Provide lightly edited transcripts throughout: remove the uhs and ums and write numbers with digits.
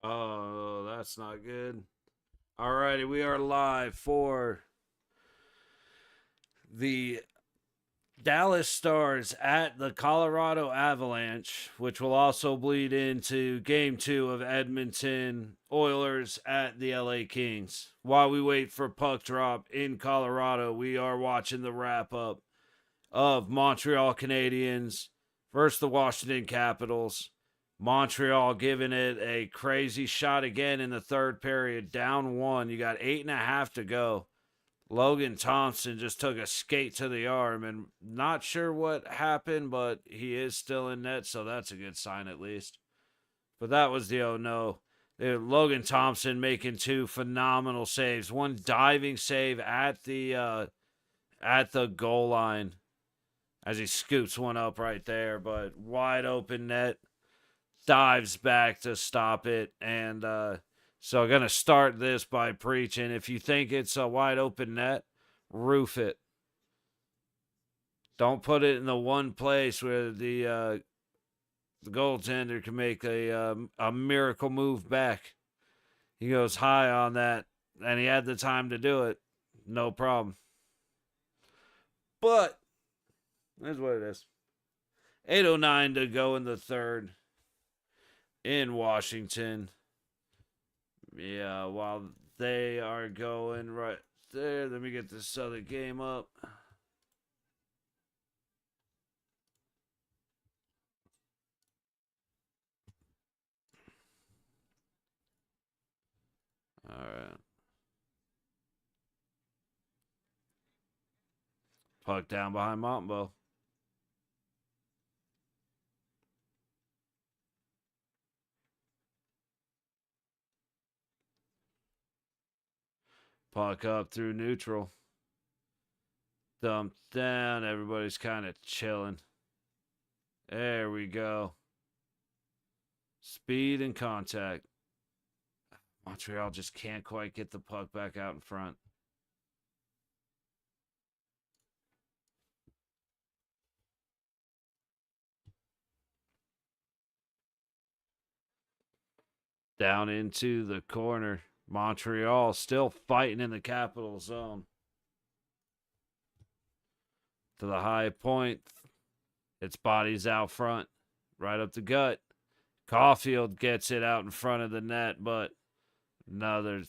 Oh, that's not good. Alrighty, we are live for the Dallas Stars at the Colorado Avalanche, which will also bleed into game two of Edmonton Oilers at the LA Kings. While we wait for puck drop in Colorado, we are watching the wrap up of Montreal Canadiens versus the Washington Capitals. Montreal giving it a crazy shot again in the third period, down one. You got 8.5 to go. Logan Thompson just took a skate to the arm, and not sure what happened, but he is still in net, so that's a good sign at least. But that was the oh no. Logan Thompson making two phenomenal saves. One diving save at the goal line as he scoops one up right there, but wide open net, dives back to stop it. And so I'm going to start this by preaching. If you think it's a wide open net, roof it. Don't put it in the one place where the goaltender can make a miracle move back. He goes high on that, and he had the time to do it. No problem. But that's what it is. 8:09 to go in the third in Washington. Yeah, while they are going right there, let me get this other game up. All right. Puck down behind Montembeau. Puck up through neutral. Dumped down. Everybody's kind of chilling. There we go. Speed and contact. Montreal just can't quite get the puck back out in front. Down into the corner. Montreal still fighting in the capital zone. To the high point. Its body's out front. Right up the gut. Caulfield gets it out in front of the net, but another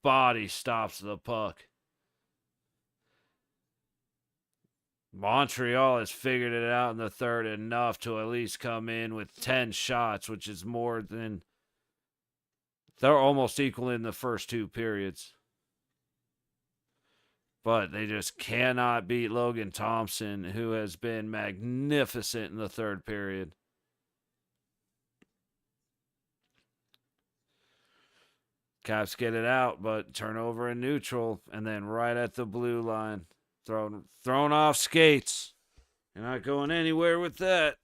body stops the puck. Montreal has figured it out in the third enough to at least come in with 10 shots, which is more than they're almost equal in the first two periods. But they just cannot beat Logan Thompson, who has been magnificent in the third period. Caps get it out, but turnover in neutral, and then right at the blue line. Thrown off skates. You're not going anywhere with that.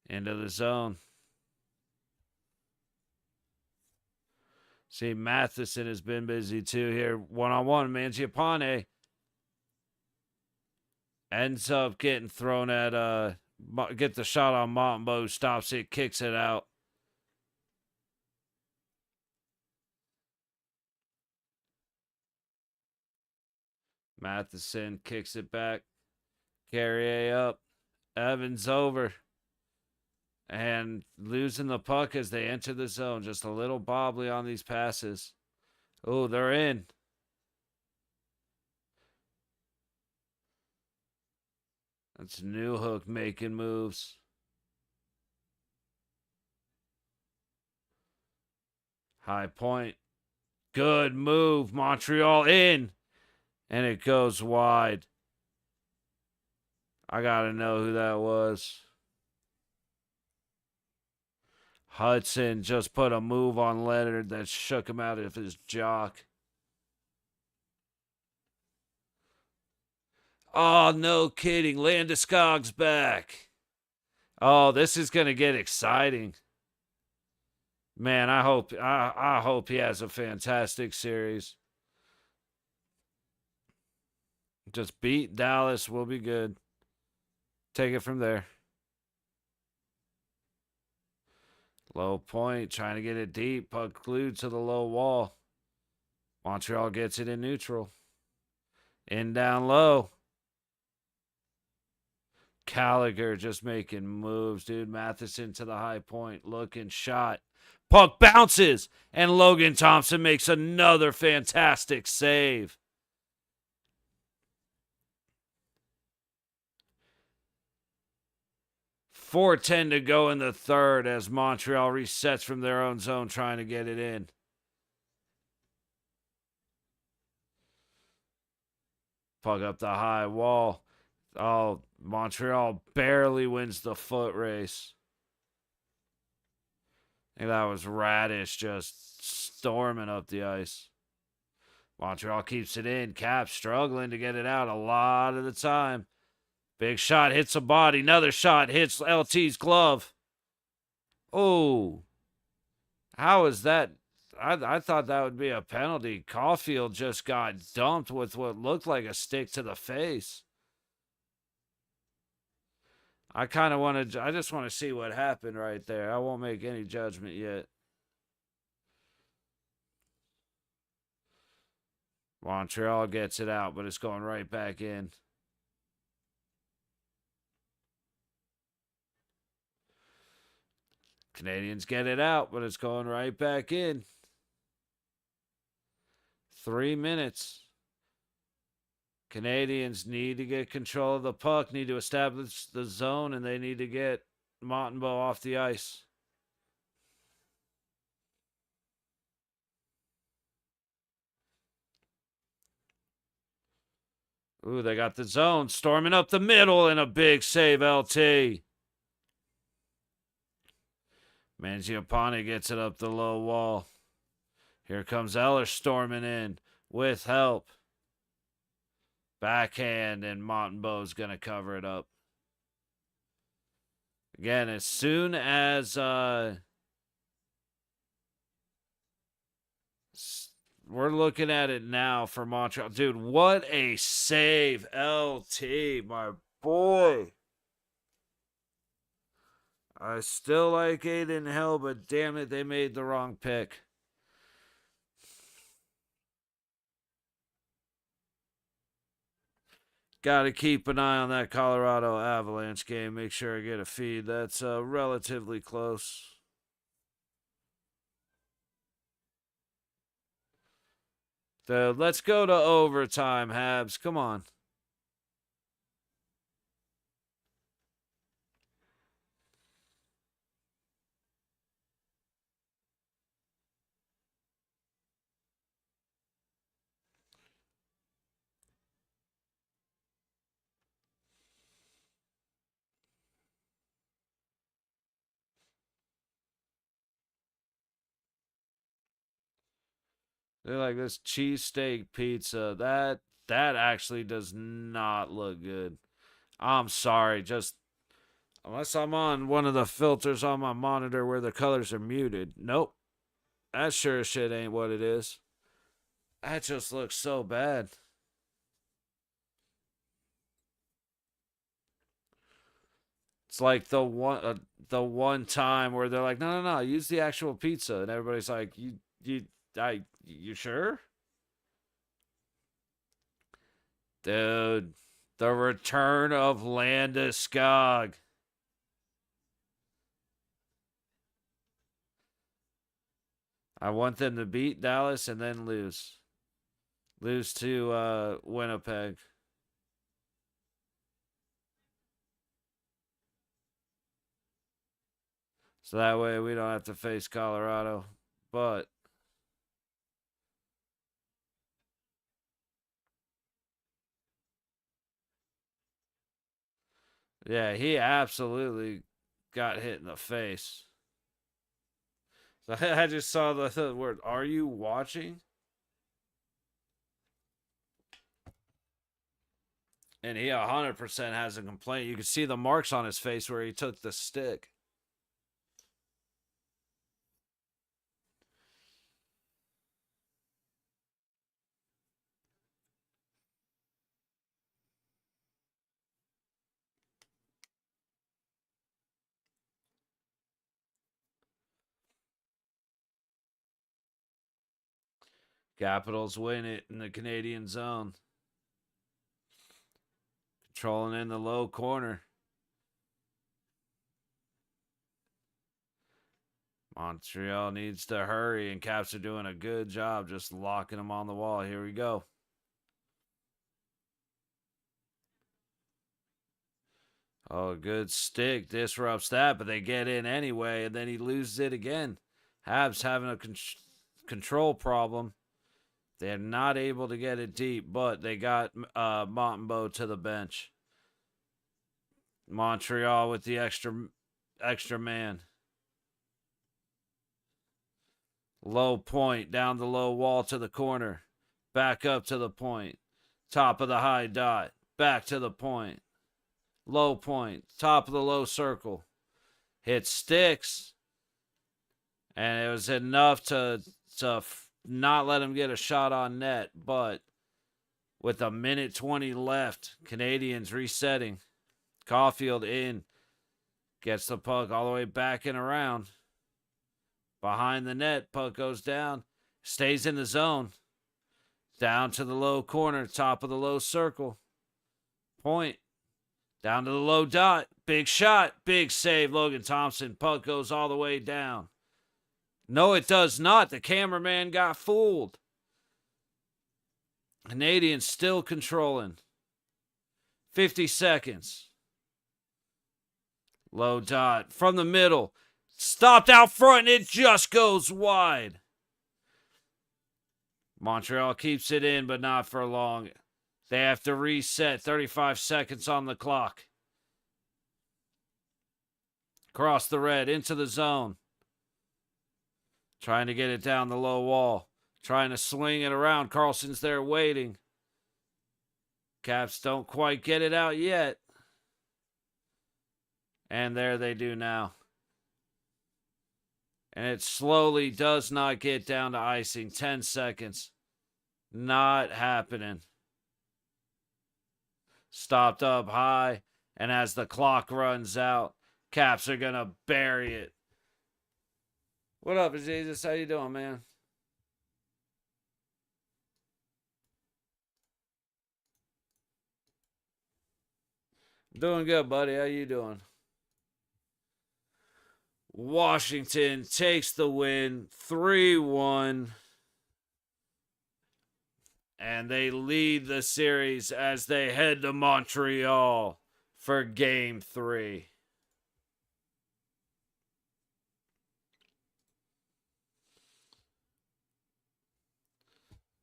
Into the zone. See, Matheson has been busy too here. One-on-one, Mangiapane ends up getting thrown at, get the shot on Montembeau, stops it, kicks it out. Matheson kicks it back. Carrier up. Evans over. And losing the puck as they enter the zone. Just a little bobbly on these passes. Oh, they're in. That's Newhook making moves. High point. Good move. Montreal in. And it goes wide. I got to know who that was. Hudson just put a move on Leonard that shook him out of his jock. Oh, no kidding. Landeskog's back. Oh, this is going to get exciting. Man, I hope he has a fantastic series. Just beat Dallas. We'll be good. Take it from there. Low point, trying to get it deep. Puck glued to the low wall. Montreal gets it in neutral. In down low. Gallagher just making moves, dude. Matheson to the high point. Looking shot. Puck bounces. And Logan Thompson makes another fantastic save. 4:10 to go in the third as Montreal resets from their own zone trying to get it in. Puck up the high wall. Oh, Montreal barely wins the foot race. I think that was Radish just storming up the ice. Montreal keeps it in. Cap struggling to get it out a lot of the time. Big shot hits a body. Another shot hits LT's glove. Oh, how is that? I thought that would be a penalty. Caulfield just got dumped with what looked like a stick to the face. I kind of want to, I just want to see what happened right there. I won't make any judgment yet. Montreal gets it out, but it's going right back in. Canadians get it out, but it's going right back in. 3 minutes. Canadians need to get control of the puck, need to establish the zone, and they need to get Montembeault off the ice. Ooh, they got the zone. Storming up the middle and a big save, LT. Mangiapane gets it up the low wall. Here comes Eller storming in with help. Backhand, and Montembeault's going to cover it up. Again, as soon as we're looking at it now for Montreal. Dude, what a save, LT, my boy. I still like Aiden Hill, but damn it, they made the wrong pick. Got to keep an eye on that Colorado Avalanche game. Make sure I get a feed. That's relatively close. Let's go to overtime, Habs. Come on. They're like this cheesesteak pizza. That actually does not look good. I'm sorry, just unless I'm on one of the filters on my monitor where the colors are muted. Nope. That sure as shit ain't what it is. That just looks so bad. It's like the one time where they're like, no, no, no, use the actual pizza, and everybody's like, you sure? Dude, the return of Landeskog. I want them to beat Dallas and then lose. Lose to Winnipeg. So that way we don't have to face Colorado. But yeah, he absolutely got hit in the face. So I just saw the word, are you watching? And he 100% has a complaint. You can see the marks on his face where he took the stick. Capitals win it in the Canadian zone. Controlling in the low corner. Montreal needs to hurry, and Caps are doing a good job just locking them on the wall. Here we go. Oh, good stick. Disrupts that, but they get in anyway, and then he loses it again. Habs having a control problem. They're not able to get it deep, but they got Montembeault to the bench. Montreal with the extra man. Low point, down the low wall to the corner. Back up to the point. Top of the high dot. Back to the point. Low point. Top of the low circle. Hit sticks. And it was enough to not let him get a shot on net. But with a minute 20 left, Canadians resetting. Caulfield in. Gets the puck all the way back and around. Behind the net, puck goes down. Stays in the zone. Down to the low corner, top of the low circle. Point. Down to the low dot. Big shot. Big save, Logan Thompson. Puck goes all the way down. No, it does not. The cameraman got fooled. Canadians still controlling. 50 seconds. Low dot. From the middle. Stopped out front. It just goes wide. Montreal keeps it in, but not for long. They have to reset. 35 seconds on the clock. Cross the red, into the zone. Trying to get it down the low wall. Trying to swing it around. Carlson's there waiting. Caps don't quite get it out yet. And there they do now. And it slowly does not get down to icing. 10 seconds. Not happening. Stopped up high. And as the clock runs out, Caps are going to bury it. What up, Jesus? How you doing, man? Doing good, buddy. How you doing? Washington takes the win 3-1. And they lead the series as they head to Montreal for Game 3.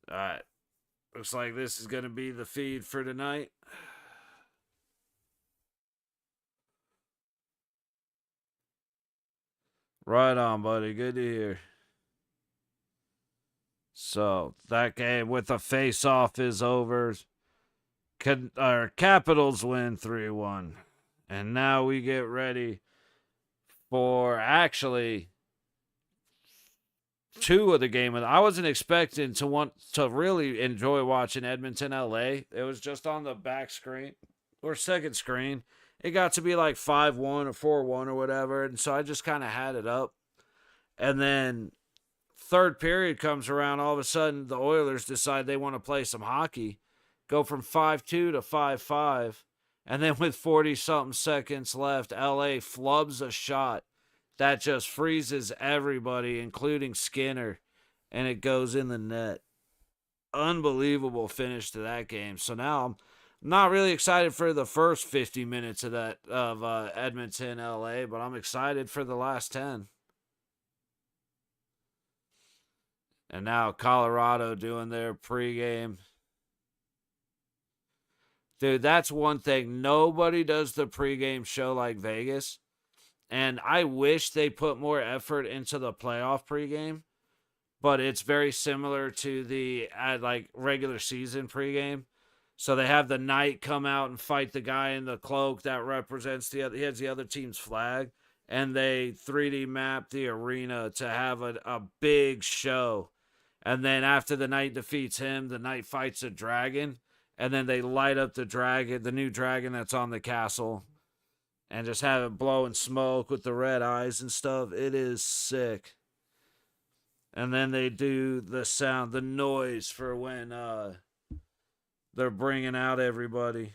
All right. Looks like this is going to be the feed for tonight. Right on, buddy. Good to hear. So, that game with the face-off is over. Capitals win 3-1. And now we get ready for actually two of the game. I wasn't expecting to want to really enjoy watching Edmonton, LA. It was just on the back screen or second screen. It got to be like 5-1 or 4-1 or whatever. And so I just kind of had it up. And then third period comes around. All of a sudden, the Oilers decide they want to play some hockey. Go from 5-2 to 5-5. And then with 40-something seconds left, LA flubs a shot that just freezes everybody, including Skinner. And it goes in the net. Unbelievable finish to that game. So now I'm not really excited for the first 50 minutes of Edmonton, LA, but I'm excited for the last 10. And now Colorado doing their pregame. Dude, that's one thing. Nobody does the pregame show like Vegas. And I wish they put more effort into the playoff pregame. But it's very similar to the regular season pregame. So they have the Knight come out and fight the guy in the cloak that represents he has the other team's flag. And they 3D map the arena to have a big show. And then after the Knight defeats him, the Knight fights a dragon. And then they light up the dragon, the new dragon that's on the castle. And just have it blowing smoke with the red eyes and stuff. It is sick. And then they do the sound, the noise for when they're bringing out everybody.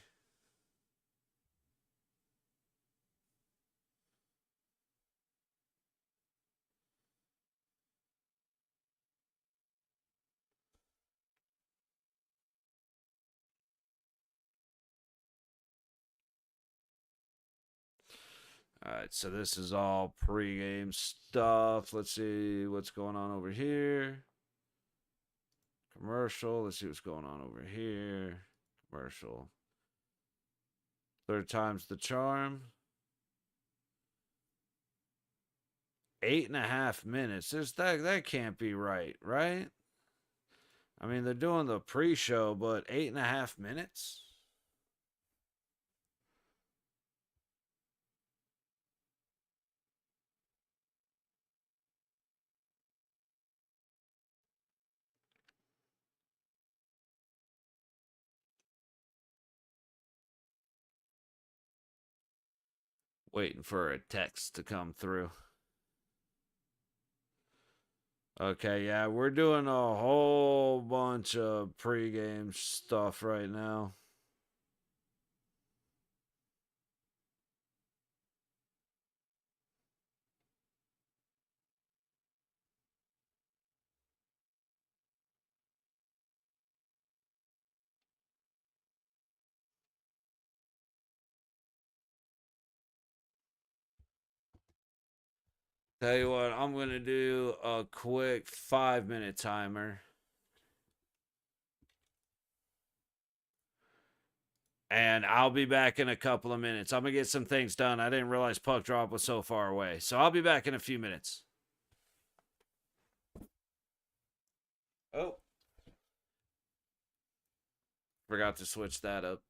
All right, so this is all pregame stuff. Let's see what's going on over here. Commercial. Let's see what's going on over here. Commercial. Third time's the charm. 8.5 minutes. That can't be right, right? I mean, they're doing the pre-show, but 8.5 minutes. Waiting for a text to come through. Okay, yeah, we're doing a whole bunch of pregame stuff right now. Tell you what, I'm going to do a quick 5-minute timer. And I'll be back in a couple of minutes. I'm going to get some things done. I didn't realize puck drop was so far away. So I'll be back in a few minutes. Oh. Forgot to switch that up.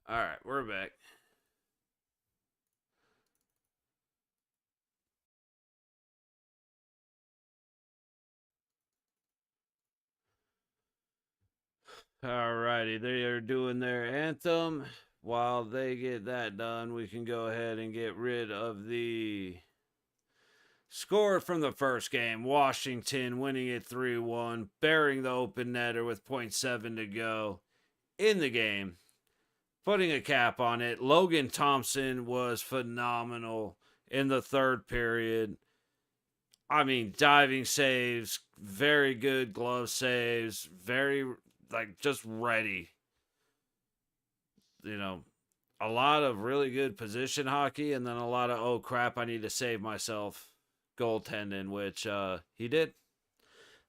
All right, we're back. All righty, they are doing their anthem. While they get that done, we can go ahead and get rid of the score from the first game. Washington winning it 3-1, burying the open netter with .7 to go in the game. Putting a cap on it, Logan Thompson was phenomenal in the third period. I mean, diving saves, very good glove saves, very, like, just ready. You know, a lot of really good position hockey, and then a lot of, oh crap, I need to save myself goaltending, which he did.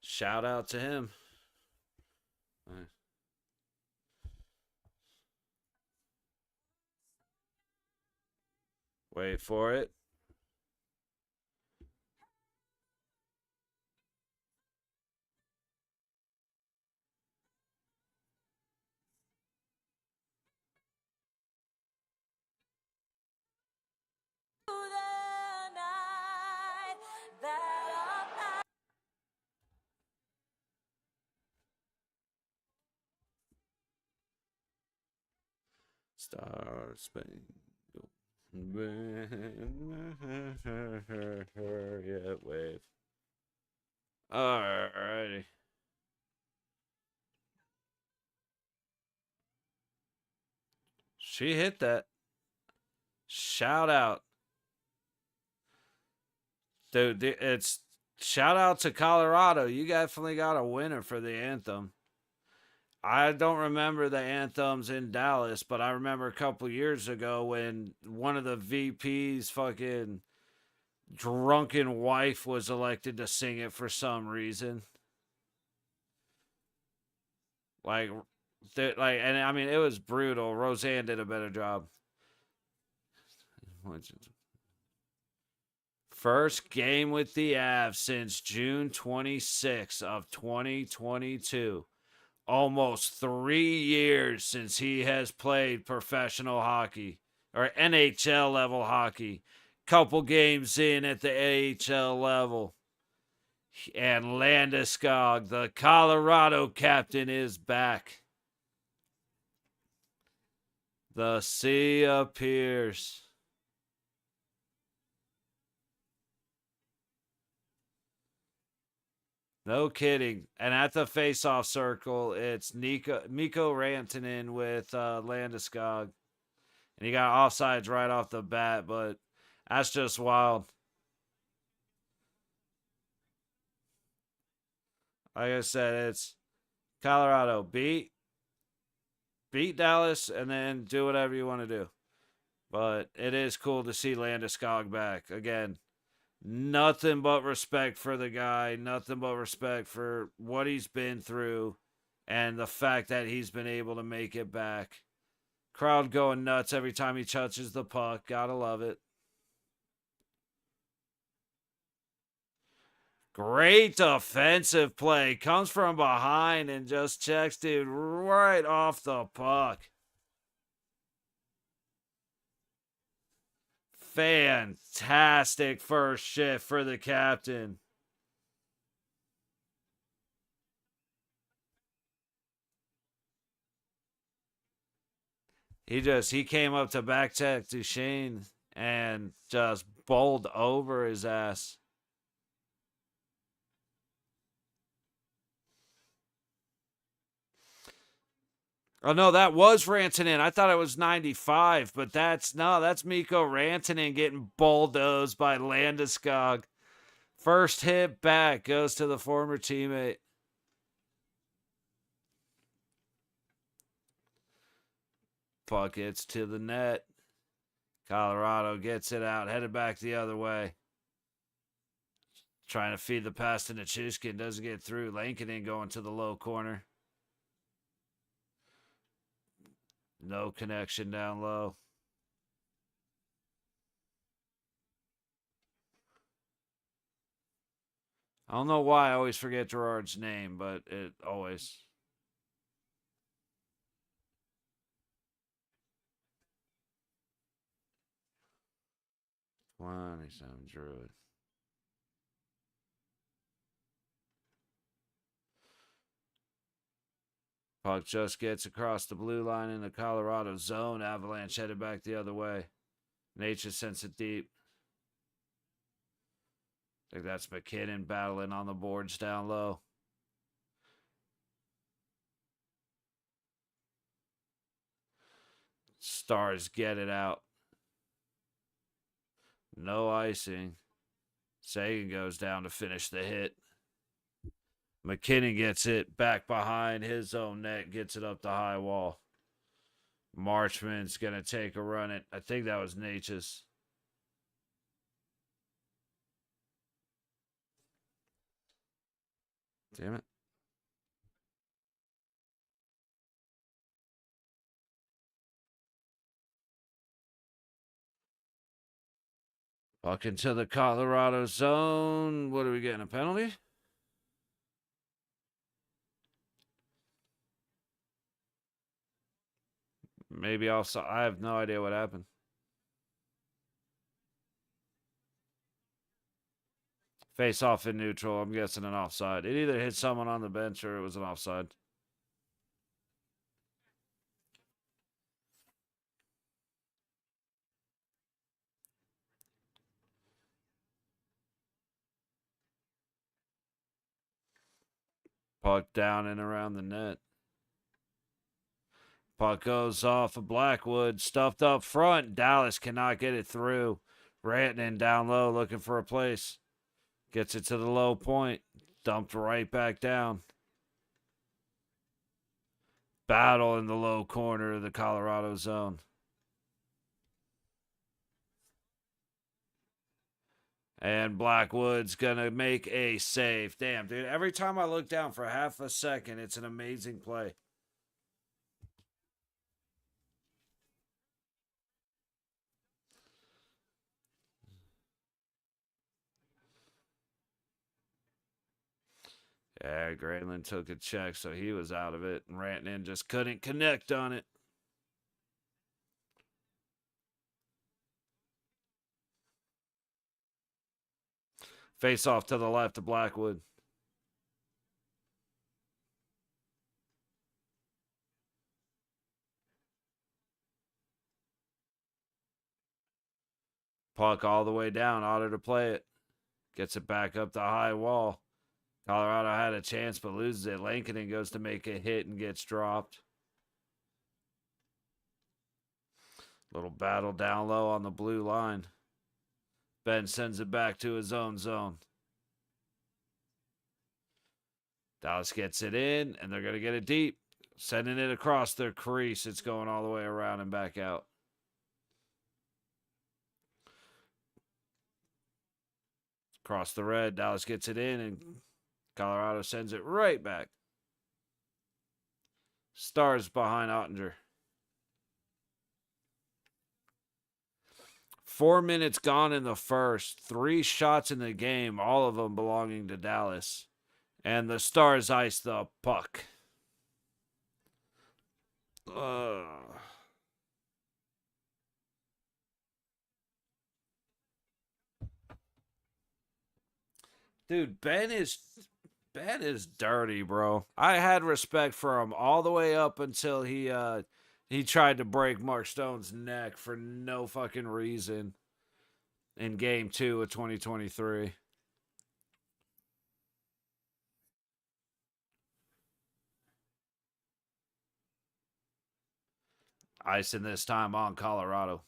Shout out to him. Wait for it. Star Spangled yeah, wave. Alrighty. She hit that. Shout out. Dude, it's shout out to Colorado. You definitely got a winner for the anthem. I don't remember the anthems in Dallas, but I remember a couple years ago when one of the VP's fucking drunken wife was elected to sing it for some reason. Like, and I mean, it was brutal. Roseanne did a better job. First game with the Avs since June 26th of 2022. Almost 3 years since he has played professional hockey or NHL level hockey. Couple games in at the AHL level. And Landeskog, the Colorado captain, is back. The sea appears. No kidding. And at the face-off circle, it's Mikko Rantanen with Landeskog. And he got offsides right off the bat, but that's just wild. Like I said, it's Colorado beat Dallas and then do whatever you want to do. But it is cool to see Landeskog back. Again, nothing but respect for the guy, nothing but respect for what he's been through and the fact that he's been able to make it back. Crowd going nuts every time he touches the puck. Gotta love it. Great defensive play. Comes from behind and just checks dude right off the puck. Fantastic first shift for the captain. He came up to back check Duchesne and just bowled over his ass. Oh no, that was Rantanen. I thought it was 95, but that's Mikko Rantanen getting bulldozed by Landeskog. First hit back goes to the former teammate. Puck gets to the net. Colorado gets it out, headed back the other way. Trying to feed the pass to Nichushkin, doesn't get through. Lankinen going to the low corner. No connection down low. I don't know why I always forget Gerard's name, but it always. 27 Druid. Puck just gets across the blue line in the Colorado zone. Avalanche headed back the other way. Nature sends it deep. I think that's McKinnon battling on the boards down low. Stars get it out. No icing. Sagan goes down to finish the hit. McKinnon gets it back behind his own net, gets it up the high wall. Marchman's going to take a run at, I think that was Nature's. Damn it. Puck into the Colorado zone. What are we getting? A penalty? Maybe also. I have no idea what happened. Face off in neutral. I'm guessing an offside. It either hit someone on the bench or it was an offside. Puck down and around the net. Puck goes off of Blackwood. Stuffed up front. Dallas cannot get it through. Rantanen down low looking for a place. Gets it to the low point. Dumped right back down. Battle in the low corner of the Colorado zone. And Blackwood's going to make a save. Damn, dude. Every time I look down for half a second, it's an amazing play. Yeah, Grayland took a check, so he was out of it. And Rantanen just couldn't connect on it. Face off to the left of Blackwood. Puck all the way down. Otter to play it. Gets it back up the high wall. Colorado had a chance but loses it. Lankinen goes to make a hit and gets dropped. Little battle down low on the blue line. Ben sends it back to his own zone. Dallas gets it in, and they're going to get it deep. Sending it across their crease. It's going all the way around and back out. Across the red. Dallas gets it in, and Colorado sends it right back. Stars behind Ottinger. 4 minutes gone in the first. 3 shots in the game, all of them belonging to Dallas. And the Stars ice the puck. Dude, Ben is dirty, bro. I had respect for him all the way up until he tried to break Mark Stone's neck for no fucking reason in game 2 of 2023. Icing this time on Colorado.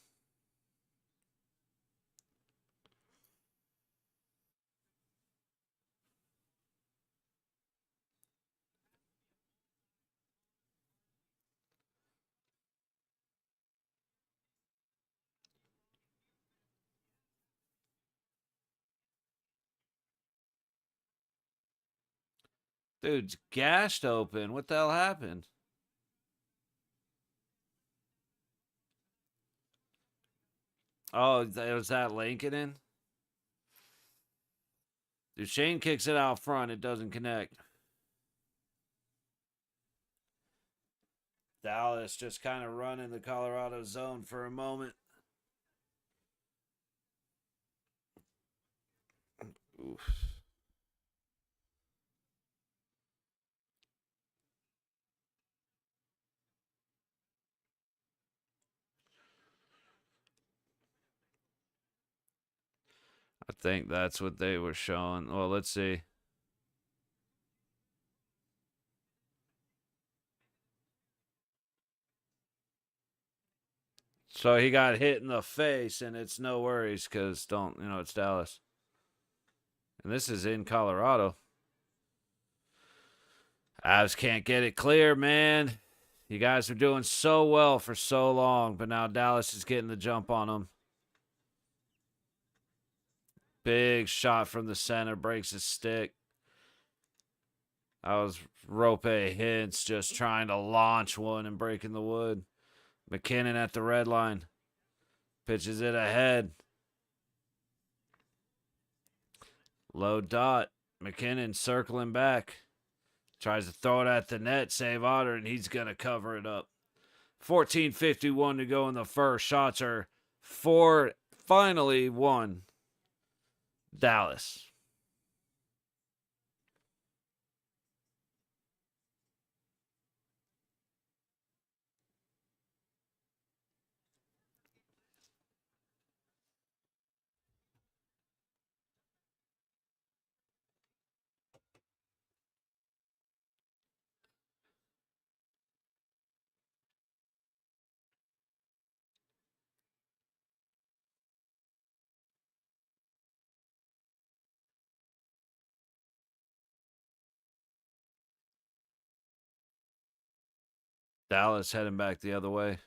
Dude's gashed open. What the hell happened? Oh, it was that Lankinen? Duchesne kicks it out front. It doesn't connect. Dallas just kind of running the Colorado zone for a moment. I think that's what they were showing. Well, let's see. So he got hit in the face, and it's no worries because it's Dallas. And this is in Colorado. Avs can't get it clear, man. You guys were doing so well for so long, but now Dallas is getting the jump on them. Big shot from the center, breaks his stick. That was Rope Hintz just trying to launch one and breaking the wood. McKinnon at the red line. Pitches it ahead. Low dot. McKinnon circling back. Tries to throw it at the net, save Otter, and he's going to cover it up. 14:51 to go in the first. Shots are finally 1. Dallas. Dallas heading back the other way.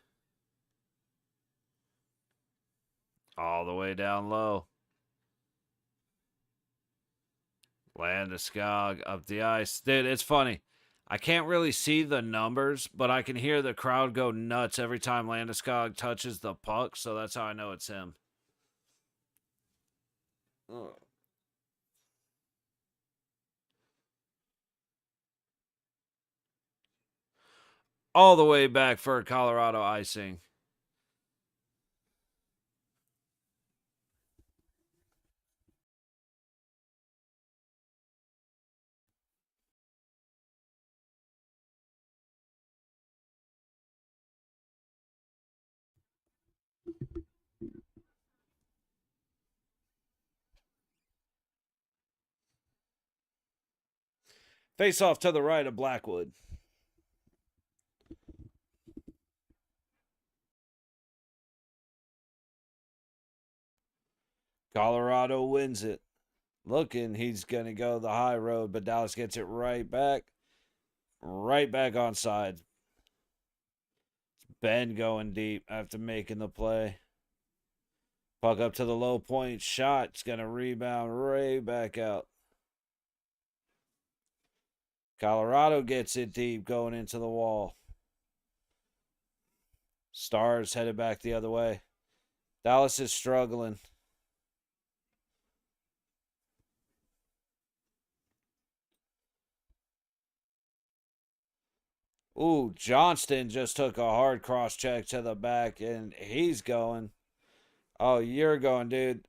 All the way down low. Landeskog up the ice. Dude, it's funny. I can't really see the numbers, but I can hear the crowd go nuts every time Landeskog touches the puck, so that's how I know it's him. All the way back for Colorado icing. Face off to the right of Blackwood. Colorado wins it. Looking, he's going to go the high road, but Dallas gets it right back. Right back on side. Ben going deep after making the play. Puck up to the low point. Shot's going to rebound right back out. Colorado gets it deep going into the wall. Stars headed back the other way. Dallas is struggling. Ooh, Johnston just took a hard cross check to the back, and he's going. Oh, you're going, dude.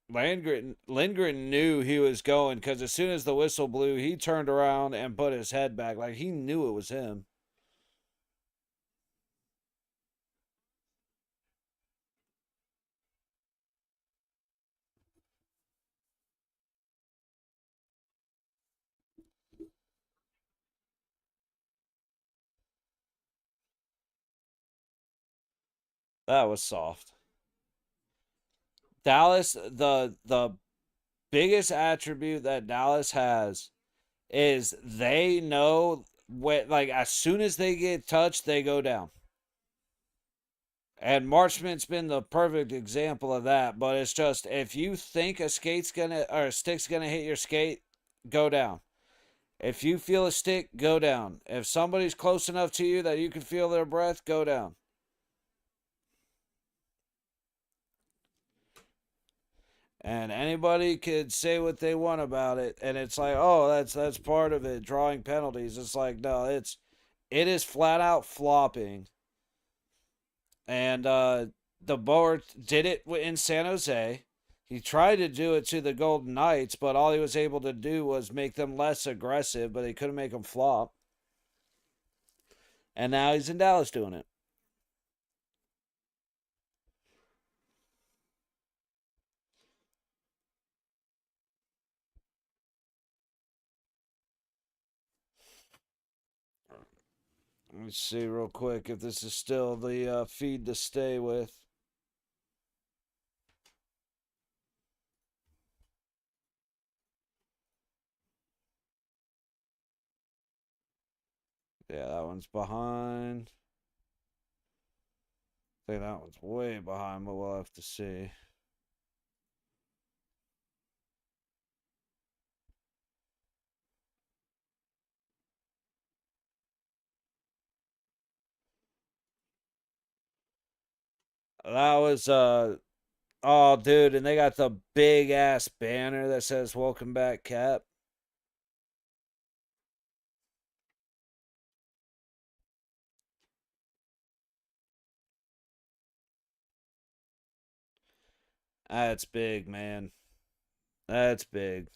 Lindgren knew he was going because as soon as the whistle blew, he turned around and put his head back like he knew it was him. That was soft. Dallas, the biggest attribute that Dallas has is they know when, like, as soon as they get touched, they go down. And Marchment's been the perfect example of that. But it's just if you think a stick's gonna hit your skate, go down. If you feel a stick, go down. If somebody's close enough to you that you can feel their breath, go down. And anybody could say what they want about it, and it's like, oh, that's part of it, drawing penalties. It's like, no, it is flat out flopping. And the Boer did it in San Jose. He tried to do it to the Golden Knights, but all he was able to do was make them less aggressive, but he couldn't make them flop. And now he's in Dallas doing it. Let me see real quick if this is still the feed to stay with. Yeah, that one's behind. I think that one's way behind, but we'll have to see. That was oh dude, and they got the big ass banner that says welcome back Cap. That's big, man. That's big.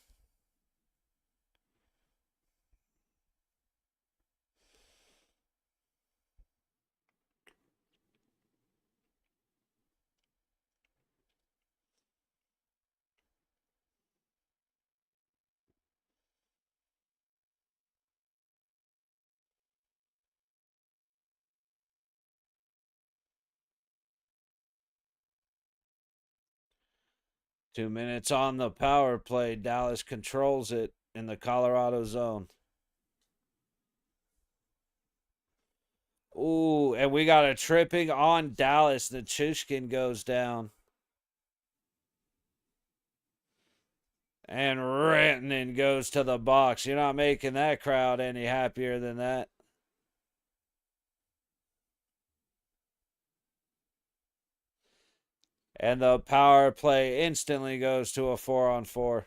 Two-minutes on the power play. Dallas controls it in the Colorado zone. Ooh, and we got a tripping on Dallas. The Chushkin goes down. And Rantanen goes to the box. You're not making that crowd any happier than that. And the power play instantly goes to a 4-on-4.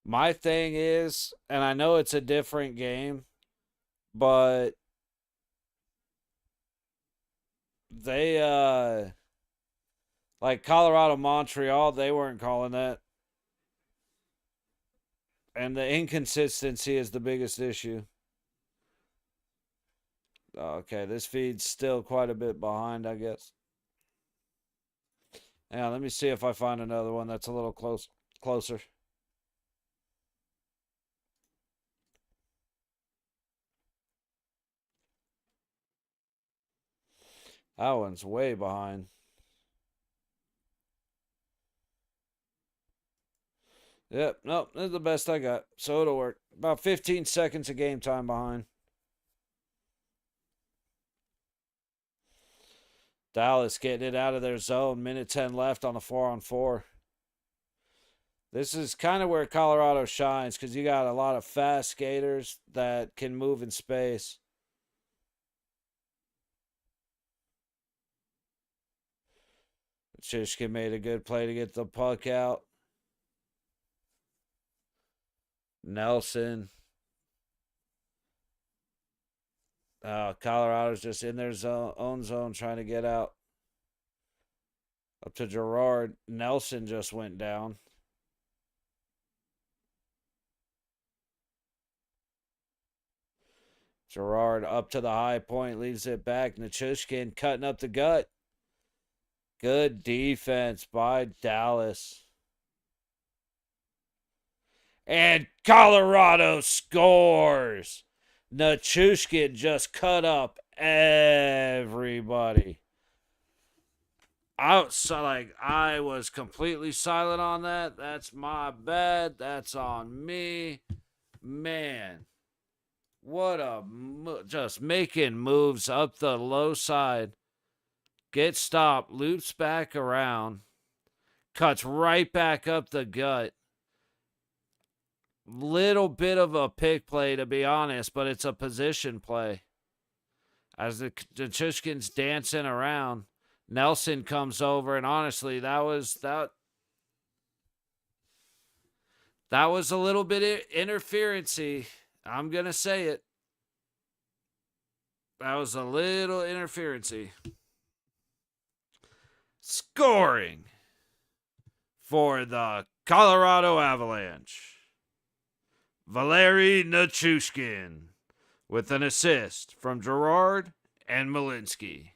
My thing is, and I know it's a different game, but they like Colorado Montreal, they weren't calling that. And the inconsistency is the biggest issue. Okay, this feed's still quite a bit behind, I guess. Yeah, let me see if I find another one that's a little closer. That one's way behind. Yep, nope, this is the best I got. So it'll work. About 15 seconds of game time behind. Dallas getting it out of their zone. Minute 10 left on the 4-on-4. This is kind of where Colorado shines because you got a lot of fast skaters that can move in space. Shishkin made a good play to get the puck out. Nelson. Colorado's just in their own zone trying to get out. Up to Gerard. Nelson just went down. Gerard up to the high point, leaves it back. Nichushkin cutting up the gut. Good defense by Dallas. And Colorado scores. Nichushkin just cut up everybody. I was completely silent on that. That's my bad. That's on me. Man. What a just making moves up the low side. Gets stopped, loops back around, cuts right back up the gut. Little bit of a pick play, to be honest, but it's a position play. As the Chushkin's dancing around, Nelson comes over, and honestly, that was a little bit interferency. I'm gonna say it. That was a little interferency. Scoring for the Colorado Avalanche, Valeri Nichushkin, with an assist from Gerard and Malinsky.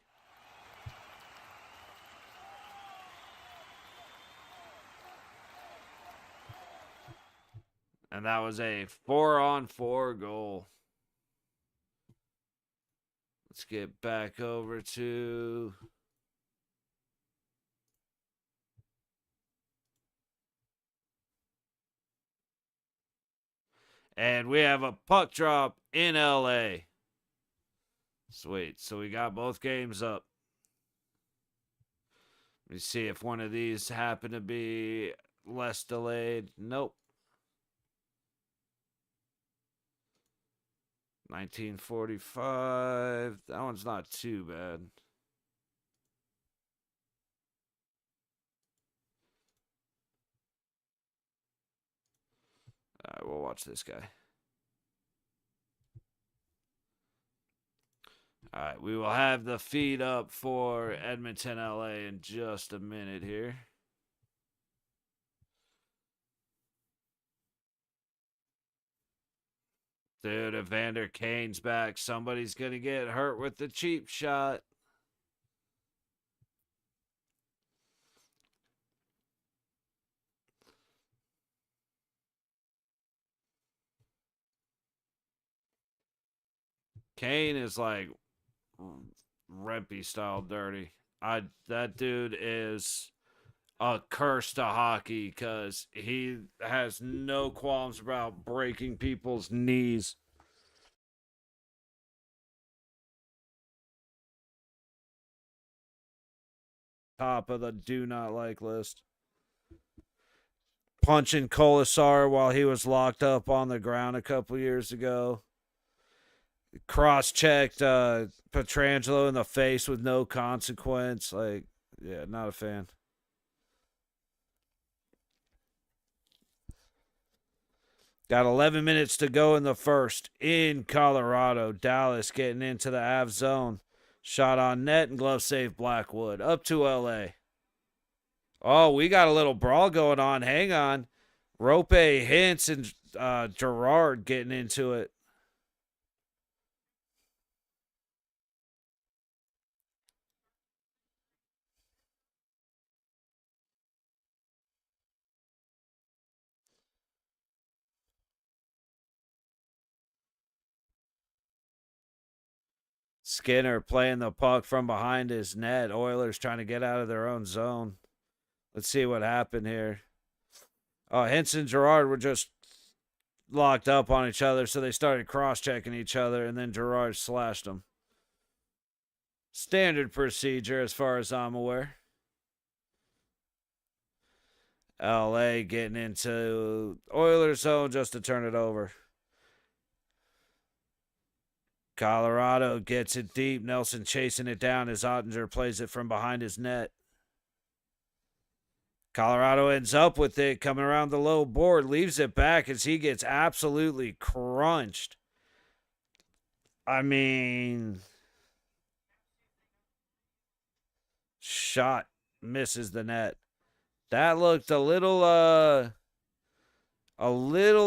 And that was a 4-on-4 goal. Let's get back over to and we have a puck drop in LA. Sweet. So we got both games up. Let me see if one of these happen to be less delayed. Nope. 1945. That one's not too bad. All right, we'll watch this guy. All right, we will have the feed up for Edmonton, LA in just a minute here. Dude, Evander Kane's back. Somebody's going to get hurt with the cheap shot. Kane is like Rempy style dirty. That dude is a curse to hockey because he has no qualms about breaking people's knees. Top of the do not like list. Punching Colasar while he was locked up on the ground a couple years ago. Cross-checked Pietrangelo in the face with no consequence. Like, yeah, not a fan. Got 11 minutes to go in the first in Colorado. Dallas getting into the Av zone. Shot on net and glove save Blackwood. Up to LA. Oh, we got a little brawl going on. Hang on. Rope, Hintz, and Gerard getting into it. Skinner playing the puck from behind his net. Oilers trying to get out of their own zone. Let's see what happened here. Oh, Hintz and Gerard were just locked up on each other, so they started cross-checking each other, and then Gerard slashed them. Standard procedure as far as I'm aware. LA getting into Oilers zone just to turn it over. Colorado gets it deep. Nelson chasing it down as Ottinger plays it from behind his net. Colorado ends up with it, coming around the low board, leaves it back as he gets absolutely crunched. I mean, shot misses the net. That looked a little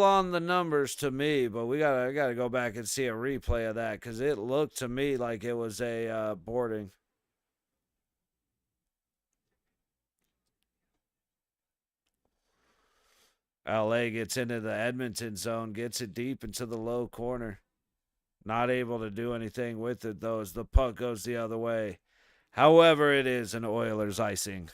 on the numbers to me, but I gotta go back and see a replay of that because it looked to me like it was a boarding. LA gets into the Edmonton zone, gets it deep into the low corner. Not able to do anything with it, though, as the puck goes the other way. However, it is an Oilers icing.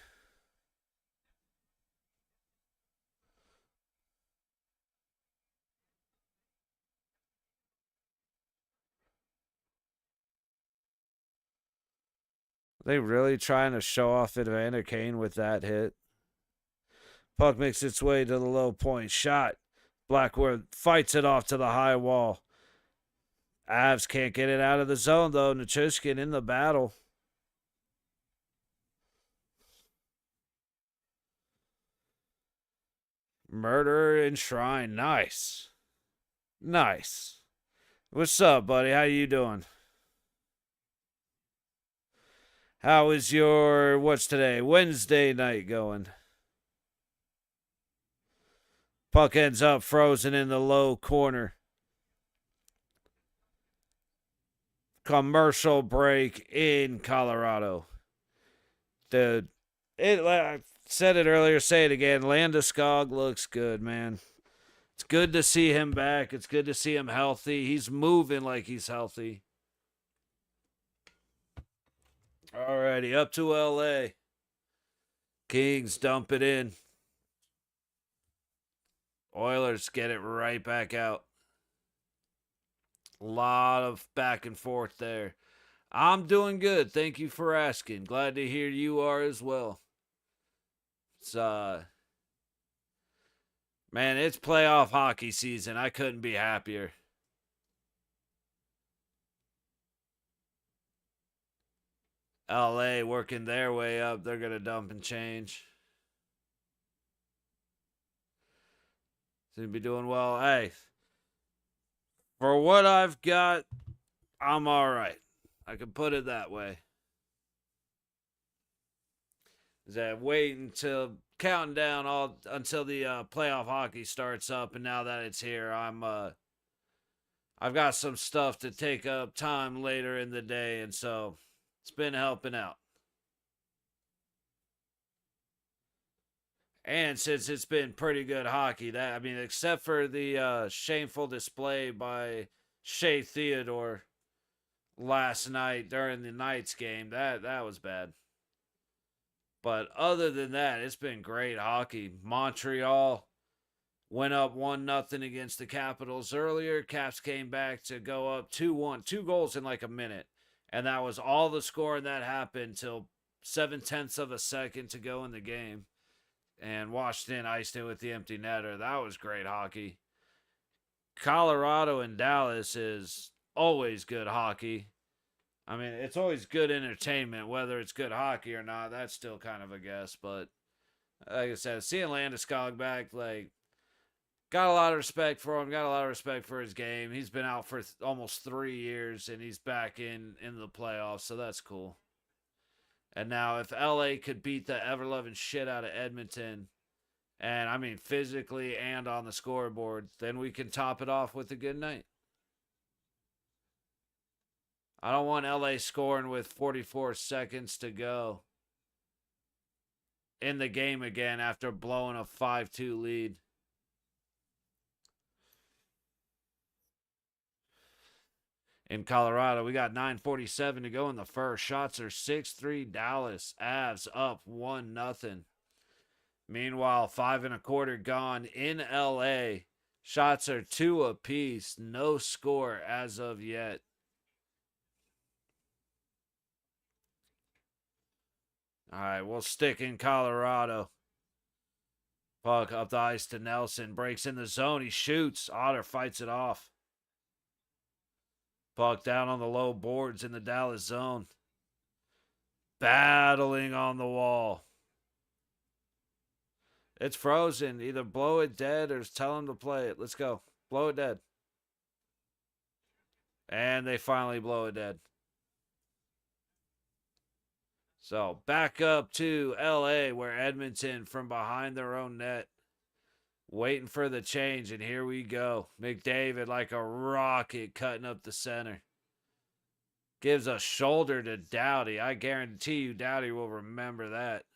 Are they really trying to show off Evander Kane with that hit? Puck makes its way to the low point. Shot. Blackwood fights it off to the high wall. Avs can't get it out of the zone, though. Nichushkin in the battle. Murder and Shrine. Nice. Nice. What's up, buddy? How you doing? How is your, what's today? Wednesday night going? Puck ends up frozen in the low corner. Commercial break in Colorado. I said it earlier, say it again. Landeskog looks good, man. It's good to see him back. It's good to see him healthy. He's moving like he's healthy. Alrighty, up to LA. Kings dump it in. Oilers get it right back out. A lot of back and forth there. I'm doing good. Thank you for asking. Glad to hear you are as well. It's man, it's playoff hockey season. I couldn't be happier. LA working their way up. They're going to dump and change. Seem to be doing well. Hey, for what I've got, I'm all right. I can put it that way. Is that waiting until counting down all until the playoff hockey starts up, and now that it's here, I've got some stuff to take up time later in the day, and so it's been helping out. And since it's been pretty good hockey, that I mean, except for the shameful display by Shea Theodore last night during the Knights game, that was bad. But other than that, it's been great hockey. Montreal went up 1-0 against the Capitals earlier. Caps came back to go up 2-1, 2 goals in like a minute. And that was all the scoring that happened till 7/10 of a second to go in the game. And Washington iced it with the empty netter. That was great hockey. Colorado and Dallas is always good hockey. I mean, it's always good entertainment, whether it's good hockey or not. That's still kind of a guess. But like I said, seeing Landeskog back, like, got a lot of respect for him. Got a lot of respect for his game. He's been out for almost 3 years, and he's back in the playoffs, so that's cool. And now if LA could beat the ever-loving shit out of Edmonton, and I mean physically and on the scoreboard, then we can top it off with a good night. I don't want LA scoring with 44 seconds to go in the game again after blowing a 5-2 lead. In Colorado, we got 9:47 to go in the first. Shots are 6-3 Dallas. Avs up 1-0. Meanwhile, 5 1/4 gone in LA. Shots are 2 apiece. No score as of yet. All right, we'll stick in Colorado. Puck up the ice to Nelson. Breaks in the zone. He shoots. Otter fights it off. Puck down on the low boards in the Dallas zone. Battling on the wall. It's frozen. Either blow it dead or tell him to play it. Let's go. Blow it dead. And they finally blow it dead. So back up to LA, where Edmonton from behind their own net. Waiting for the change, and here we go. McDavid like a rocket cutting up the center. Gives a shoulder to Doughty. I guarantee you Doughty will remember that.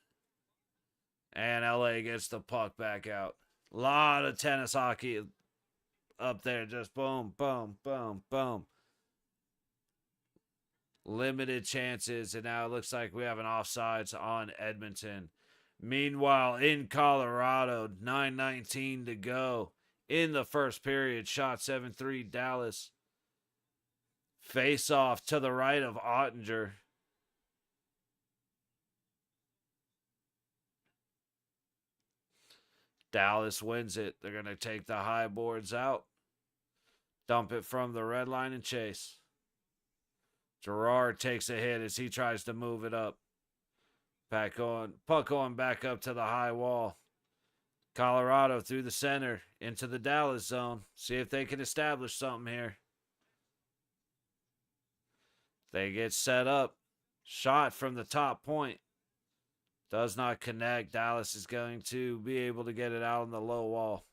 And LA gets the puck back out. A lot of tennis hockey up there. Just boom, boom, boom, boom. Limited chances, and now it looks like we have an offsides on Edmonton. Meanwhile, in Colorado, 9:19 to go in the first period. Shot 7-3 Dallas. Face off to the right of Ottinger. Dallas wins it. They're going to take the high boards out. Dump it from the red line and chase. Girard takes a hit as he tries to move it up. Puck going back up to the high wall. Colorado through the center into the Dallas zone. See if they can establish something here. They get set up. Shot from the top point. Does not connect. Dallas is going to be able to get it out on the low wall.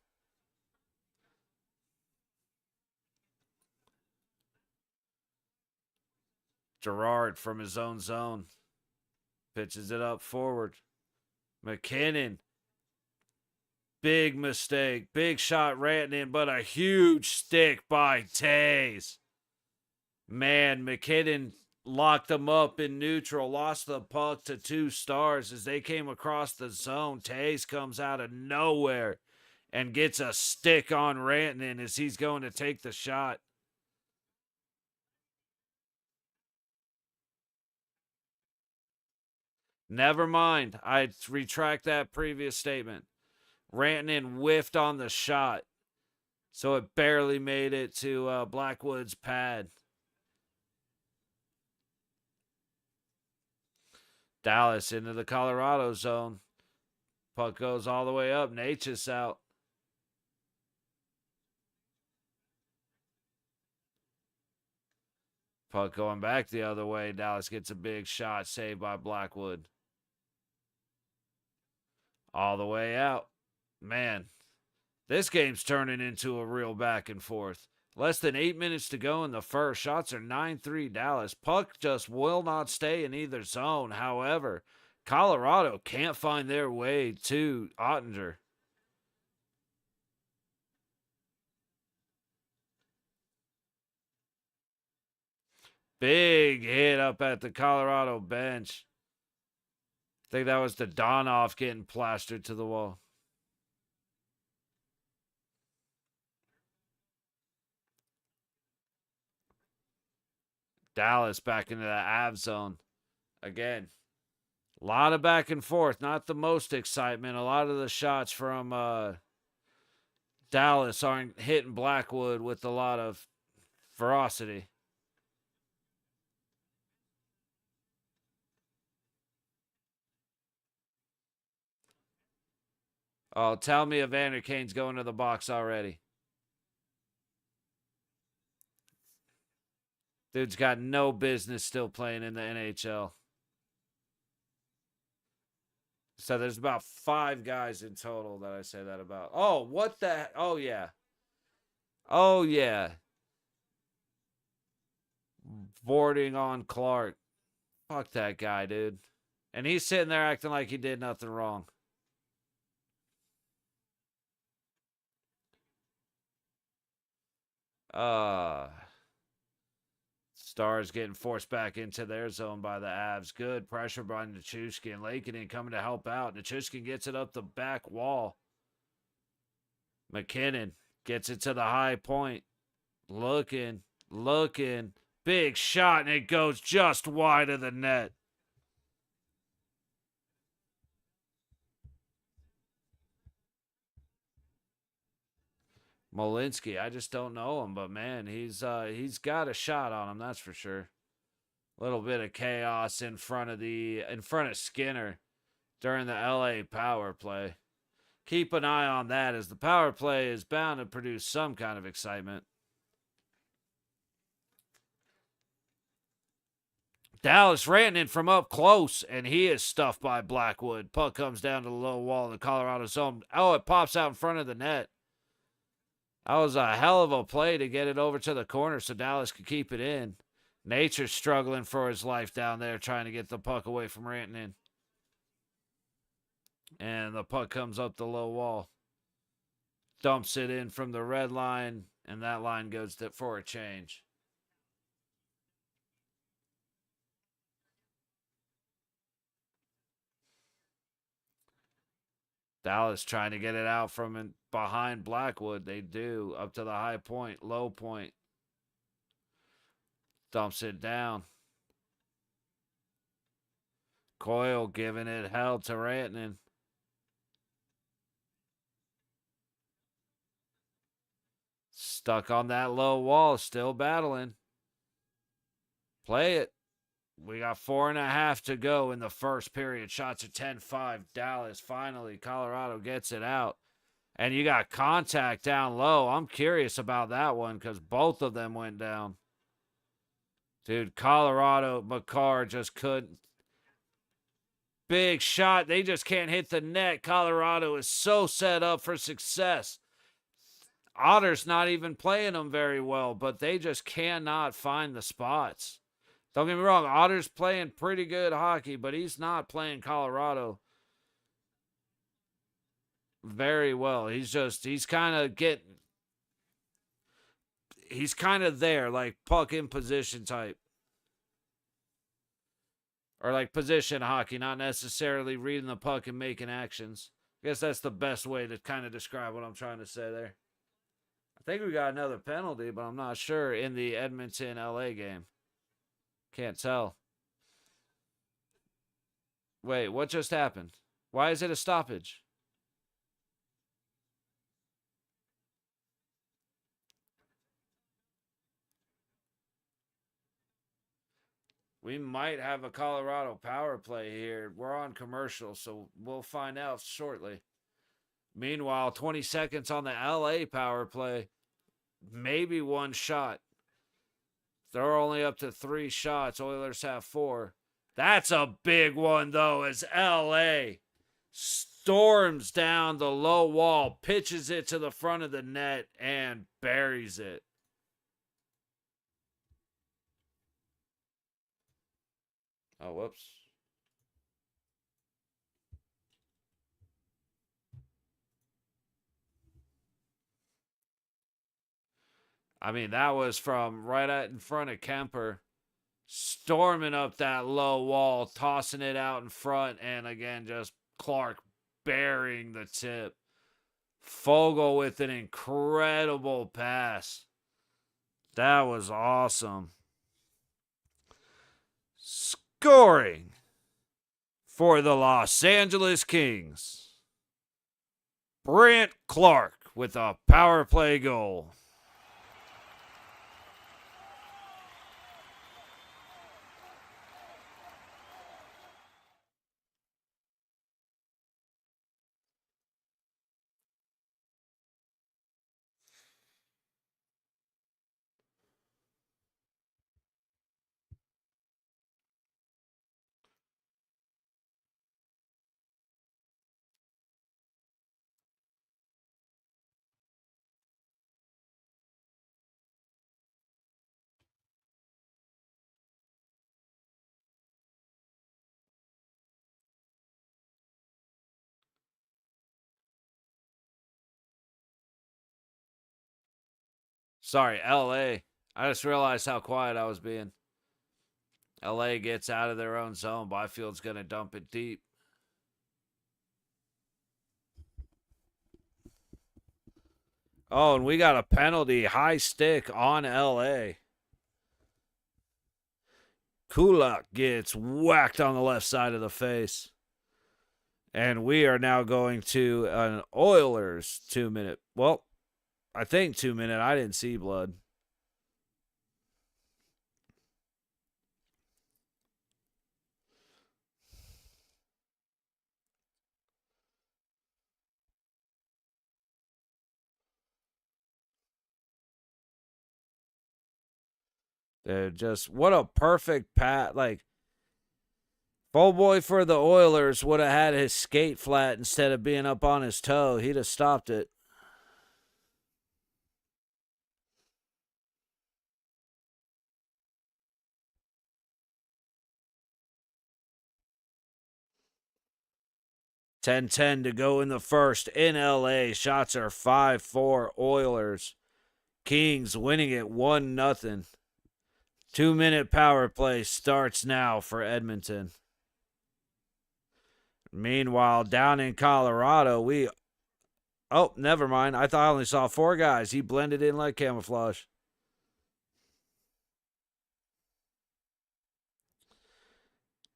Girard from his own zone. Pitches it up forward. McKinnon. Big mistake. Big shot Rantanen, but a huge stick by Taves. Man, McKinnon locked him up in neutral. Lost the puck to 2 stars as they came across the zone. Taves comes out of nowhere and gets a stick on Rantanen as he's going to take the shot. Never mind. I retract that previous statement. Rantanen whiffed on the shot, so it barely made it to Blackwood's pad. Dallas into the Colorado zone. Puck goes all the way up. Natchez out. Puck going back the other way. Dallas gets a big shot saved by Blackwood. All the way out. Man, this game's turning into a real back and forth. Less than 8 minutes to go in the first. Shots are 9-3 Dallas. Puck just will not stay in either zone. However, Colorado can't find their way to Ottinger. Big hit up at the Colorado bench. I think that was the Donoff getting plastered to the wall. Dallas back into the Av zone. Again, a lot of back and forth. Not the most excitement. A lot of the shots from Dallas aren't hitting Blackwood with a lot of ferocity. Oh, tell me Evander Kane's going to the box already. Dude's got no business still playing in the NHL. So there's about 5 guys in total that I say that about. Oh, what the? Oh, yeah. Oh, yeah. Boarding on Clark. Fuck that guy, dude. And he's sitting there acting like he did nothing wrong. Stars getting forced back into their zone by the Avs. Good pressure by Nichushkin. Lakenin coming to help out. Nichushkin gets it up the back wall. McKinnon gets it to the high point. Looking. Big shot, and it goes just wide of the net. Molinsky, I just don't know him, but man, he's got a shot on him, that's for sure. A little bit of chaos in front of Skinner during the LA power play. Keep an eye on that, as the power play is bound to produce some kind of excitement. Dallas Rantanen from up close, and he is stuffed by Blackwood. Puck comes down to the low wall of the Colorado zone. Oh, it pops out in front of the net. That was a hell of a play to get it over to the corner so Dallas could keep it in. Nature's struggling for his life down there trying to get the puck away from Rantanen. And the puck comes up the low wall. Dumps it in from the red line, and that line goes for a change. Dallas trying to get it out from behind Blackwood. They do. Up to the high point, low point. Dumps it down. Coyle giving it hell to Rantanen. Stuck on that low wall, still battling. Play it. We got 4.5 to go in the first period. Shots are 10-5. Dallas finally. Colorado gets it out. And you got contact down low. I'm curious about that one because both of them went down. Dude, Colorado, McCarr just couldn't. Big shot. They just can't hit the net. Colorado is so set up for success. Otter's not even playing them very well, but they just cannot find the spots. Don't get me wrong, Otter's playing pretty good hockey, but he's not playing Colorado very well. He's kind of there, like puck in position type. Or like position hockey, not necessarily reading the puck and making actions. I guess that's the best way to kind of describe what I'm trying to say there. I think we got another penalty, but I'm not sure in the Edmonton LA game. Can't tell. Wait, what just happened? Why is it a stoppage? We might have a Colorado power play here. We're on commercial, so we'll find out shortly. Meanwhile, 20 seconds on the LA power play. Maybe one shot. They're only up to 3 shots. Oilers have 4. That's a big one, though, as LA storms down the low wall, pitches it to the front of the net, and buries it. Oh, whoops. I mean, that was from right in front of Kemper, storming up that low wall, tossing it out in front, and again, just Clark burying the tip. Fogle with an incredible pass. That was awesome. Scoring for the Los Angeles Kings, Brant Clark with a power play goal. Sorry, LA. I just realized how quiet I was being. LA gets out of their own zone. Byfield's going to dump it deep. Oh, and we got a penalty. High stick on LA. Kulak gets whacked on the left side of the face. And we are now going to an Oilers 2-minute. Well, I think 2-minute. I didn't see blood. Dude, just what a perfect pat. Like, old boy for the Oilers would have had his skate flat instead of being up on his toe. He'd have stopped it. (10-10) to go in the first in LA. Shots are 5-4 Oilers. Kings winning it 1-0. 2-minute power play starts now for Edmonton. Meanwhile, down in Colorado, oh, never mind. I thought I only saw 4 guys. He blended in like camouflage.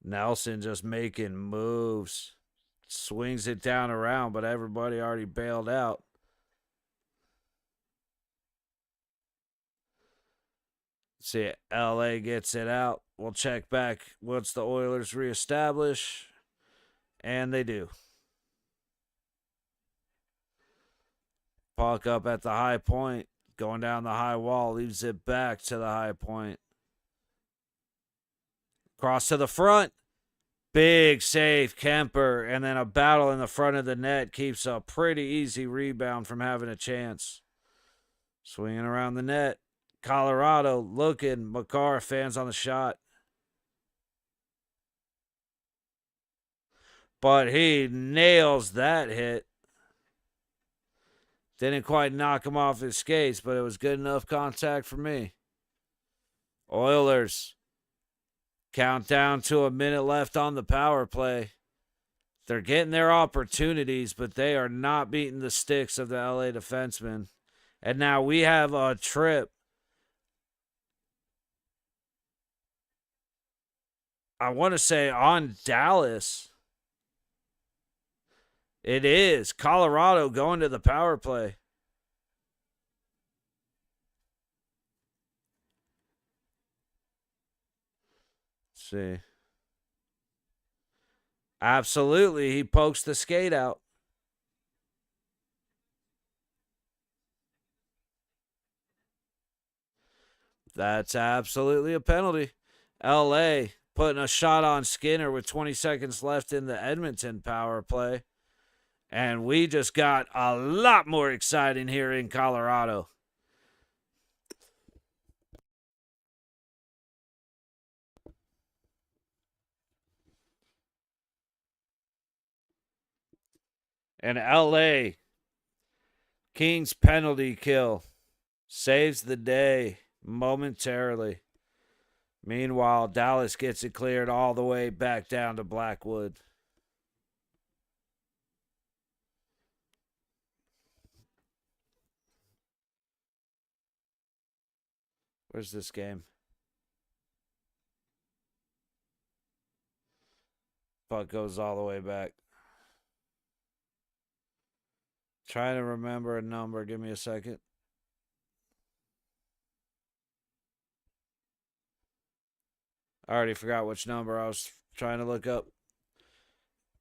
Nelson just making moves. Swings it down around, but everybody already bailed out. See, LA gets it out. We'll check back once the Oilers reestablish. And they do. Puck up at the high point. Going down the high wall. Leaves it back to the high point. Cross to the front. Big save, Kemper. And then a battle in the front of the net keeps a pretty easy rebound from having a chance. Swinging around the net. Colorado looking. Makar fans on the shot. But he nails that hit. Didn't quite knock him off his skates, but it was good enough contact for me. Oilers. Countdown to a minute left on the power play. They're getting their opportunities, but they are not beating the sticks of the LA defensemen. And now we have a trip. I want to say on Dallas. It is. Colorado going to the power play. Let's see. Absolutely. He pokes the skate out. That's absolutely a penalty. LA putting a shot on Skinner with 20 seconds left in the Edmonton power play. And we just got a lot more exciting here in Colorado. And LA, King's penalty kill saves the day momentarily. Meanwhile, Dallas gets it cleared all the way back down to Blackwood. Where's this game? Puck goes all the way back. Trying to remember a number. Give me a second. I already forgot which number I was trying to look up.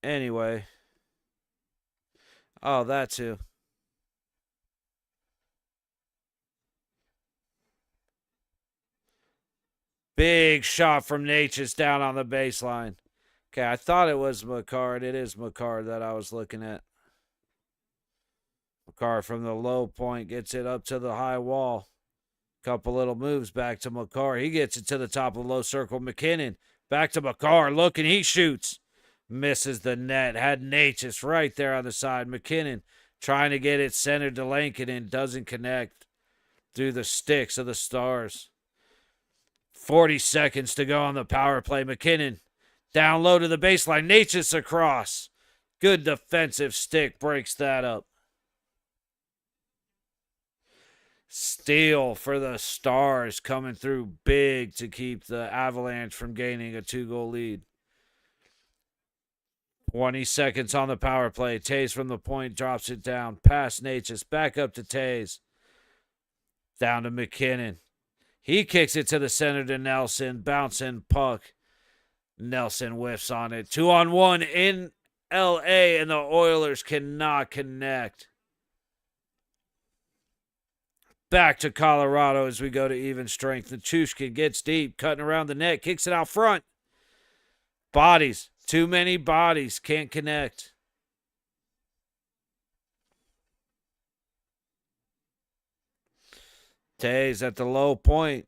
Anyway. Oh, that too. Big shot from Natchez down on the baseline. Okay, I thought it was Makar. It is Makar that I was looking at. Makar from the low point gets it up to the high wall. Couple little moves back to Makar. He gets it to the top of the low circle. McKinnon back to Makar. Looking, he shoots. Misses the net. Had Natchez right there on the side. McKinnon trying to get it centered to Lankinen. Doesn't connect through the sticks of the Stars. 40 seconds to go on the power play. McKinnon down low to the baseline. Natchez across. Good defensive stick breaks that up. Steal for the Stars coming through big to keep the Avalanche from gaining a 2-goal lead. 20 seconds on the power play. Tays from the point drops it down. Past Natchez. Back up to Tays. Down to McKinnon. He kicks it to the center to Nelson. Bouncing puck. Nelson whiffs on it. 2-on-1 in LA, and the Oilers cannot connect. Back to Colorado as we go to even strength. Nichushkin gets deep, cutting around the net, kicks it out front. Bodies. Too many bodies. Can't connect. Tays at the low point.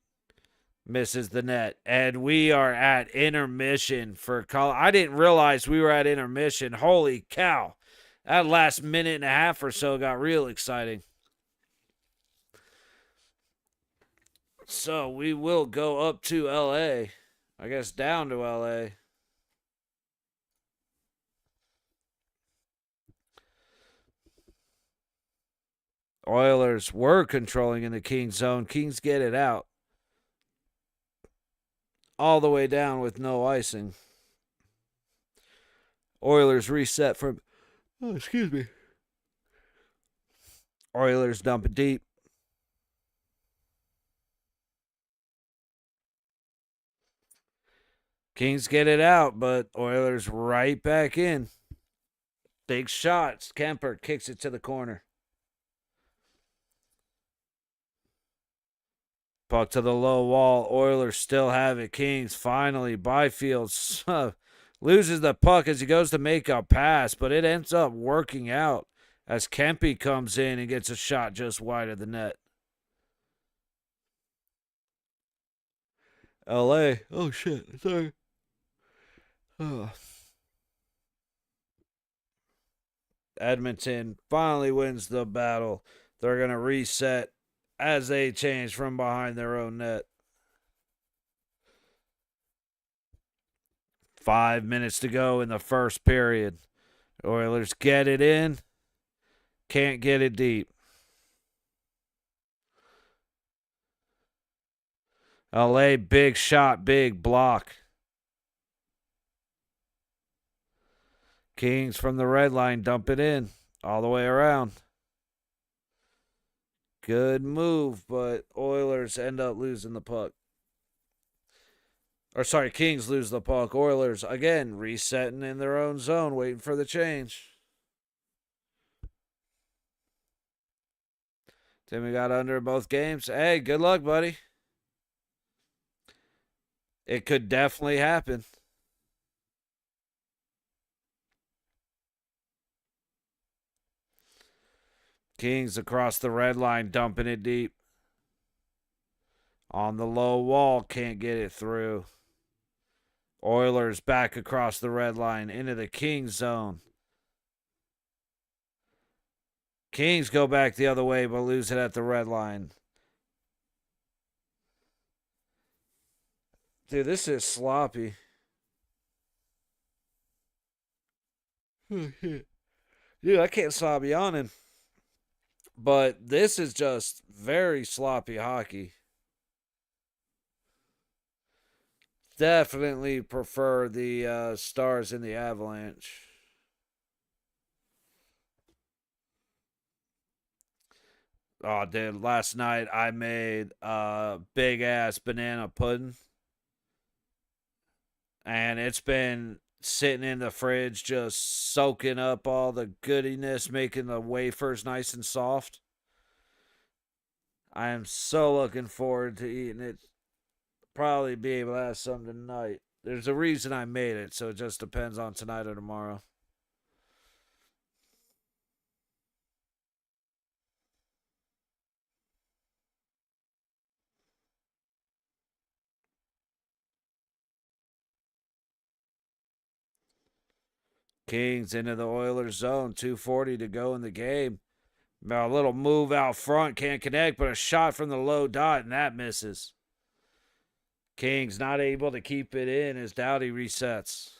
Misses the net. And we are at intermission for Colorado. I didn't realize we were at intermission. Holy cow. That last minute and a half or so got real exciting. So we will go up to LA. I guess down to LA. Oilers were controlling in the Kings zone. Kings get it out. All the way down with no icing. Oilers reset from... Oh, excuse me. Oilers dump it deep. Kings get it out, but Oilers right back in. Big shots. Kemper kicks it to the corner. Puck to the low wall. Oilers still have it. Kings finally. Byfield loses the puck as he goes to make a pass, but it ends up working out as Kempe comes in and gets a shot just wide of the net. LA. Oh, shit. Sorry. Oh. Edmonton finally wins the battle. They're going to reset as they change from behind their own net. 5 minutes to go in the first period. Oilers get it in. Can't get it deep. LA, big shot, big block. Kings from the red line dump it in all the way around. Good move, but Oilers end up losing the puck. Or sorry, Kings lose the puck. Oilers, again, resetting in their own zone, waiting for the change. Timmy got under both games. Hey, good luck, buddy. It could definitely happen. Kings across the red line, dumping it deep. On the low wall, can't get it through. Oilers back across the red line into the Kings zone. Kings go back the other way, but lose it at the red line. Dude, this is sloppy. Dude, I can't stop yawning. But this is just very sloppy hockey. Definitely prefer the Stars in the Avalanche. Oh, dude, last night I made a big ass banana pudding. And it's been sitting in the fridge just soaking up all the goodiness, making the wafers nice and soft. I am so looking forward to eating it. Probably be able to have some tonight. There's a reason I made it, so it just depends on tonight or tomorrow. Kings into the Oilers zone. 2:40 to go in the game. A little move out front. Can't connect, but a shot from the low dot, and that misses. Kings not able to keep it in as Doughty resets.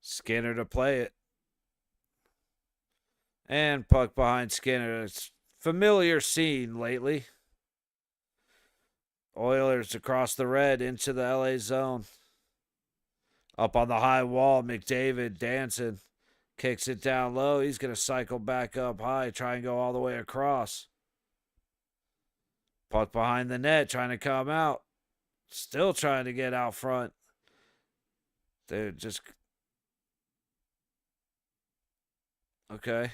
Skinner to play it. And puck behind Skinner. It's familiar scene lately. Oilers across the red into the LA zone. Up on the high wall, McDavid dancing. Kicks it down low. He's going to cycle back up high, try and go all the way across. Puck behind the net, trying to come out. Still trying to get out front. Dude, just... Okay.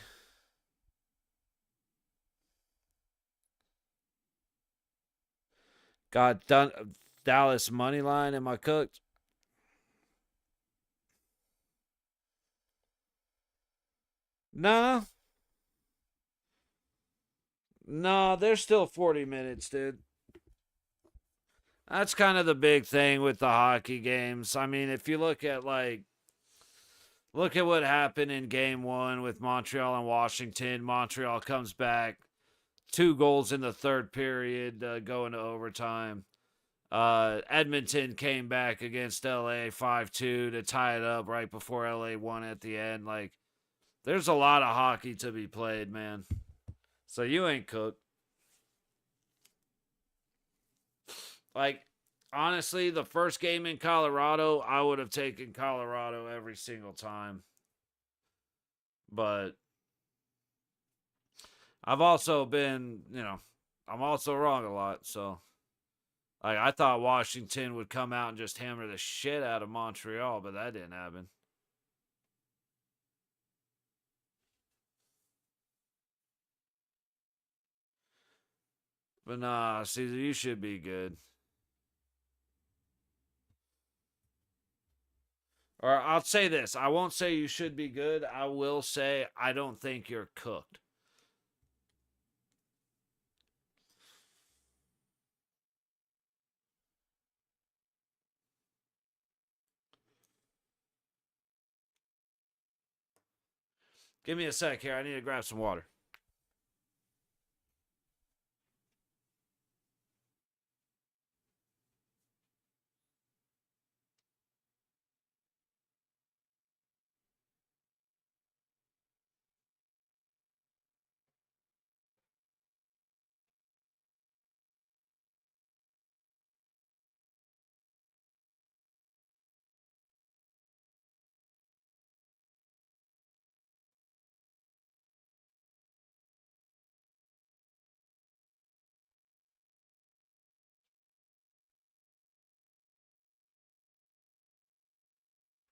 Got done. Dallas money line. Am I cooked? No. No, there's still 40 minutes, dude. That's kind of the big thing with the hockey games. I mean, if you look at what happened in game 1 with Montreal and Washington. Montreal comes back 2 goals in the third period, going to overtime. Edmonton came back against LA 5-2 to tie it up right before LA won at the end. Like, there's a lot of hockey to be played, man. So you ain't cooked. Like, honestly, the first game in Colorado, I would have taken Colorado every single time. But I've also been, I'm also wrong a lot. So Like, I thought Washington would come out and just hammer the shit out of Montreal, but that didn't happen. But nah, Caesar, you should be good. Or I'll say this. I won't say you should be good. I will say I don't think you're cooked. Give me a sec here. I need to grab some water.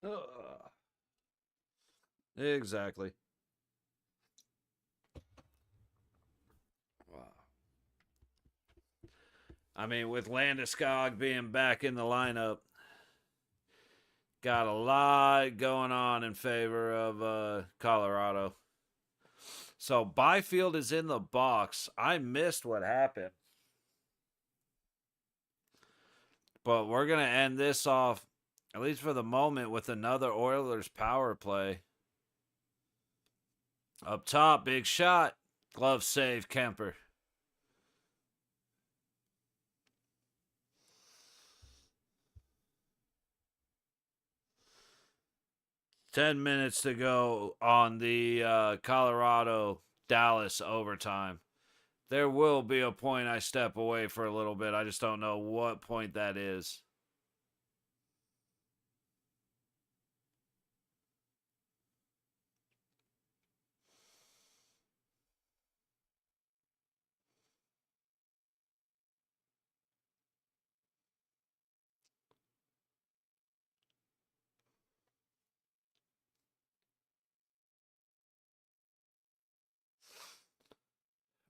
Ugh. Exactly. Wow. I mean, with Landeskog being back in the lineup, got a lot going on in favor of Colorado. So Byfield is in the box. I missed what happened. But we're going to end this off, at least for the moment, with another Oilers power play. Up top, big shot. Glove save, Kemper. Ten minutes to go on the Colorado-Dallas overtime. There will be a point I step away for a little bit. I just don't know what point that is.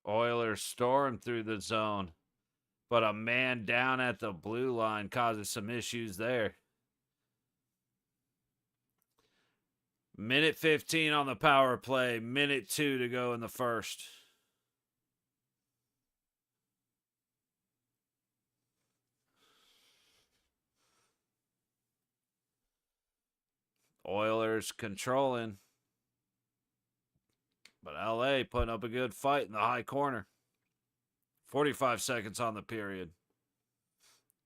Oilers storm through the zone, but a man down at the blue line causes some issues there. Minute 15 on the power play, minute 2 to go in the first. Oilers controlling. But LA putting up a good fight in the high corner. 45 seconds on the period.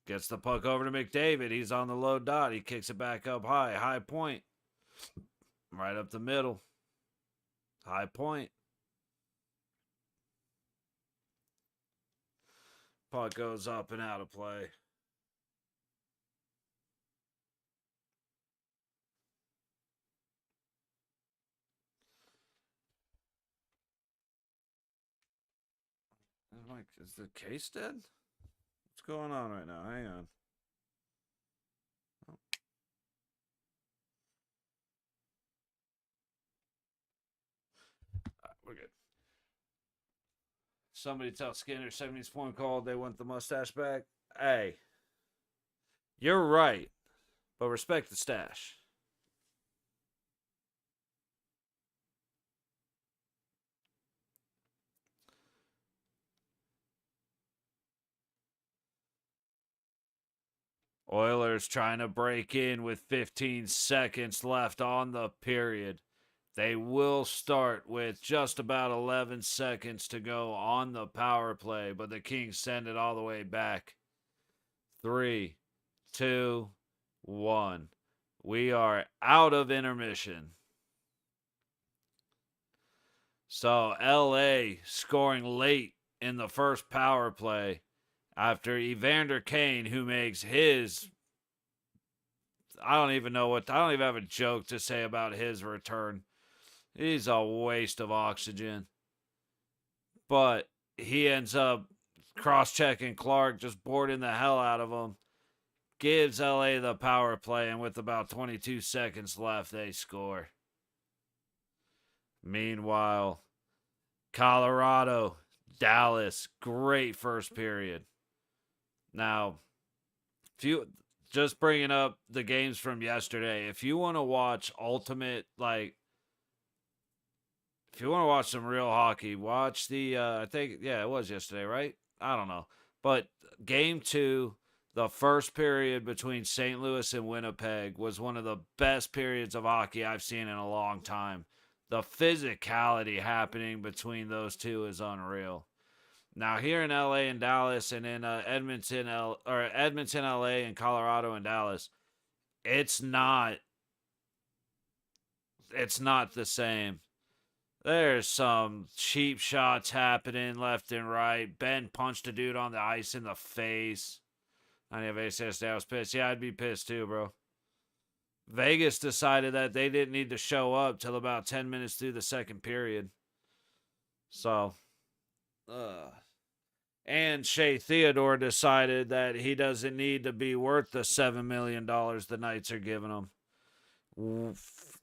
Gets the puck over to McDavid. He's on the low dot. He kicks it back up high. High point. Right up the middle. High point. Puck goes up and out of play. Is the case dead? What's going on right now? Hang on. Oh. We're good. Somebody tell Skinner 70's point called. They want the mustache back. Hey, you're right, but respect the stash. Oilers trying to break in with 15 seconds left on the period. They will start with just about 11 seconds to go on the power play, but the Kings send it all the way back. 3, 2, 1. We are out of intermission. So LA scoring late in the first power play after Evander Kane, who makes his, I don't even have a joke to say about his return. He's a waste of oxygen. But he ends up cross-checking Clark, just boarding the hell out of him. Gives LA the power play, and with about 22 seconds left, they score. Meanwhile, Colorado, Dallas, great first period. Now, if you just bringing up the games from yesterday, if you want to watch ultimate, like, if you want to watch some real hockey, watch the, I think, yeah, it was yesterday, right? I don't know. But game 2, the first period between St. Louis and Winnipeg was one of the best periods of hockey I've seen in a long time. The physicality happening between those two is unreal. Now here in LA and Dallas, and in Edmonton, LA, and Colorado and Dallas, it's not the same. There's some cheap shots happening left and right. Ben punched a dude on the ice in the face. I have ACS. I was pissed. Yeah, I'd be pissed too, bro. Vegas decided that they didn't need to show up till about 10 minutes through the second period. So, and Shea Theodore decided that he doesn't need to be worth the $7 million the Knights are giving him.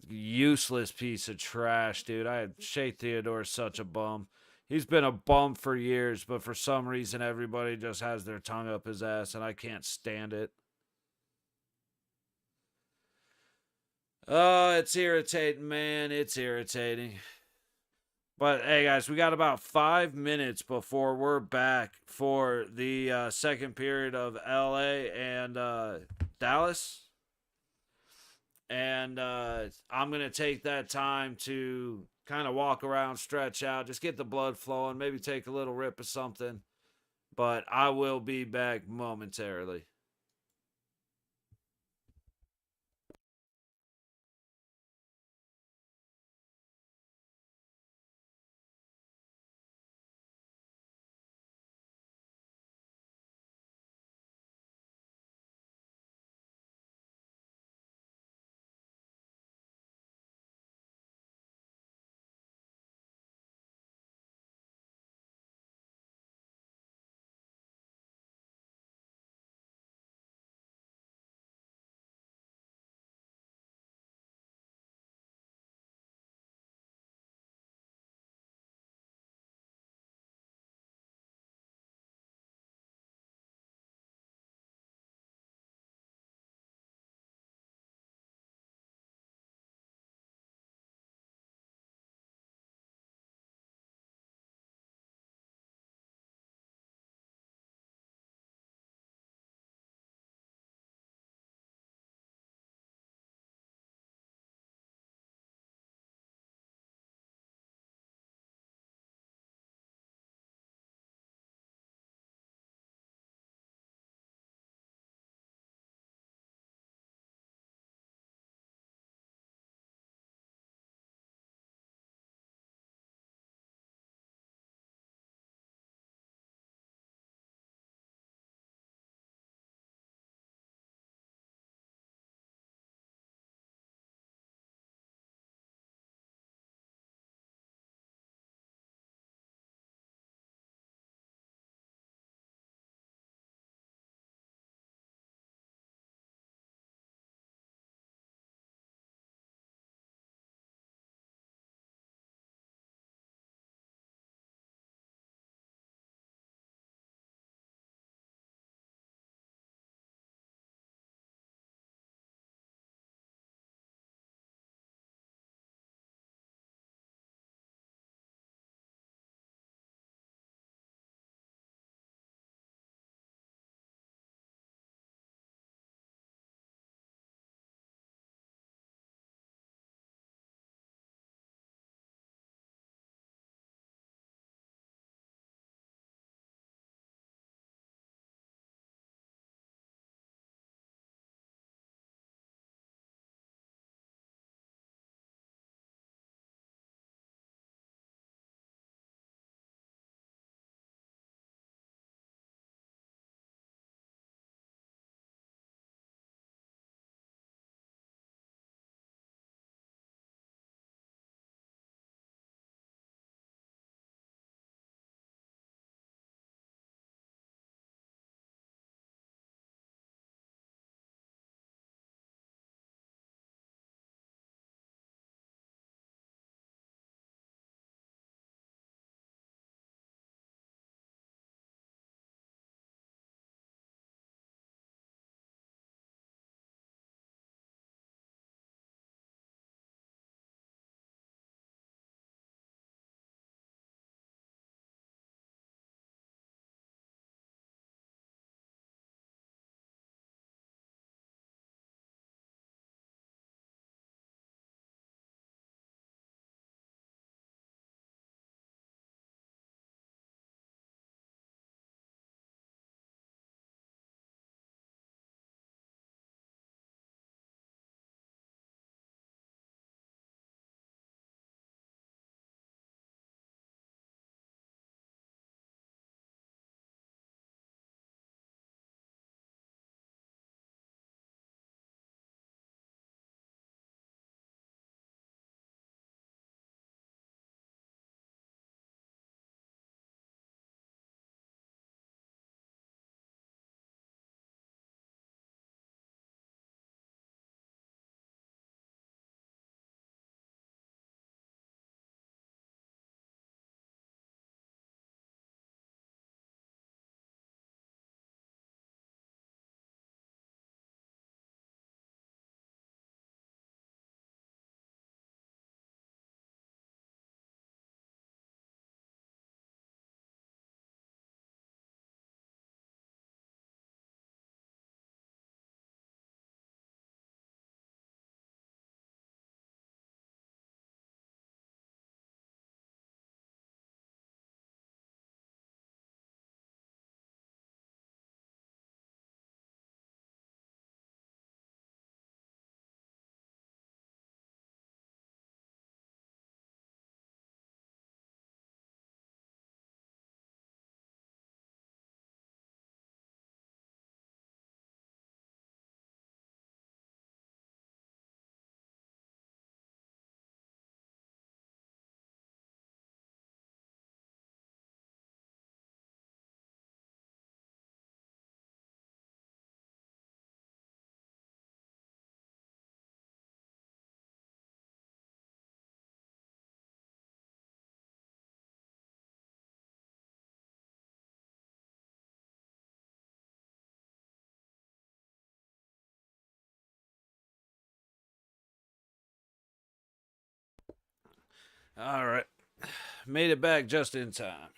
Useless piece of trash, dude. Shea Theodore is such a bum. He's been a bum for years, but for some reason everybody just has their tongue up his ass, and I can't stand it. Oh, it's irritating, man. It's irritating. But hey, guys, we got about 5 minutes before we're back for the second period of LA and Dallas. And I'm going to take that time to kind of walk around, stretch out, just get the blood flowing, maybe take a little rip of something. But I will be back momentarily. All right. Made it back just in time.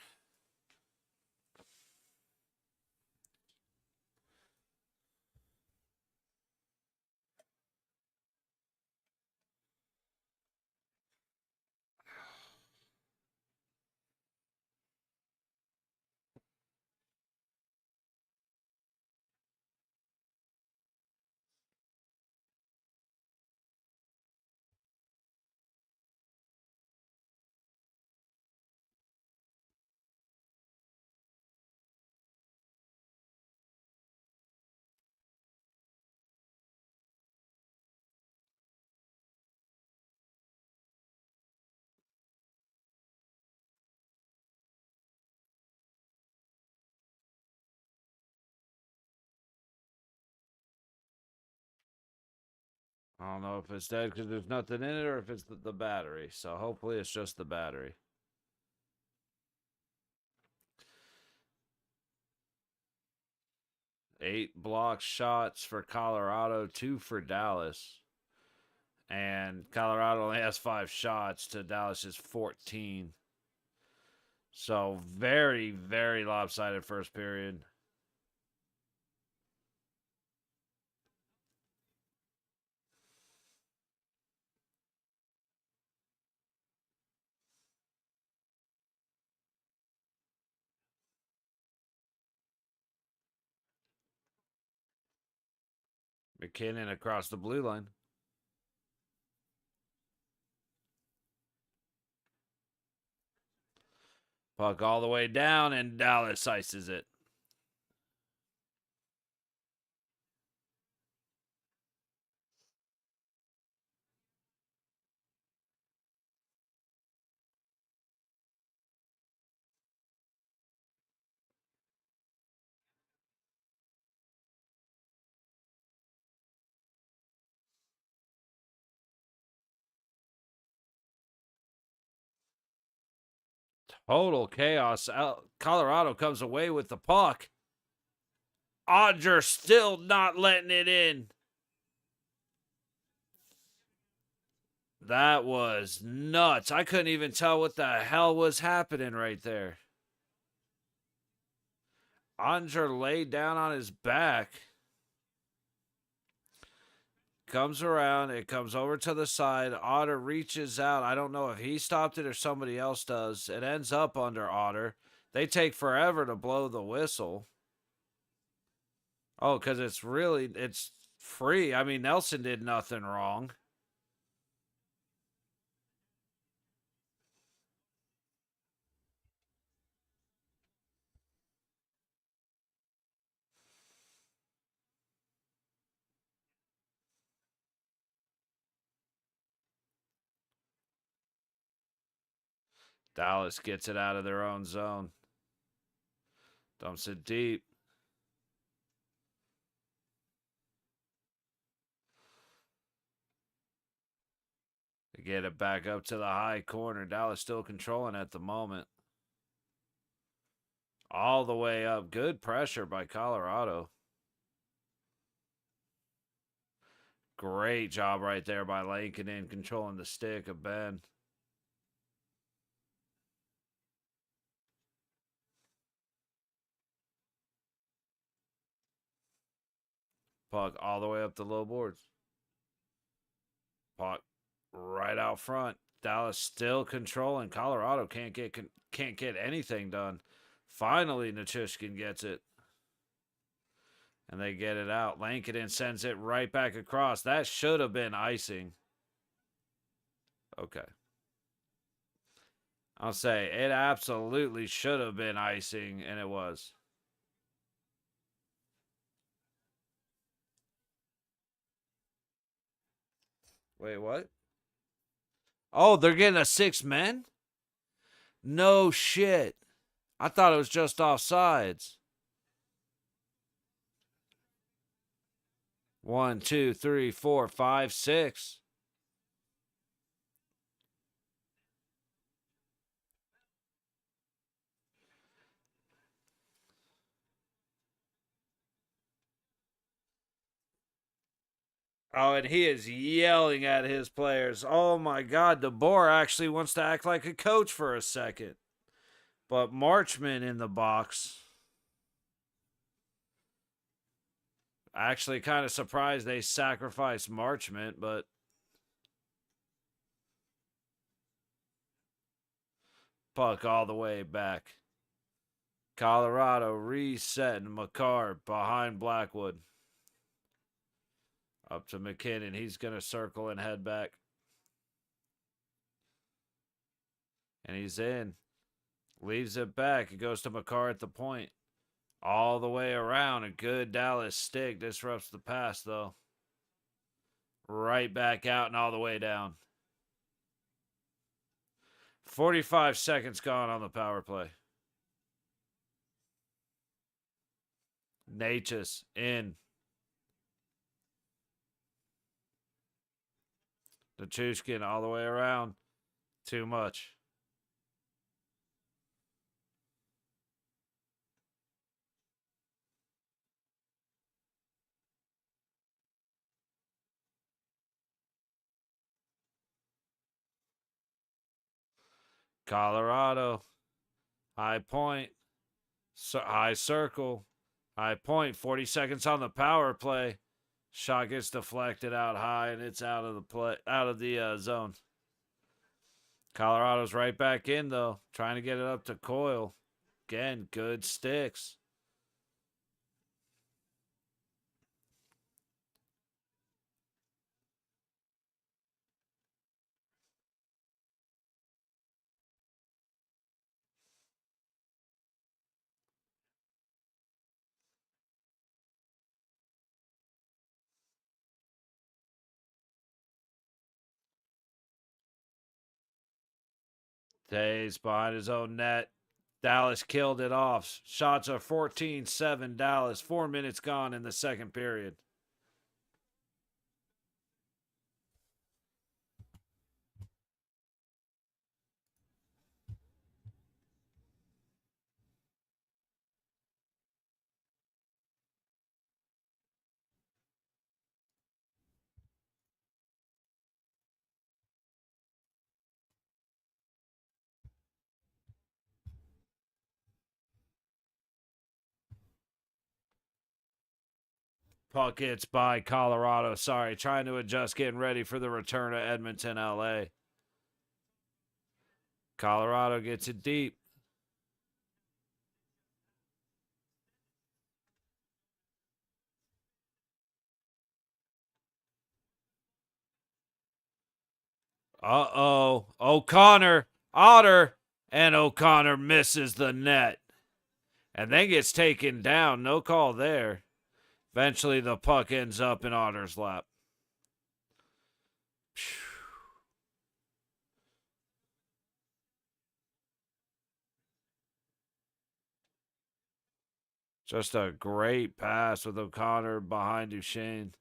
I don't know if it's dead because there's nothing in it or if it's the battery. So hopefully it's just the battery. 8 block shots for Colorado, 2 for Dallas. And Colorado only has 5 shots to Dallas's 14. So very, very lopsided first period. McKinnon across the blue line. Puck all the way down, and Dallas ices it. Total chaos. Colorado comes away with the puck. Odger still not letting it in. That was nuts. I couldn't even tell what the hell was happening right there. Odger laid down on his back. Comes around. It comes over to the side. Otter reaches out. I don't know if he stopped it or somebody else does. It ends up under Otter. They take forever to blow the whistle. Oh, because it's free. I mean, Nelson did nothing wrong. Dallas gets it out of their own zone. Dumps it deep. They get it back up to the high corner. Dallas still controlling at the moment. All the way up. Good pressure by Colorado. Great job right there by Lankinen controlling the stick of Ben. Puck all the way up the low boards. Puck right out front. Dallas still controlling. Colorado can't get anything done. Finally, Nichushkin gets it. And they get it out. Lankinen sends it right back across. That should have been icing. Okay. I'll say it absolutely should have been icing, and it was. Wait, what? Oh, they're getting a 6-man? No shit. I thought it was just offsides. 1, 2, 3, 4, 5, 6. Oh, and he is yelling at his players. Oh my God, DeBoer actually wants to act like a coach for a second. But Marchman in the box. Actually, kind of surprised they sacrificed Marchman, but puck all the way back. Colorado resetting McCarr behind Blackwood. Up to McKinnon. He's going to circle and head back. And he's in. Leaves it back. It goes to McCarr at the point. All the way around. A good Dallas stick. Disrupts the pass, though. Right back out and all the way down. 45 seconds gone on the power play. Natchez in. Nichushkin all the way around. Too much. Colorado. High point. High circle. High point. 40 seconds on the power play. Shot gets deflected out high, and it's out of the zone. Colorado's right back in, though. Trying to get it up to Coyle. Again, good sticks. Tays behind his own net. Dallas killed it off. Shots are 14-7 Dallas. 4 minutes gone in the second period. Puck hits by Colorado. Sorry, trying to adjust, getting ready for the return of Edmonton, LA. Colorado gets it deep. Uh-oh. Otter, and O'Connor misses the net. And then gets taken down. No call there. Eventually, the puck ends up in Otter's lap. Just a great pass with O'Connor behind Duchesne.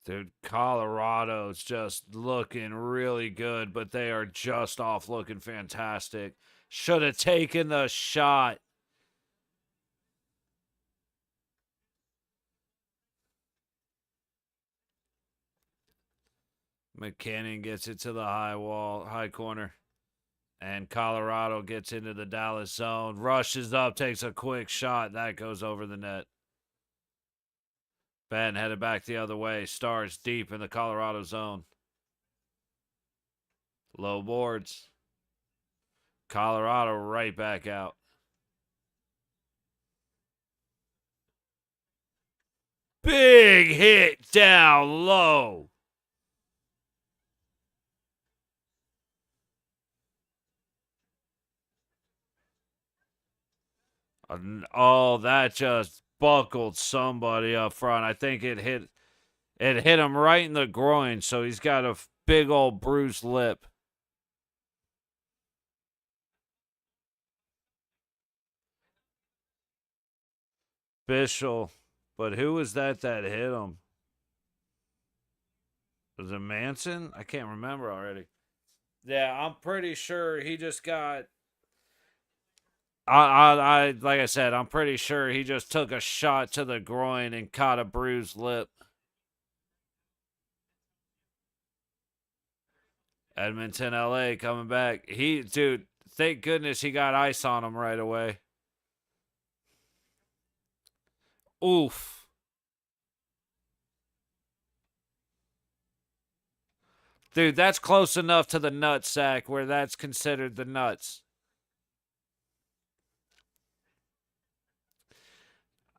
Dude, Colorado's just looking really good, but they are just off looking fantastic. Should have taken the shot. McKinnon gets it to the high corner. And Colorado gets into the Dallas zone. Rushes up, takes a quick shot. That goes over the net. Ben headed back the other way. Stars deep in the Colorado zone. Low boards. Colorado right back out. Big hit down low. Oh, that just buckled somebody up front. I think it hit It hit him right in the groin, so he's got a big old bruised lip. Bischel. But who was that hit him? Was it Manson? I can't remember already. Yeah, I'm pretty sure he just got. Like I said, I'm pretty sure he just took a shot to the groin and caught a bruised lip. Edmonton, LA, coming back. Dude, thank goodness he got ice on him right away. Oof. Dude, that's close enough to the nut sack where that's considered the nuts.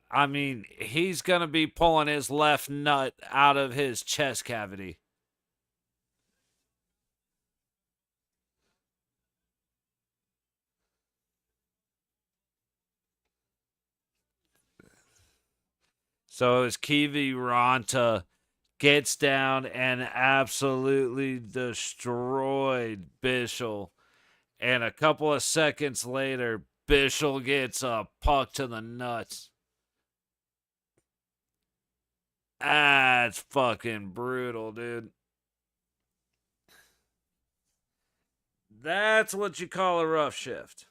I mean, he's going to be pulling his left nut out of his chest cavity. So as Kiwi Ranta gets down and absolutely destroyed Bischel. And a couple of seconds later, Bischel gets a puck to the nuts. That's fucking brutal, dude. That's what you call a rough shift.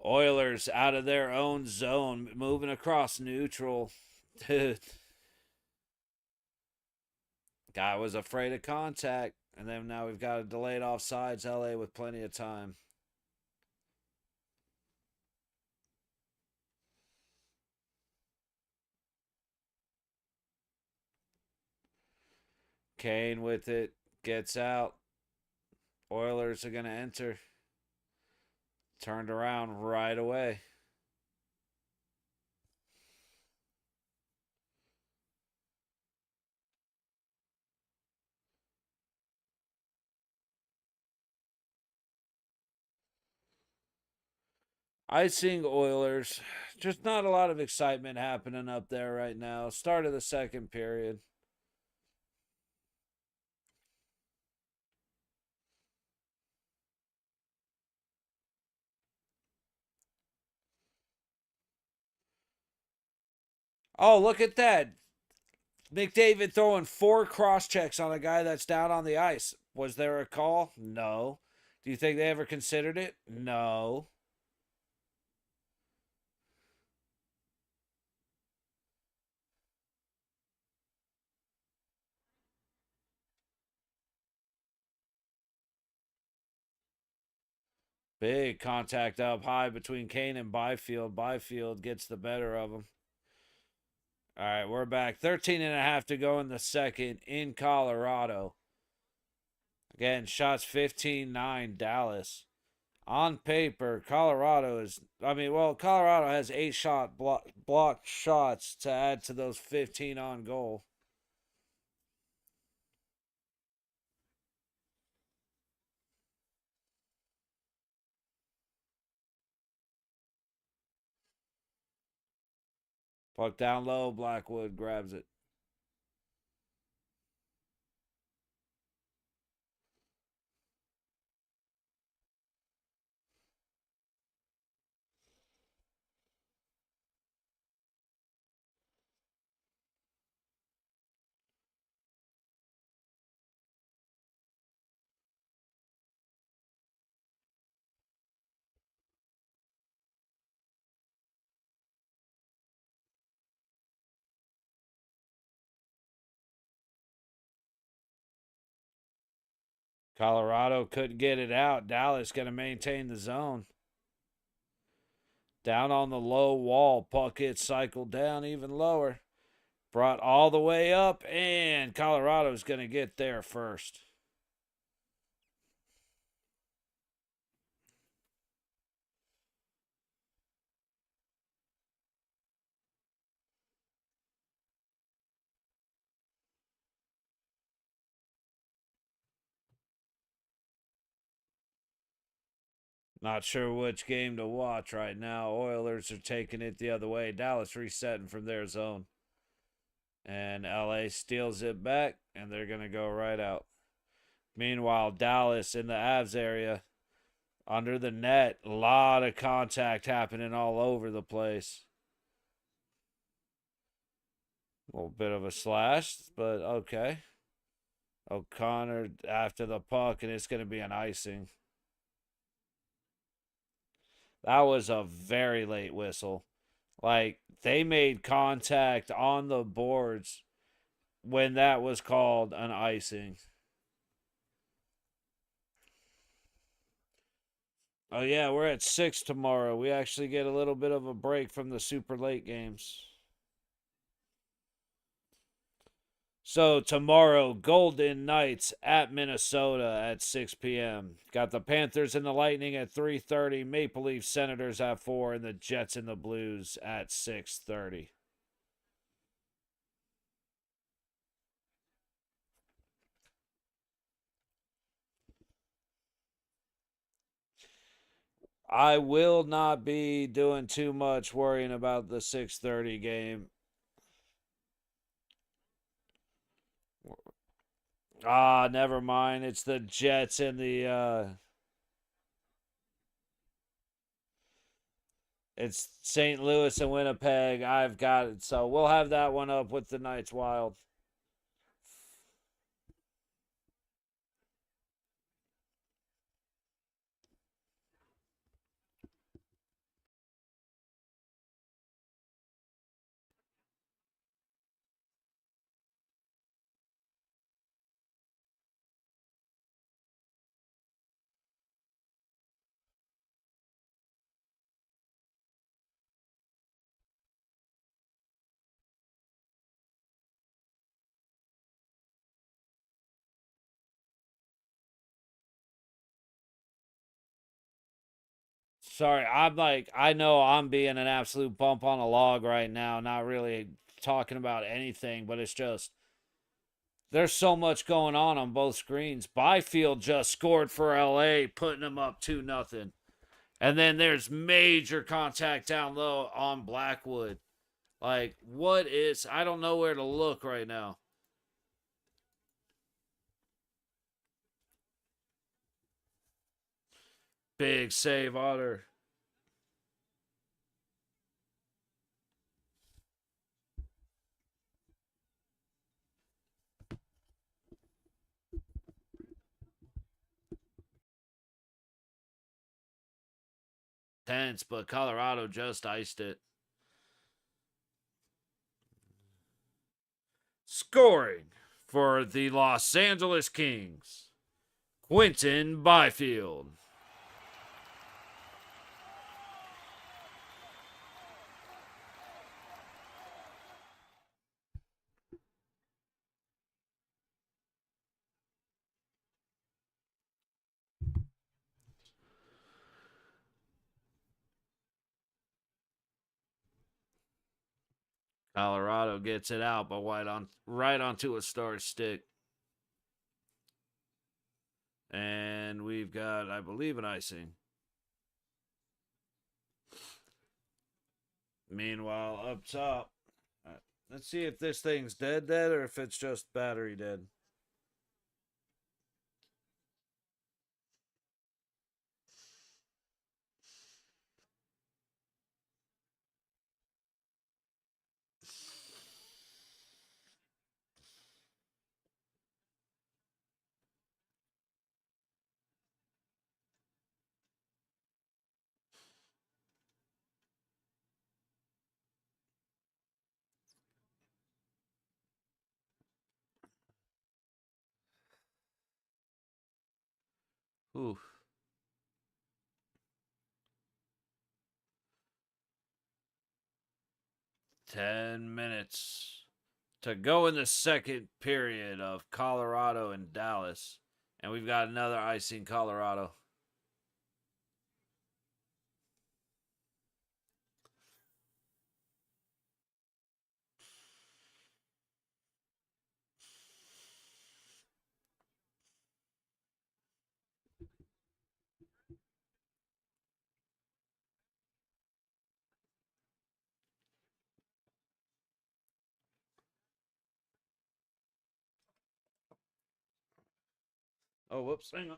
Oilers out of their own zone, moving across neutral. Dude. Guy was afraid of contact. And then now we've got a delayed offsides, LA with plenty of time. Kane with it, gets out. Oilers are going to enter. Turned around right away. Icing Oilers. Just not a lot of excitement happening up there right now. Start of the second period. Oh, look at that. McDavid throwing 4 cross checks on a guy that's down on the ice. Was there a call? No. Do you think they ever considered it? No. Big contact up high between Kane and Byfield. Byfield gets the better of him. All right, we're back. 13 and a half to go in the second in Colorado. Again, shots 15-9 Dallas. On paper, Colorado is. Colorado has 8 blocked shots to add to those 15 on goal. Puck down low. Blackwood grabs it. Colorado couldn't get it out. Dallas going to maintain the zone. Down on the low wall. Puck gets cycled down even lower. Brought all the way up, and Colorado's going to get there first. Not sure which game to watch right now. Oilers are taking it the other way. Dallas resetting from their zone. And LA steals it back, and they're going to go right out. Meanwhile, Dallas in the Avs area, under the net, a lot of contact happening all over the place. A little bit of a slash, but okay. O'Connor after the puck, and it's going to be an icing. That was a very late whistle. Like, they made contact on the boards when that was called an icing. Oh, yeah, we're at 6 tomorrow. We actually get a little bit of a break from the super late games. So tomorrow, Golden Knights at Minnesota at 6 p.m. Got the Panthers and the Lightning at 3:30, Maple Leafs Senators at 4, and the Jets and the Blues at 6:30. I will not be doing too much worrying about the 6:30 game. Never mind. It's the Jets and the it's St. Louis and Winnipeg. I've got it. So we'll have that one up with the Knights Wild. Sorry, I know I'm being an absolute bump on a log right now, not really talking about anything, but it's just there's so much going on both screens. Byfield just scored for LA, putting them up 2-0. And then there's major contact down low on Blackwood. Like, what is. I don't know where to look right now. Big save, Otter. Tense, but Colorado just iced it. Scoring for the Los Angeles Kings, Quentin Byfield. Colorado gets it out, but right onto a star stick. And we've got, I believe, an icing. Meanwhile, up top, let's see if this thing's dead or if it's just battery dead. Ooh. 10 minutes to go in the second period of Colorado and Dallas. And we've got another icing Colorado. Oh, whoops. Hang on.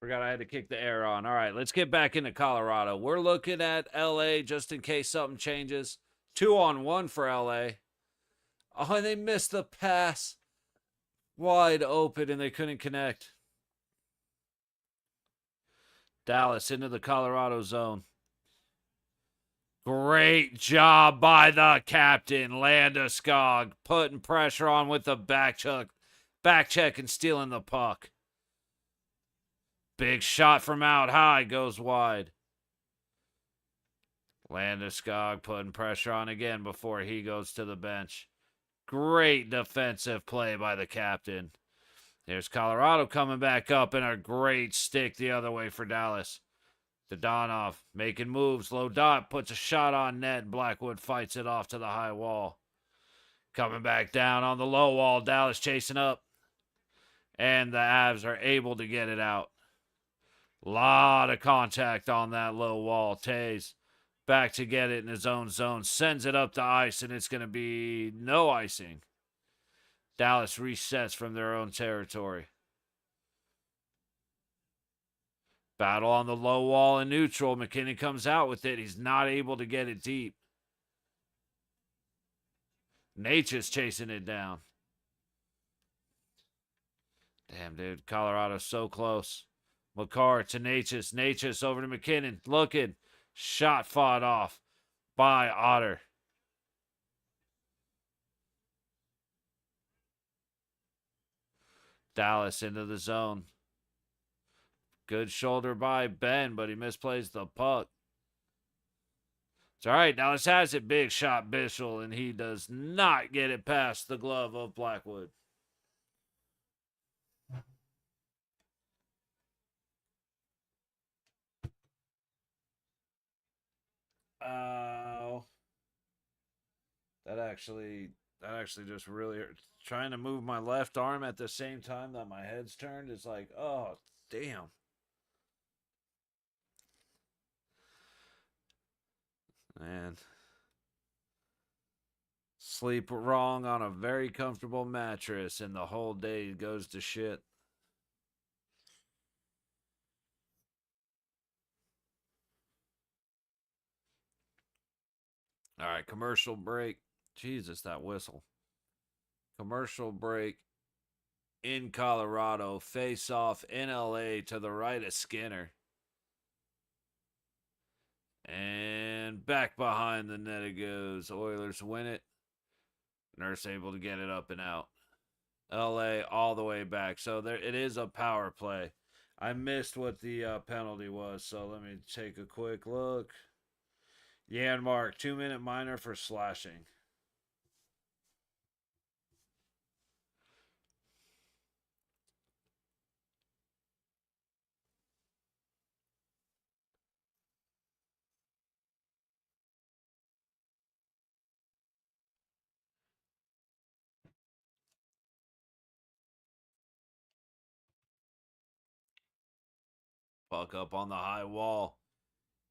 Forgot I had to kick the air on. All right, let's get back into Colorado. We're looking at LA just in case something changes. 2-on-1 for LA. Oh, and they missed the pass. Wide open and they couldn't connect. Dallas into the Colorado zone. Great job by the captain, Landeskog, putting pressure on with the back check and stealing the puck. Big shot from out high, goes wide. Landeskog putting pressure on again before he goes to the bench. Great defensive play by the captain. There's Colorado coming back up and a great stick the other way for Dallas. Dodonov making moves. Low dot puts a shot on net. Blackwood fights it off to the high wall. Coming back down on the low wall. Dallas chasing up. And the Avs are able to get it out. Lot of contact on that low wall. Tays back to get it in his own zone. Sends it up to ice, and it's going to be no icing. Dallas resets from their own territory. Battle on the low wall in neutral. McKinnon comes out with it. He's not able to get it deep. Nature's chasing it down. Damn, dude. Colorado's so close. McCarr to Natchez. Natchez over to McKinnon. Looking. Shot fought off by Otter. Dallas into the zone. Good shoulder by Ben, but he misplays the puck. It's all right. Dallas has it. Big shot, Bischel, and he does not get it past the glove of Blackwood. Oh. That actually just really hurt. Trying to move my left arm at the same time that my head's turned is like, oh, damn. Man. Sleep wrong on a very comfortable mattress and the whole day goes to shit. All right, commercial break. Jesus, that whistle. Commercial break in Colorado. Face off in LA to the right of Skinner. And back behind the net it goes. Oilers win it. Nurse able to get it up and out. LA all the way back. So there it is a power play. I missed what the penalty was, so let me take a quick look. Janmark, 2-minute minor for slashing. Puck up on the high wall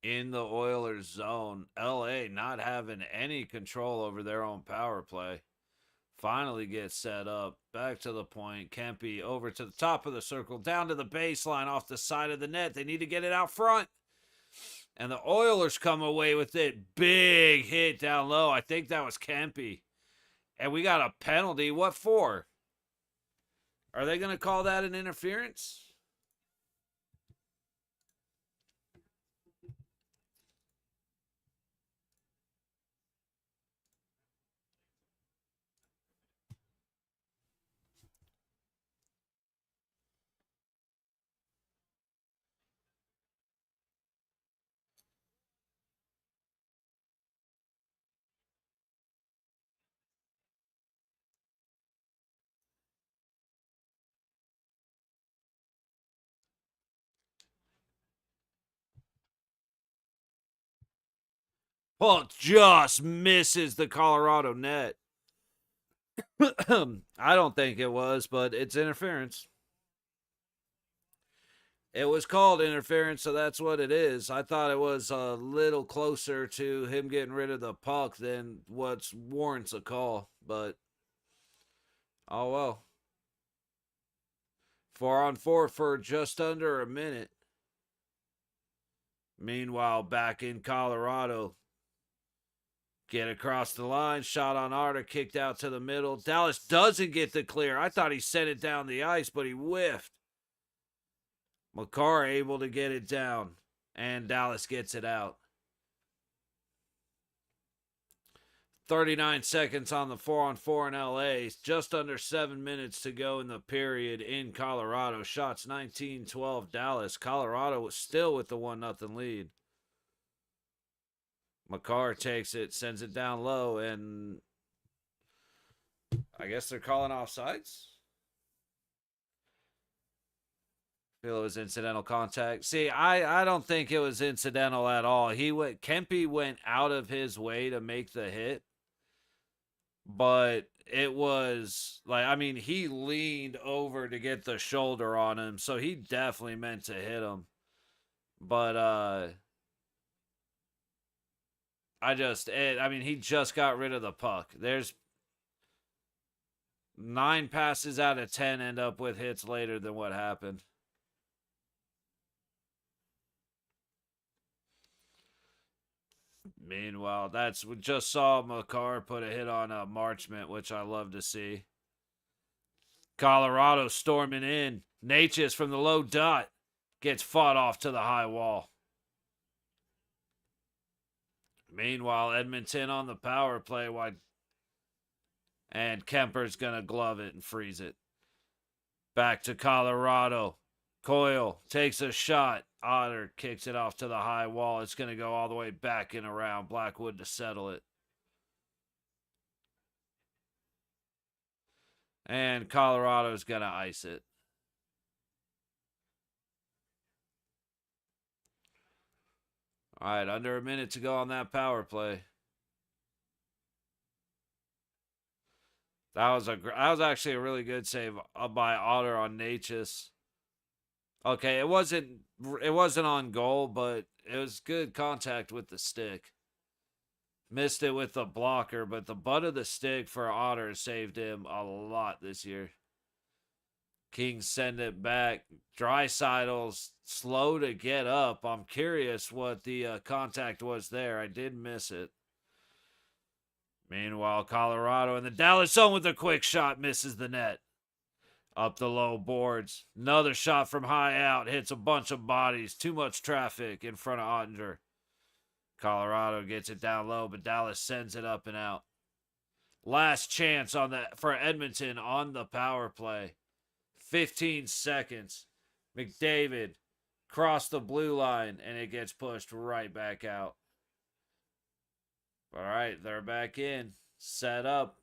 in the Oilers zone. LA not having any control over their own power play. Finally gets set up. Back to the point. Kempe over to the top of the circle. Down to the baseline off the side of the net. They need to get it out front. And the Oilers come away with it. Big hit down low. I think that was Kempe. And we got a penalty. What for? Are they going to call that an interference? Puck just misses the Colorado net. I don't think it was, but it's interference. It was called interference, so that's what it is. I thought it was a little closer to him getting rid of the puck than what warrants a call, but oh well. 4-on-4 for just under a minute. Meanwhile, back in Colorado, get across the line, shot on Arter, kicked out to the middle. Dallas doesn't get the clear. I thought he sent it down the ice, but he whiffed. Makar able to get it down, and Dallas gets it out. 39 seconds on the 4-on-4 in LA. Just under 7 minutes to go in the period in Colorado. Shots 19-12 Dallas. Colorado was still with the 1-0 lead. Makar takes it, sends it down low, and I guess they're calling offsides. Feel it was incidental contact. See, I don't think it was incidental at all. Kempe went out of his way to make the hit, but it was like, I mean, he leaned over to get the shoulder on him, so he definitely meant to hit him. But he just got rid of the puck. There's 9 passes out of 10 end up with hits later than what happened. Meanwhile, we just saw Makar put a hit on a Marchment, which I love to see. Colorado storming in. Natchez from the low dot gets fought off to the high wall. Meanwhile, Edmonton on the power play, and Kemper's going to glove it and freeze it. Back to Colorado. Coyle takes a shot. Otter kicks it off to the high wall. It's going to go all the way back and around. Blackwood to settle it. And Colorado's going to ice it. All right, under a minute to go on that power play. That was actually a really good save by Otter on Natchez. Okay, it wasn't on goal, but it was good contact with the stick. Missed it with the blocker, but the butt of the stick for Otter saved him a lot this year. Kings send it back. Draisaitl's slow to get up. I'm curious what the contact was there. I did miss it. Meanwhile, Colorado in the Dallas zone with a quick shot misses the net. Up the low boards. Another shot from high out. Hits a bunch of bodies. Too much traffic in front of Ottinger. Colorado gets it down low, but Dallas sends it up and out. Last chance for Edmonton on the power play. 15 seconds. McDavid crossed the blue line, and it gets pushed right back out. All right, they're back in. Set up.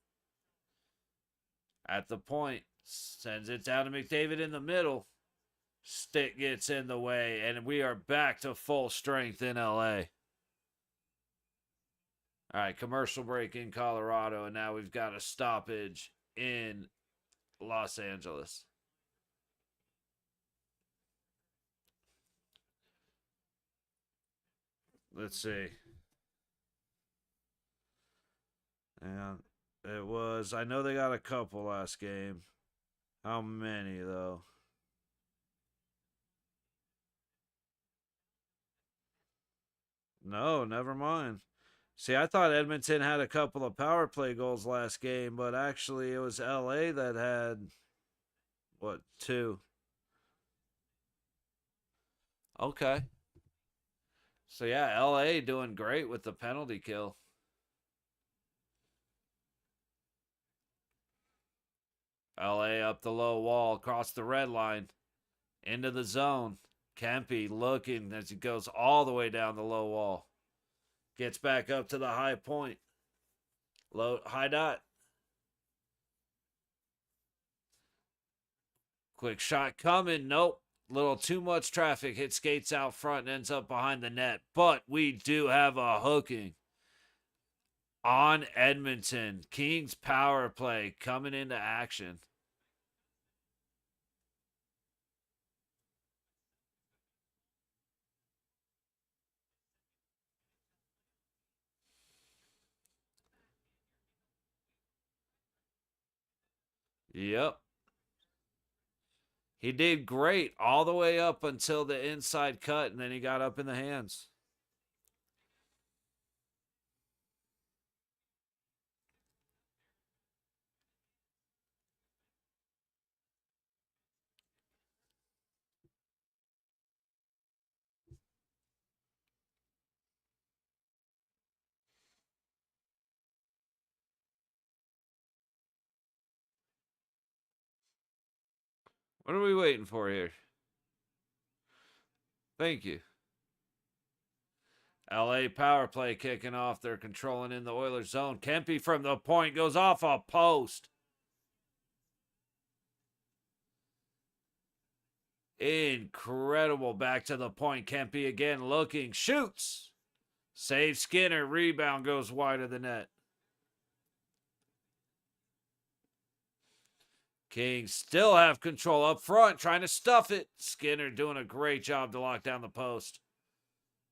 At the point. Sends it down to McDavid in the middle. Stick gets in the way, and we are back to full strength in LA. All right, commercial break in Colorado, and now we've got a stoppage in Los Angeles. Let's see. And I know they got a couple last game. How many, though? No, never mind. See, I thought Edmonton had a couple of power play goals last game, but actually it was LA that had, 2? Okay. So, yeah, LA doing great with the penalty kill. LA up the low wall, across the red line, into the zone. Kempe looking as he goes all the way down the low wall. Gets back up to the high point. High dot. Quick shot coming. Nope. Little too much traffic. Hit skates out front and ends up behind the net. But we do have a hooking. on Edmonton. Kings power play coming into action. Yep. He did great all the way up until the inside cut, and then he got up in the hands. What are we waiting for here? Thank you. LA power play kicking off. They're controlling in the Oilers zone. Kempe from the point goes off a post. Incredible. Back to the point. Kempe again looking. Shoots. Save Skinner. Rebound goes wide of the net. Kings still have control up front, trying to stuff it. Skinner doing a great job to lock down the post.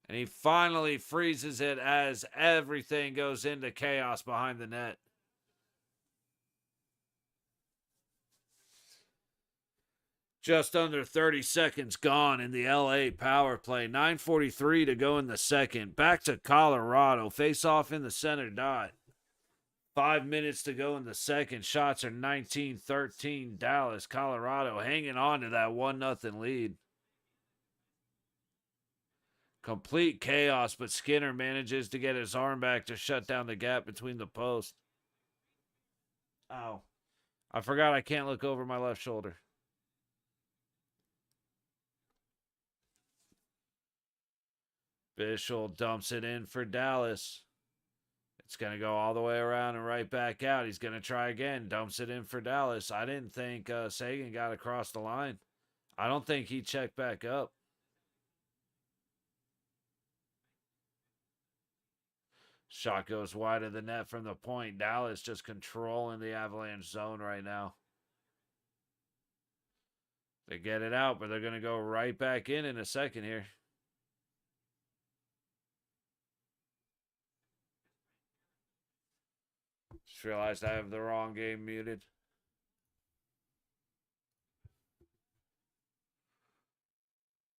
And he finally freezes it as everything goes into chaos behind the net. Just under 30 seconds gone in the LA power play. 9:43 to go in the second. Back to Colorado. Face off in the center dot. 5 minutes to go in the second. Shots are 19-13. Dallas, Colorado hanging on to that 1-0 lead. Complete chaos, but Skinner manages to get his arm back to shut down the gap between the posts. Ow. I forgot I can't look over my left shoulder. Bischel dumps it in for Dallas. It's going to go all the way around and right back out. He's going to try again. Dumps it in for Dallas. I didn't think Sagan got across the line. I don't think he checked back up. Shot goes wide of the net from the point. Dallas just controlling the Avalanche zone right now. They get it out, but they're going to go right back in a second here. Just realized I have the wrong game muted.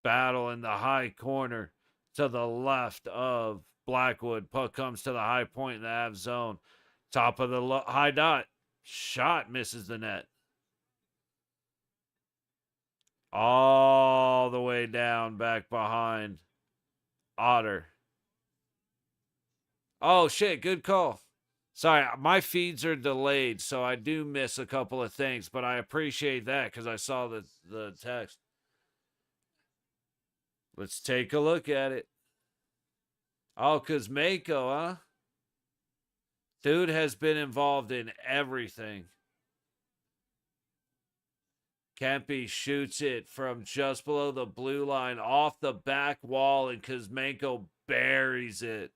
Battle in the high corner to the left of Blackwood. Puck comes to the high point in the Av zone. Top of the high dot. Shot misses the net. All the way down back behind Otter. Oh, shit. Good call. Sorry, my feeds are delayed, so I do miss a couple of things, but I appreciate that because I saw the text. Let's take a look at it. Oh, Kuzmenko, huh? Dude has been involved in everything. Kempe shoots it from just below the blue line off the back wall, and Kuzmenko buries it.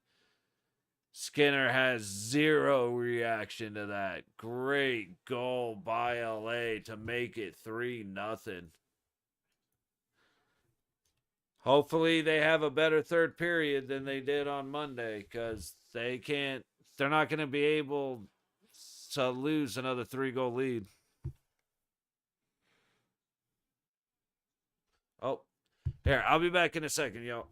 Skinner has zero reaction to that. Great goal by LA to make it 3-0. Hopefully they have a better third period than they did on Monday, because they're not going to be able to lose another 3-goal lead. Oh, here, I'll be back in a second, yo.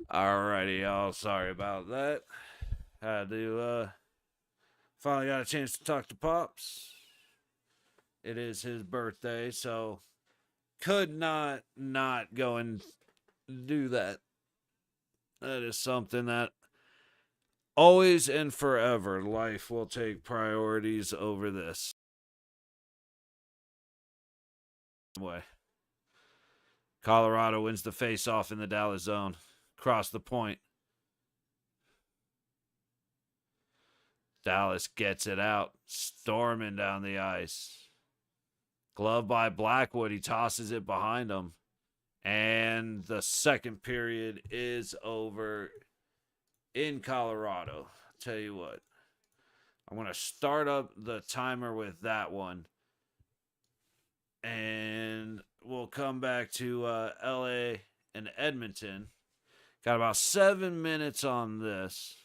Alrighty, y'all. Sorry about that. Had to, finally got a chance to talk to Pops. It is his birthday, so could not go and do that. That is something that always and forever life will take priorities over this. Way. Colorado wins the face-off in the Dallas zone. Cross the point. Dallas gets it out, storming down the ice. Glove by Blackwood. He tosses it behind him. And the second period is over in Colorado. Tell you what, I'm going to start up the timer with that one. And we'll come back to LA and Edmonton. Got about 7 minutes on this.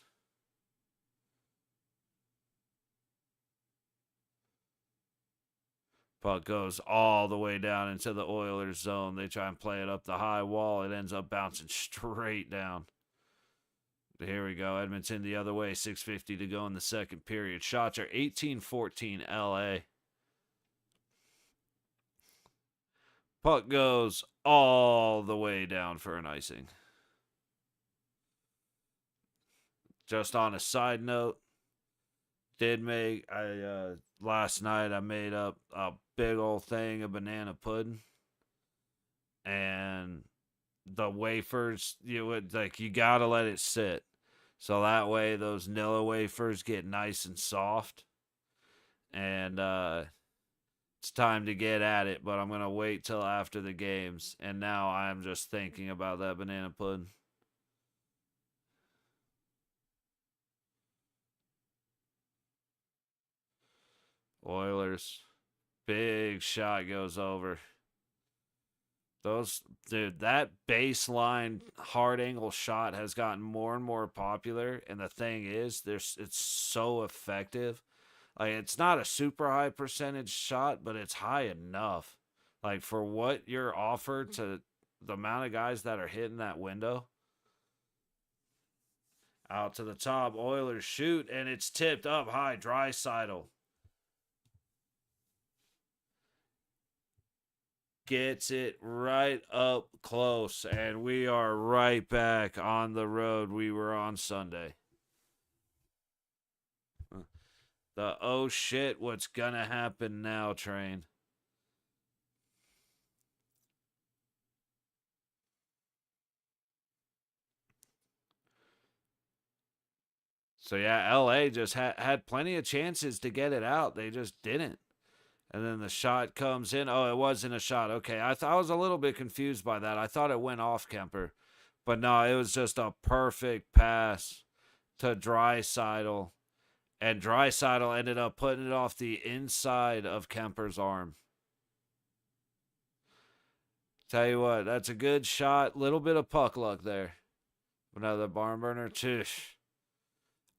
Puck goes all the way down into the Oilers zone. They try and play it up the high wall. It ends up bouncing straight down. Here we go. Edmonton the other way. 6:50 to go in the second period. Shots are 18-14 LA. Puck goes all the way down for an icing. Just on a side note, last night I made up a big old thing of banana pudding, and the wafers, you gotta let it sit, so that way those Nilla wafers get nice and soft, and it's time to get at it, but I'm gonna wait till after the games, and now I'm just thinking about that banana pudding. Oilers. Big shot goes over. That baseline hard angle shot has gotten more and more popular. And the thing is, it's so effective. Like, it's not a super high percentage shot, but it's high enough. Like, for what you're offered to the amount of guys that are hitting that window. Out to the top, Oilers shoot, and it's tipped up high. Draisaitl gets it right up close, and we are right back on the road we were on Sunday. The oh shit, what's gonna happen now train. So yeah, LA just had plenty of chances to get it out. They just didn't. And then the shot comes in. Oh, it wasn't a shot. Okay, I was a little bit confused by that. I thought it went off Kemper. But no, it was just a perfect pass to Draisaitl. And Draisaitl ended up putting it off the inside of Kemper's arm. Tell you what, that's a good shot. Little bit of puck luck there. Another barn burner. Tish.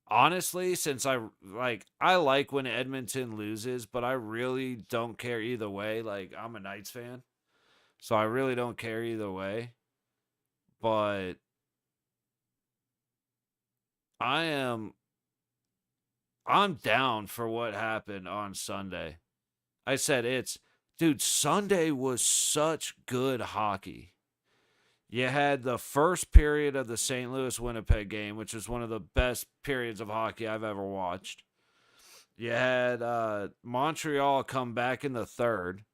Honestly, since I like when Edmonton loses, but I really don't care either way. Like, I'm a Knights fan, so I really don't care either way. But I'm down for what happened on Sunday. I said dude, Sunday was such good hockey. You had the first period of the St. Louis-Winnipeg game, which was one of the best periods of hockey I've ever watched. You had Montreal come back in the third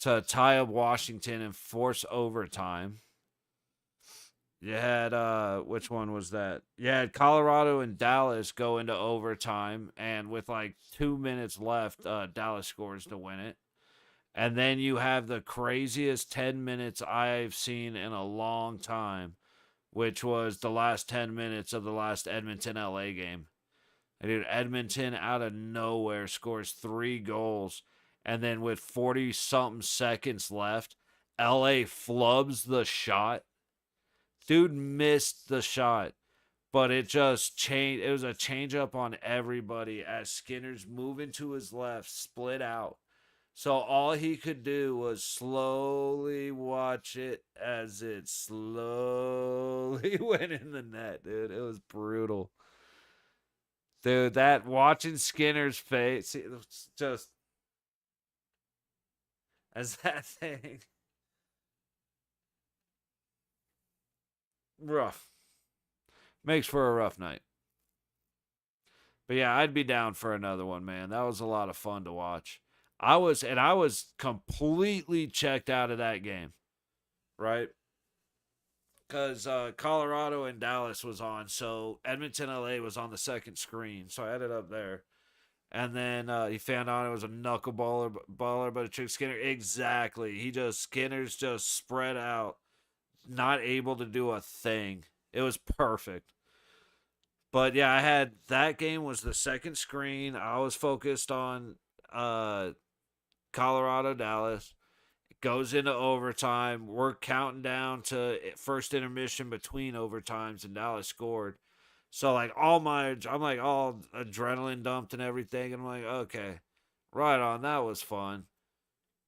to tie up Washington and force overtime. You had, which one was that? You had Colorado and Dallas go into overtime, and with like 2 minutes left, Dallas scores to win it. And then you have the craziest 10 minutes I've seen in a long time, which was the last 10 minutes of the last Edmonton-LA game. And dude, Edmonton out of nowhere scores 3 goals. And then with 40-something seconds left, LA flubs the shot. Dude missed the shot. But it just changed. It was a change up on everybody as Skinner's moving to his left, split out. So all he could do was slowly watch it as it slowly went in the net, dude. It was brutal. Dude, that watching Skinner's face, it was just as that thing rough. Makes for a rough night. But yeah, I'd be down for another one, man. That was a lot of fun to watch. I was completely checked out of that game, right? Because Colorado and Dallas was on, so Edmonton, LA was on the second screen, so I ended up there. And then he found out it was a knuckleballer, but a trick Skinner. Exactly. Skinner's just spread out, not able to do a thing. It was perfect. But yeah, I had that game was the second screen. I was focused on uh, Colorado, Dallas. It goes into overtime. We're counting down to first intermission between overtimes, and Dallas scored. So like I'm like all adrenaline dumped and everything. And I'm like, okay, right on. That was fun.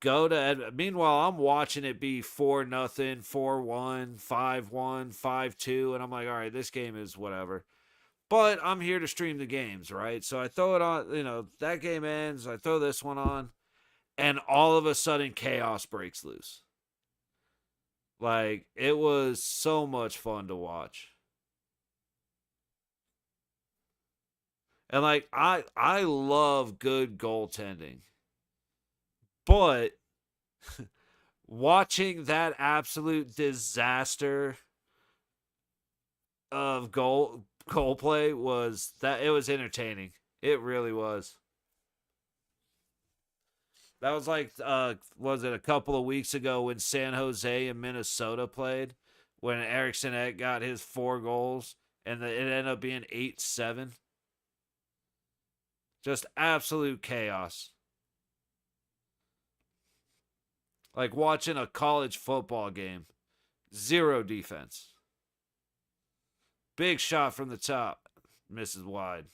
Meanwhile, I'm watching it be 4-0, 4-1, 5-1, 5-2, and I'm like, all right, this game is whatever. But I'm here to stream the games, right? So I throw it on, that game ends, I throw this one on, and all of a sudden chaos breaks loose. Like, it was so much fun to watch. And like I love good goaltending. But watching that absolute disaster of goal play it was entertaining. It really was. That was like was it a couple of weeks ago when San Jose and Minnesota played when Eriksson Ek got his 4 goals and it ended up being 8-7. Just absolute chaos. Like watching a college football game. Zero defense. Big shot from the top. Misses wide.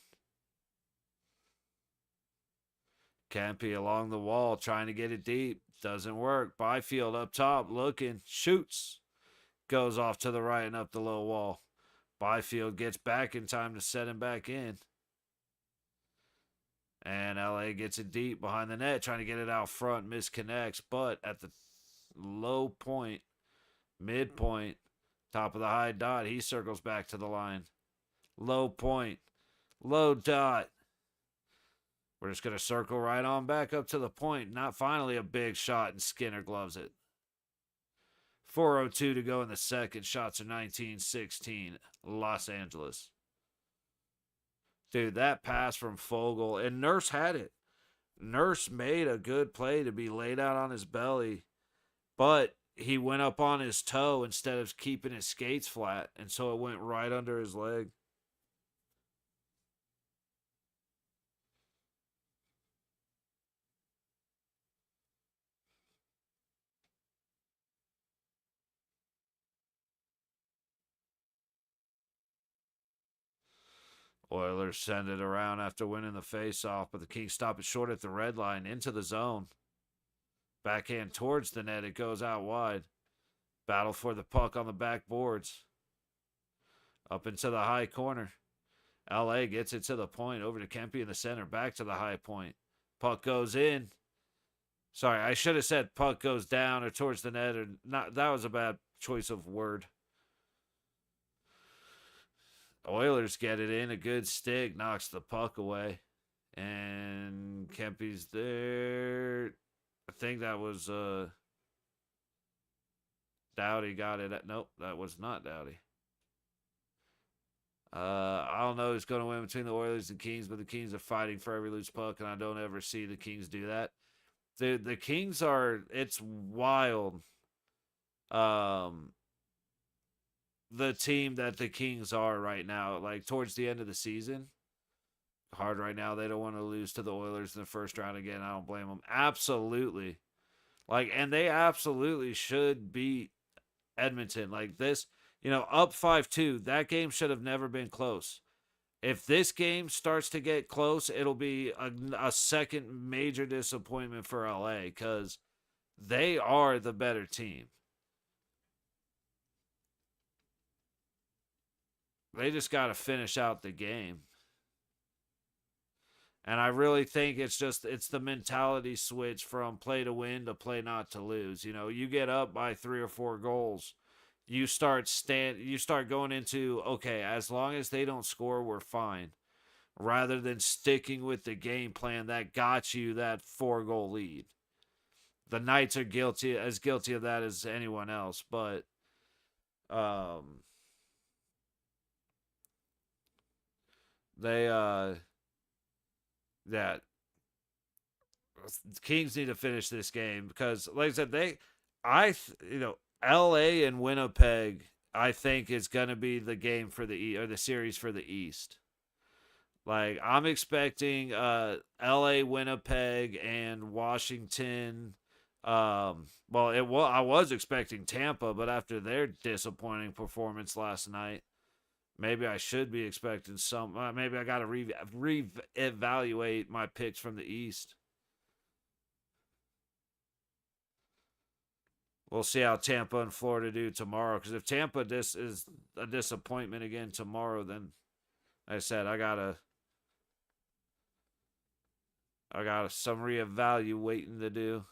Campy along the wall trying to get it deep. Doesn't work. Byfield up top looking. Shoots. Goes off to the right and up the low wall. Byfield gets back in time to set him back in. And LA gets it deep behind the net, trying to get it out front. Misconnects, but at the low point, midpoint, top of the high dot, he circles back to the line. Low point, low dot. We're just going to circle right on back up to the point. Not finally a big shot, and Skinner gloves it. 4:02 to go in the second. Shots are 19-16. Los Angeles. Dude, that pass from Fogle, and Nurse had it. Nurse made a good play to be laid out on his belly, but he went up on his toe instead of keeping his skates flat, and so it went right under his leg. Oilers send it around after winning the faceoff, but the Kings stop it short at the red line into the zone. Backhand towards the net, it goes out wide. Battle for the puck on the backboards. Up into the high corner. LA gets it to the point, over to Kempe in the center, back to the high point. Puck goes in. Sorry, I should have said puck goes down or towards the net, or not. That was a bad choice of word. Oilers get it in. A good stick knocks the puck away. And Kempe's there. I think that was Doughty got it. Nope, that was not Doughty. I don't know who's going to win between the Oilers and Kings, but the Kings are fighting for every loose puck, and I don't ever see the Kings do that. The Kings are, it's wild. The team that the Kings are right now, like towards the end of the season. Hard right now. They don't want to lose to the Oilers in the first round again. I don't blame them. Absolutely. And they absolutely should beat Edmonton. Like this, up 5-2. That game should have never been close. If this game starts to get close, it'll be a second major disappointment for LA because they are the better team. They just got to finish out the game. And I really think it's the mentality switch from play to win to play not to lose. You know, you get up by 3 or 4 goals, you start going into, okay, as long as they don't score, we're fine. Rather than sticking with the game plan that got you that 4 goal lead. The Knights are guilty of that as anyone else, but um they that Kings need to finish this game because, like I said, LA and Winnipeg, I think is going to be the game for the series for the East. Like I'm expecting LA, Winnipeg, and Washington. I was expecting Tampa, but after their disappointing performance last night, maybe I should be expecting some. Maybe I got to reevaluate my picks from the East. We'll see how Tampa and Florida do tomorrow. Because if Tampa is a disappointment again tomorrow, then like I said I got some reevaluating to do.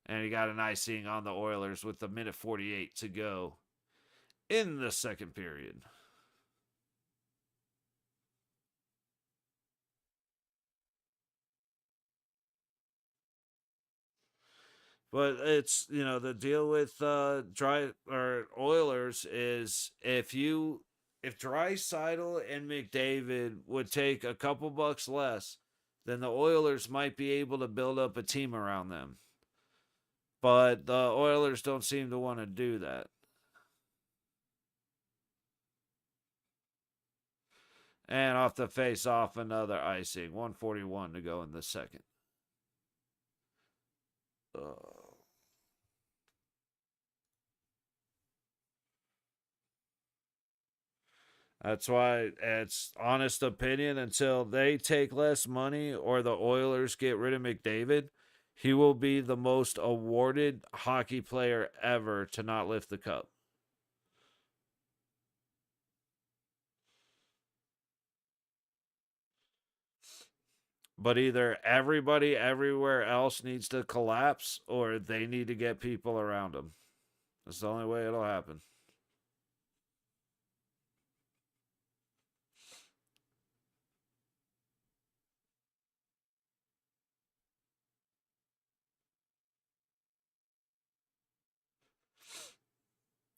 And he got an icing on the Oilers with a minute 48 to go in the second period. But it's, the deal with dry or Oilers is if Draisaitl and McDavid would take a couple bucks less, then the Oilers might be able to build up a team around them. But the Oilers don't seem to want to do that. And off the face off, another icing. 141 to go in the second. That's why it's honest opinion until they take less money or the Oilers get rid of McDavid, he will be the most awarded hockey player ever to not lift the cup. But either everybody everywhere else needs to collapse or they need to get people around them. That's the only way it'll happen.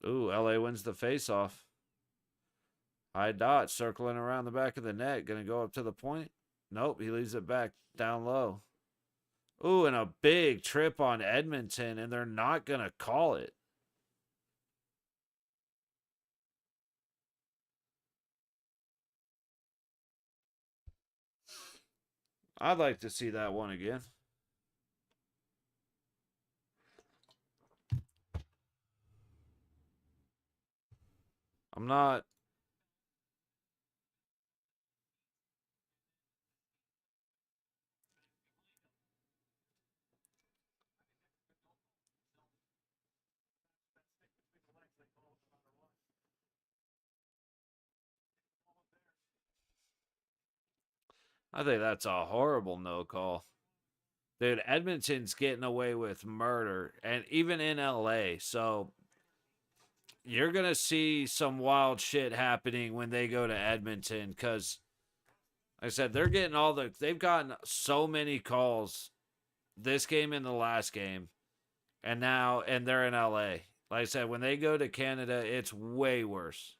Ooh, LA wins the faceoff. High dot circling around the back of the net. Gonna go up to the point. Nope, he leaves it back down low. Ooh, and a big trip on Edmonton, and they're not going to call it. I'd like to see that one again. I'm not. I think that's a horrible no call. Dude, Edmonton's getting away with murder, and even in LA. So you're going to see some wild shit happening when they go to Edmonton because, like I said, they've gotten so many calls this game and the last game, and they're in LA. Like I said, when they go to Canada, it's way worse.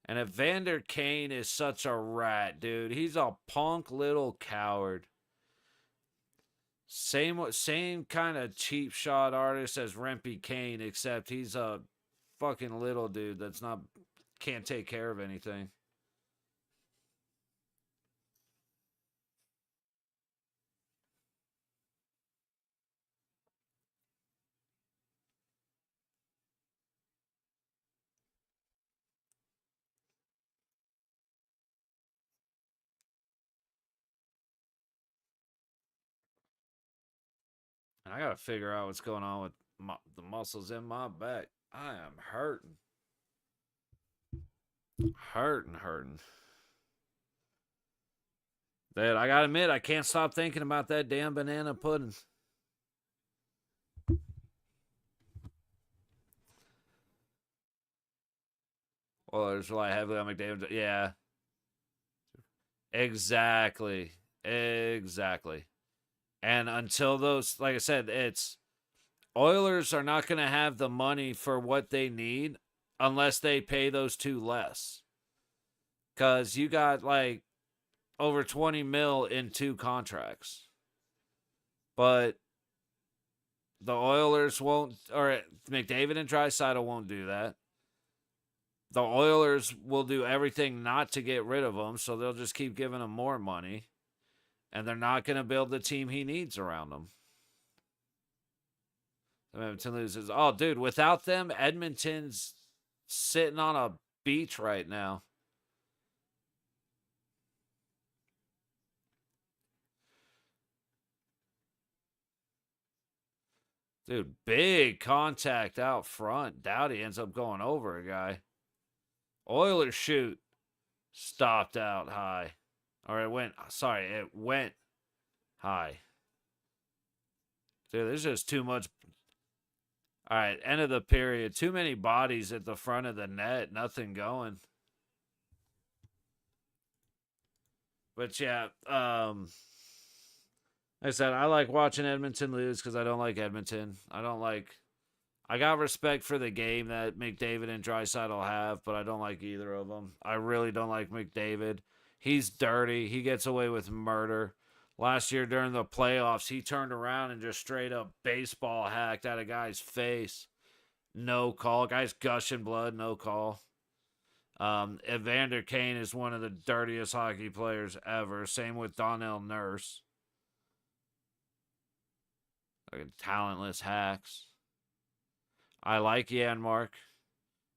And Evander Kane is such a rat, dude. He's a punk little coward. Same kind of cheap shot artist as Rempy Kane, except he's a fucking little dude that's not can't take care of anything. I gotta figure out what's going on with the muscles in my back. I am hurting. Hurting. Dude, I gotta admit, I can't stop thinking about that damn banana pudding. Well, there's like heavily on McDavid. Yeah. Exactly. And until those, like I said, it's Oilers are not going to have the money for what they need unless they pay those two less. Because you got like over 20 mil in two contracts. But the Oilers won't, or McDavid and Draisaitl won't do that. The Oilers will do everything not to get rid of him, so they'll just keep giving him more money. And they're not going to build the team he needs around him. Edmonton loses. Oh, dude, without them, Edmonton's sitting on a beach right now. Dude, big contact out front. Doughty ends up going over a guy. Oilers shoot. Stopped out high. Or it went high. Dude, there's just too much. All right, end of the period. Too many bodies at the front of the net. Nothing going. But yeah, like I said, I like watching Edmonton lose because I don't like Edmonton. I got respect for the game that McDavid and Draisaitl have, but I don't like either of them. I really don't like McDavid. He's dirty. He gets away with murder. Last year during the playoffs, he turned around and just straight up baseball hacked at a guy's face. No call. Guy's gushing blood. No call. Evander Kane is one of the dirtiest hockey players ever. Same with Donnell Nurse. Like talentless hacks. I like Janmark.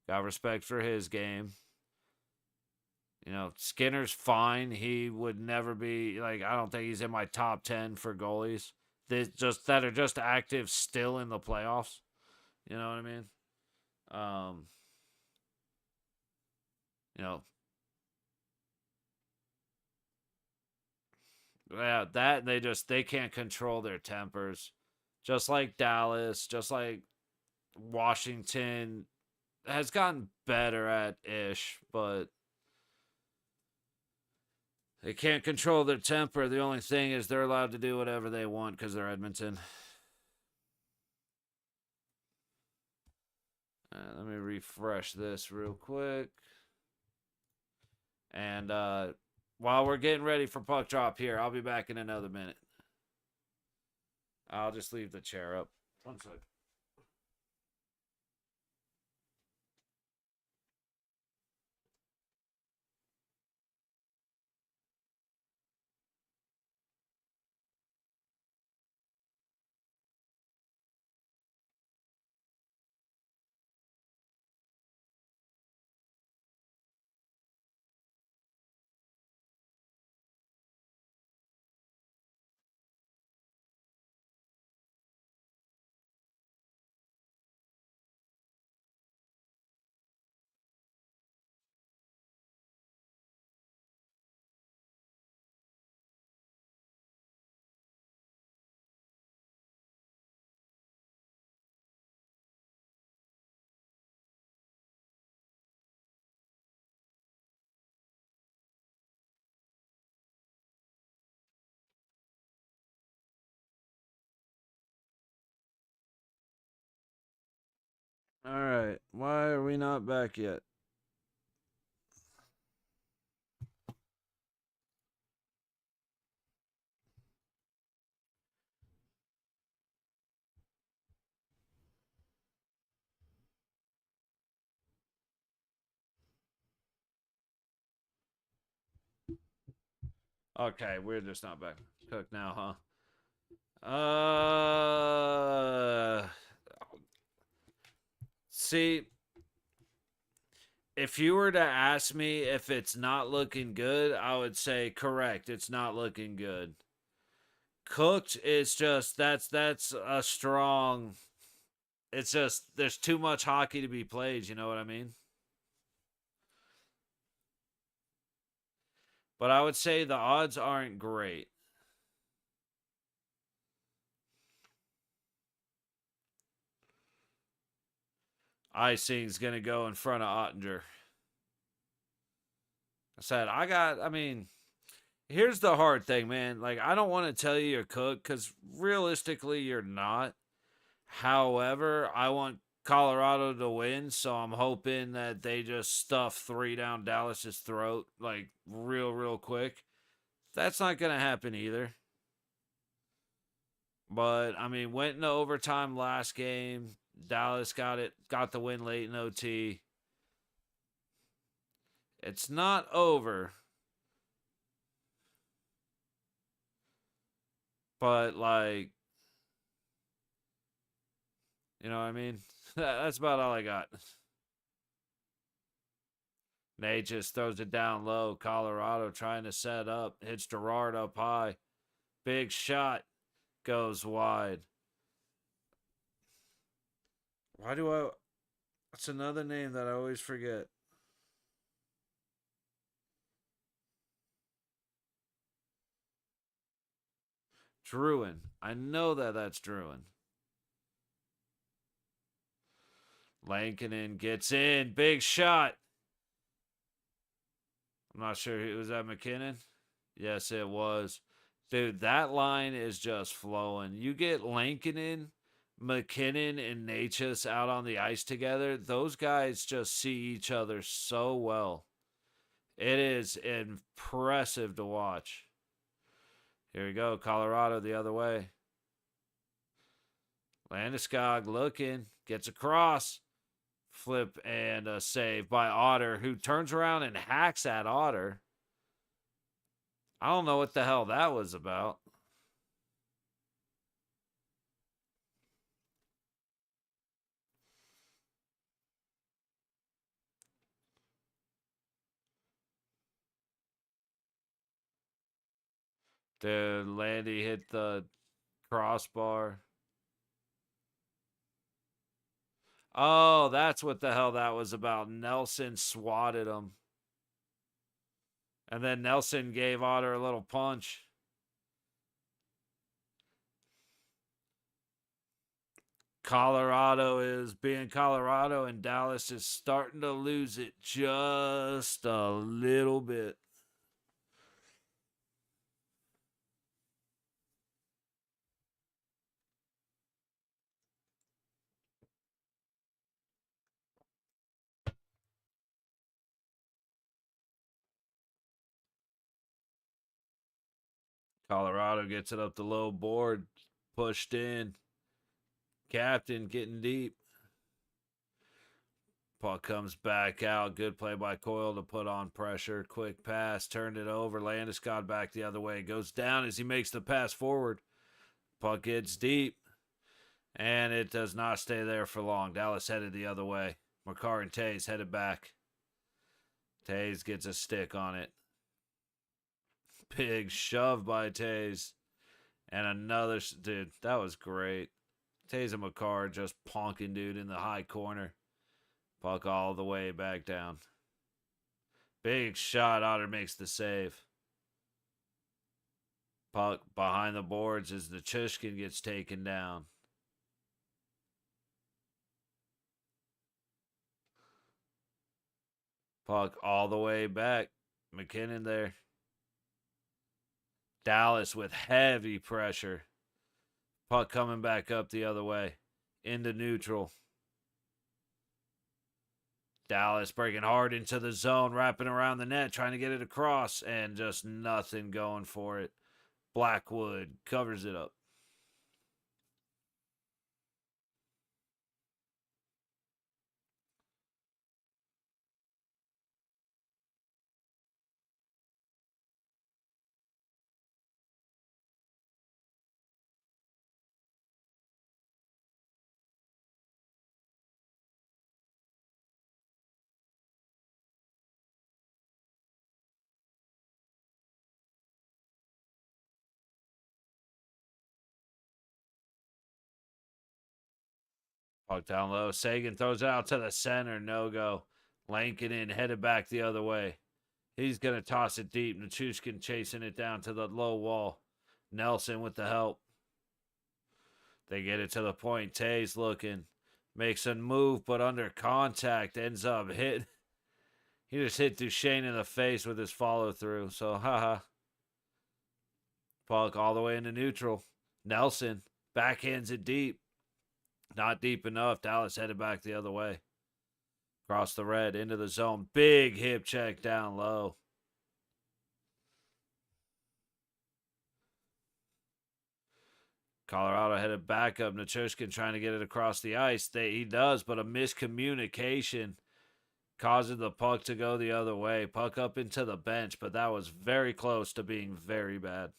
Got respect for his game. You know, Skinner's fine. He would never be like, I don't think he's in my top 10 for goalies. That are just active still in the playoffs. You know what I mean? You know, yeah, that they can't control their tempers. Just like Dallas, just like Washington has gotten better at ish, but they can't control their temper. The only thing is they're allowed to do whatever they want because they're Edmonton. Let me refresh this real quick. And while we're getting ready for puck drop here, I'll be back in another minute. I'll just leave the chair up. One sec. All right. Why are we not back yet? Okay, we're just not back. Cook now, huh? See, if you were to ask me if it's not looking good, I would say correct. It's not looking good. cooked. It's just that's a strong. It's just there's too much hockey to be played. You know what I mean? But I would say the odds aren't great. Icing's gonna go in front of Ottinger. I mean, here's the hard thing, man. Like, I don't want to tell you you're cooked because realistically, you're not. However, I want Colorado to win, so I'm hoping that they just stuff three down Dallas's throat, like, real quick. That's not going to happen either. But, I mean, went into overtime last game. Dallas got the win late in OT. It's not over. But, like, you know what I mean? That's about all I got. Nate just throws it down low. Colorado trying to set up. Hits Gerard up high. Big shot. Goes wide. Why do I... That's another name that I always forget. Druin. I know that that's Druin. Lankinen gets in. Big shot. I'm not sure. Was that McKinnon? Yes, it was. Dude, that line is just flowing. You get Lankinen, McKinnon, and Natchez out on the ice together. Those guys just see each other so well. It is impressive to watch. Here we go. Colorado the other way. Landeskog looking. Gets across. Flip and a save by Otter, who turns around and hacks at Otter. I don't know what the hell that was about. Dude, Landy hit the crossbar. Oh, that's what the hell that was about. Nelson swatted him. And then Nelson gave Otter a little punch. Colorado is being Colorado, and Dallas is starting to lose it just a little bit. Colorado gets it up the low board, pushed in. Captain getting deep. Puck comes back out. Good play by Coyle to put on pressure. Quick pass. Turned it over. Landeskog back the other way. Goes down as he makes the pass forward. Puck gets deep. And it does not stay there for long. Dallas headed the other way. Makar and Tays headed back. Tays gets a stick on it. Big shove by Tays. And another... Dude, that was great. Tays and Makar just ponking dude in the high corner. Puck all the way back down. Big shot. Otter makes the save. Puck behind the boards as the Chushkin gets taken down. Puck all the way back. McKinnon there. Dallas with heavy pressure. Puck coming back up the other way. Into neutral. Dallas breaking hard into the zone, wrapping around the net, trying to get it across, and just nothing going for it. Blackwood covers it up. Puck down low. Sagan throws it out to the center. No go. Lankinen headed back the other way. He's going to toss it deep. Nichushkin chasing it down to the low wall. Nelson with the help. They get it to the point. Tays looking. Makes a move, but under contact. Ends up hit. He just hit Duchesne in the face with his follow through. So, haha. Puck all the way into neutral. Nelson backhands it deep. Not deep enough. Dallas headed back the other way. Across the red, into the zone. Big hip check down low. Colorado headed back up. Nichushkin trying to get it across the ice. He does, but a miscommunication causing the puck to go the other way. Puck up into the bench, but that was very close to being very bad.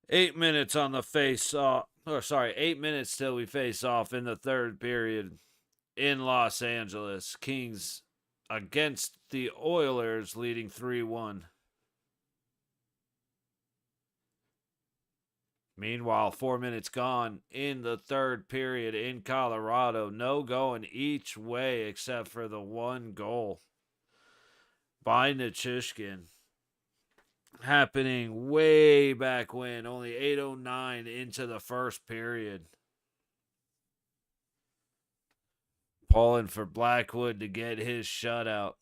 Eight minutes on the face off. 8 minutes till we face off in the third period in Los Angeles. Kings against the Oilers, leading 3-1. Meanwhile, 4 minutes gone in the third period in Colorado. No going each way except for the one goal by Nichushkin. Happening way back when, only 8:09 into the first period. Pulling for Blackwood to get his shutout.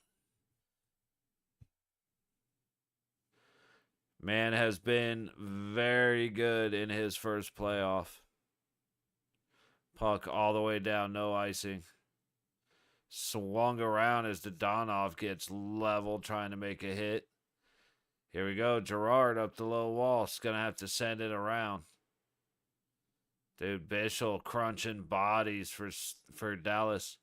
Man has been very good in his first playoff. Puck all the way down, no icing. Swung around as Dodonov gets leveled trying to make a hit. Here we go. Gerard up the low wall. He's going to have to send it around. Dude, Bischel crunching bodies for Dallas.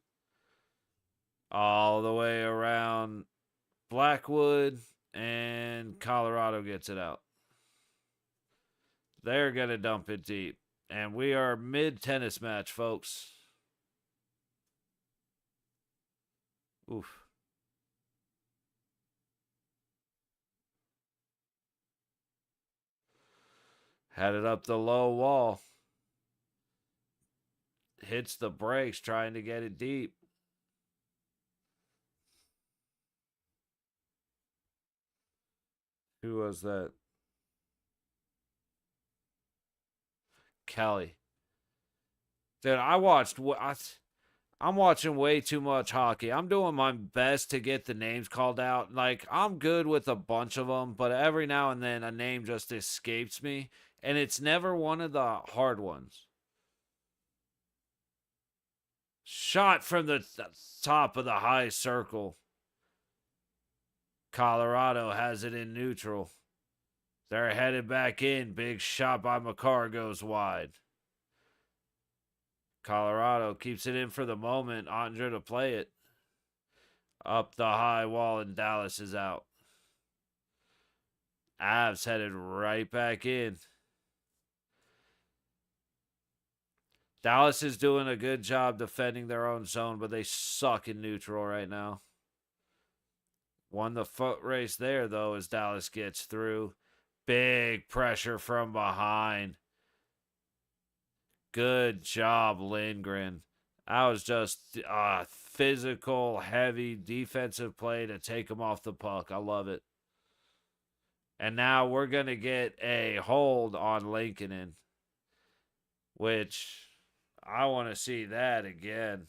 All the way around Blackwood, and Colorado gets it out. They're going to dump it deep. And we are mid-tennis match, folks. Oof. Had it up the low wall. Hits the brakes trying to get it deep. Who was that? Kelly. Dude, I'm watching way too much hockey. I'm doing my best to get the names called out. Like, I'm good with a bunch of them, but every now and then a name just escapes me, and it's never one of the hard ones. Shot from the top of the high circle. Colorado has it in neutral. They're headed back in. Big shot by Makar goes wide. Colorado keeps it in for the moment. Andre to play it. Up the high wall, and Dallas is out. Avs headed right back in. Dallas is doing a good job defending their own zone, but they suck in neutral right now. Won the foot race there, though, as Dallas gets through. Big pressure from behind. Good job, Lindgren. That was just a physical, heavy defensive play to take him off the puck. I love it. And now we're going to get a hold on Lankinen, which I want to see that again.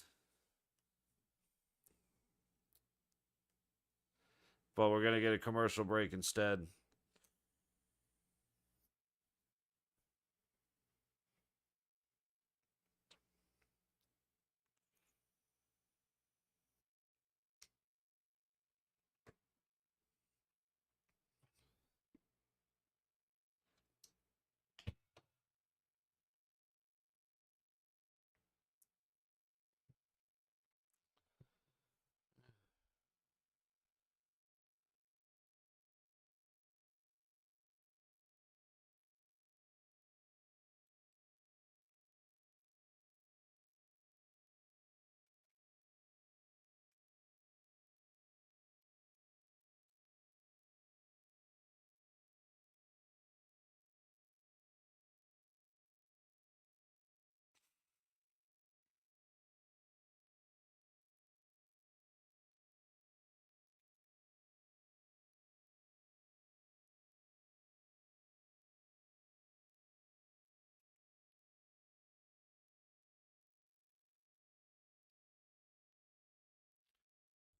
But we're going to get a commercial break instead.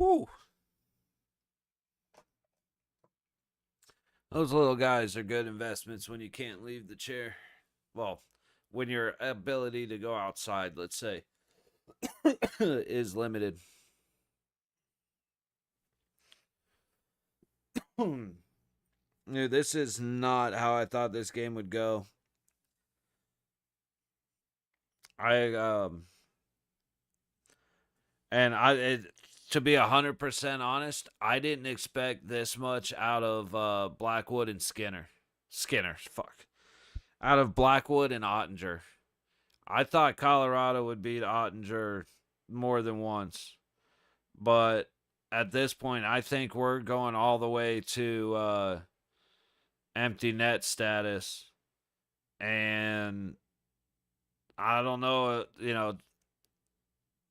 Woo. Those little guys are good investments when you can't leave the chair. Well, when your ability to go outside, let's say, is limited. Dude, this is not how I thought this game would go. I and to be 100% honest, I didn't expect this much out of Blackwood and Skinner. Fuck. Out of Blackwood and Ottinger. I thought Colorado would beat Ottinger more than once. But at this point, I think we're going all the way to empty net status. And I don't know,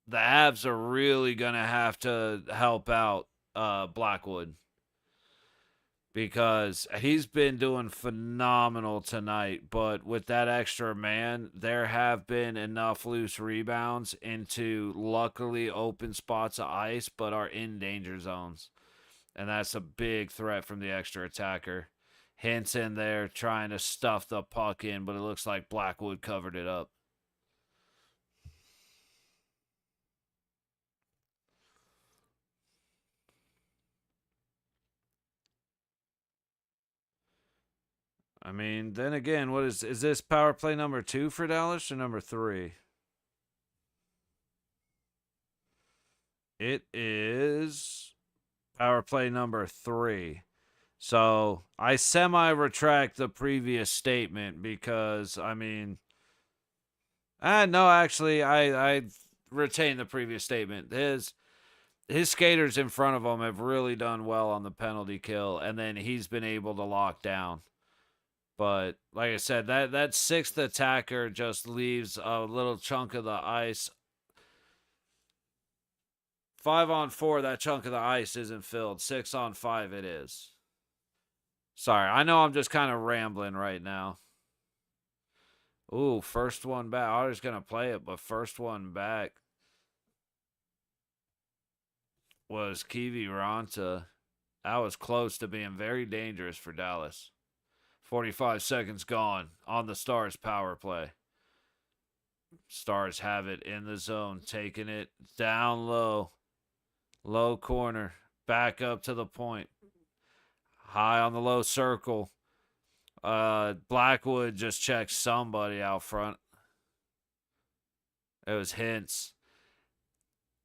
the Avs are really going to have to help out Blackwood because he's been doing phenomenal tonight. But with that extra man, there have been enough loose rebounds into luckily open spots of ice, but are in danger zones. And that's a big threat from the extra attacker. Hint's in there trying to stuff the puck in, but it looks like Blackwood covered it up. I mean, then again, what is this power play number 2 for Dallas or number 3? It is power play number 3. So I semi-retract the previous statement because, I mean, no, actually, I retain the previous statement. His skaters in front of him have really done well on the penalty kill, and then he's been able to lock down. But like I said, that sixth attacker just leaves a little chunk of the ice. 5-on-4, that chunk of the ice isn't filled. 6-on-5, it is. Sorry, I know I'm just kind of rambling right now. Ooh, first one back. I was going to play it, but first one back was Kiviranta. That was close to being very dangerous for Dallas. 45 seconds gone on the Stars power play. Stars have it in the zone, taking it down low. Low corner. Back up to the point. High on the low circle. Blackwood just checked somebody out front. It was Hintz.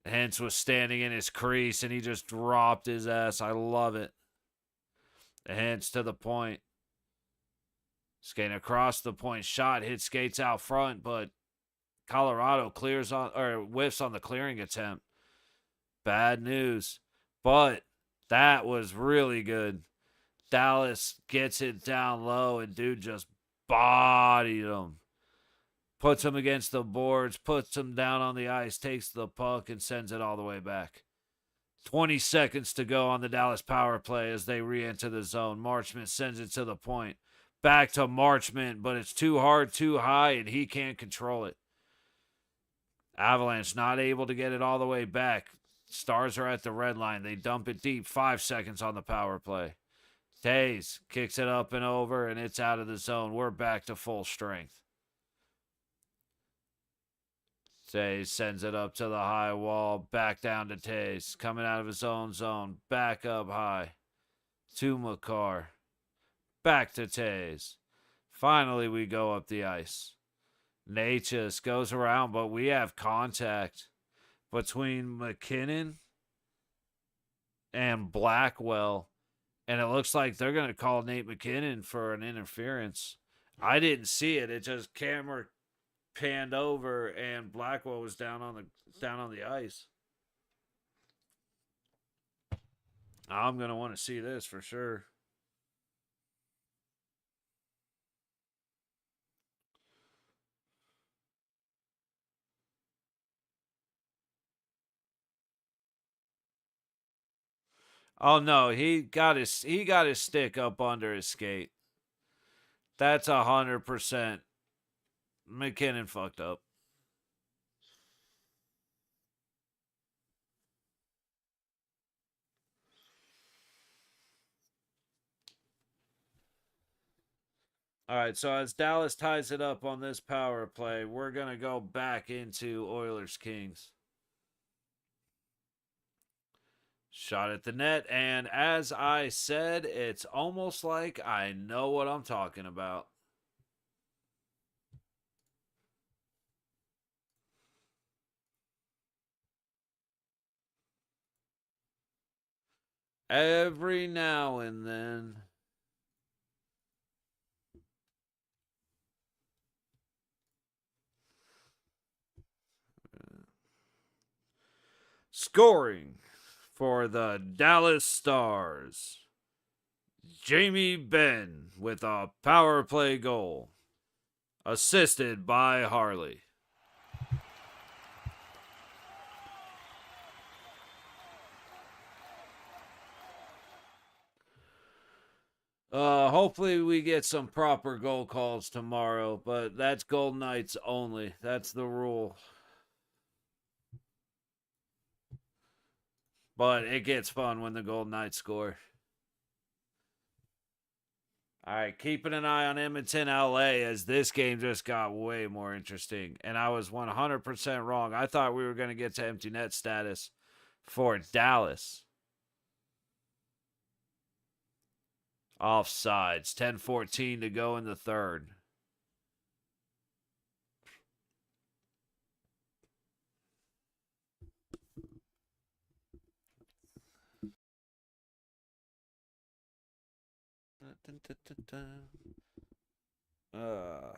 Hintz was standing in his crease and he just dropped his ass. I love it. Hintz to the point. Skating across the point. Shot hit skates out front, but Colorado clears on or whiffs on the clearing attempt. Bad news. But that was really good. Dallas gets it down low and dude just bodied him. Puts him against the boards, puts him down on the ice, takes the puck and sends it all the way back. 20 seconds to go on the Dallas power play as they re-enter the zone. Marchment sends it to the point. Back to Marchment, but it's too hard, too high, and he can't control it. Avalanche not able to get it all the way back. Stars are at the red line. They dump it deep. 5 seconds on the power play. Tays kicks it up and over, and it's out of the zone. We're back to full strength. Tays sends it up to the high wall. Back down to Tays. Coming out of his own zone. Back up high. To Makar. Back to Tays. Finally, we go up the ice. Natchez goes around, but we have contact between McKinnon and Blackwell. And it looks like they're going to call Nate McKinnon for an interference. I didn't see it. It just camera panned over and Blackwell was down on the ice. I'm going to want to see this for sure. Oh no, he got his stick up under his skate. That's 100%. McKinnon fucked up. All right, so as Dallas ties it up on this power play, we're going to go back into Oilers Kings. Shot at the net, and as I said, it's almost like I know what I'm talking about. Every now and then. Scoring for the Dallas Stars, Jamie Benn with a power play goal, assisted by Harley. Hopefully we get some proper goal calls tomorrow, but that's Golden Knights only. That's the rule. But it gets fun when the Golden Knights score. All right, keeping an eye on Edmonton, LA, as this game just got way more interesting. And I was 100% wrong. I thought we were going to get to empty net status for Dallas. Offsides, 10:14 to go in the third. All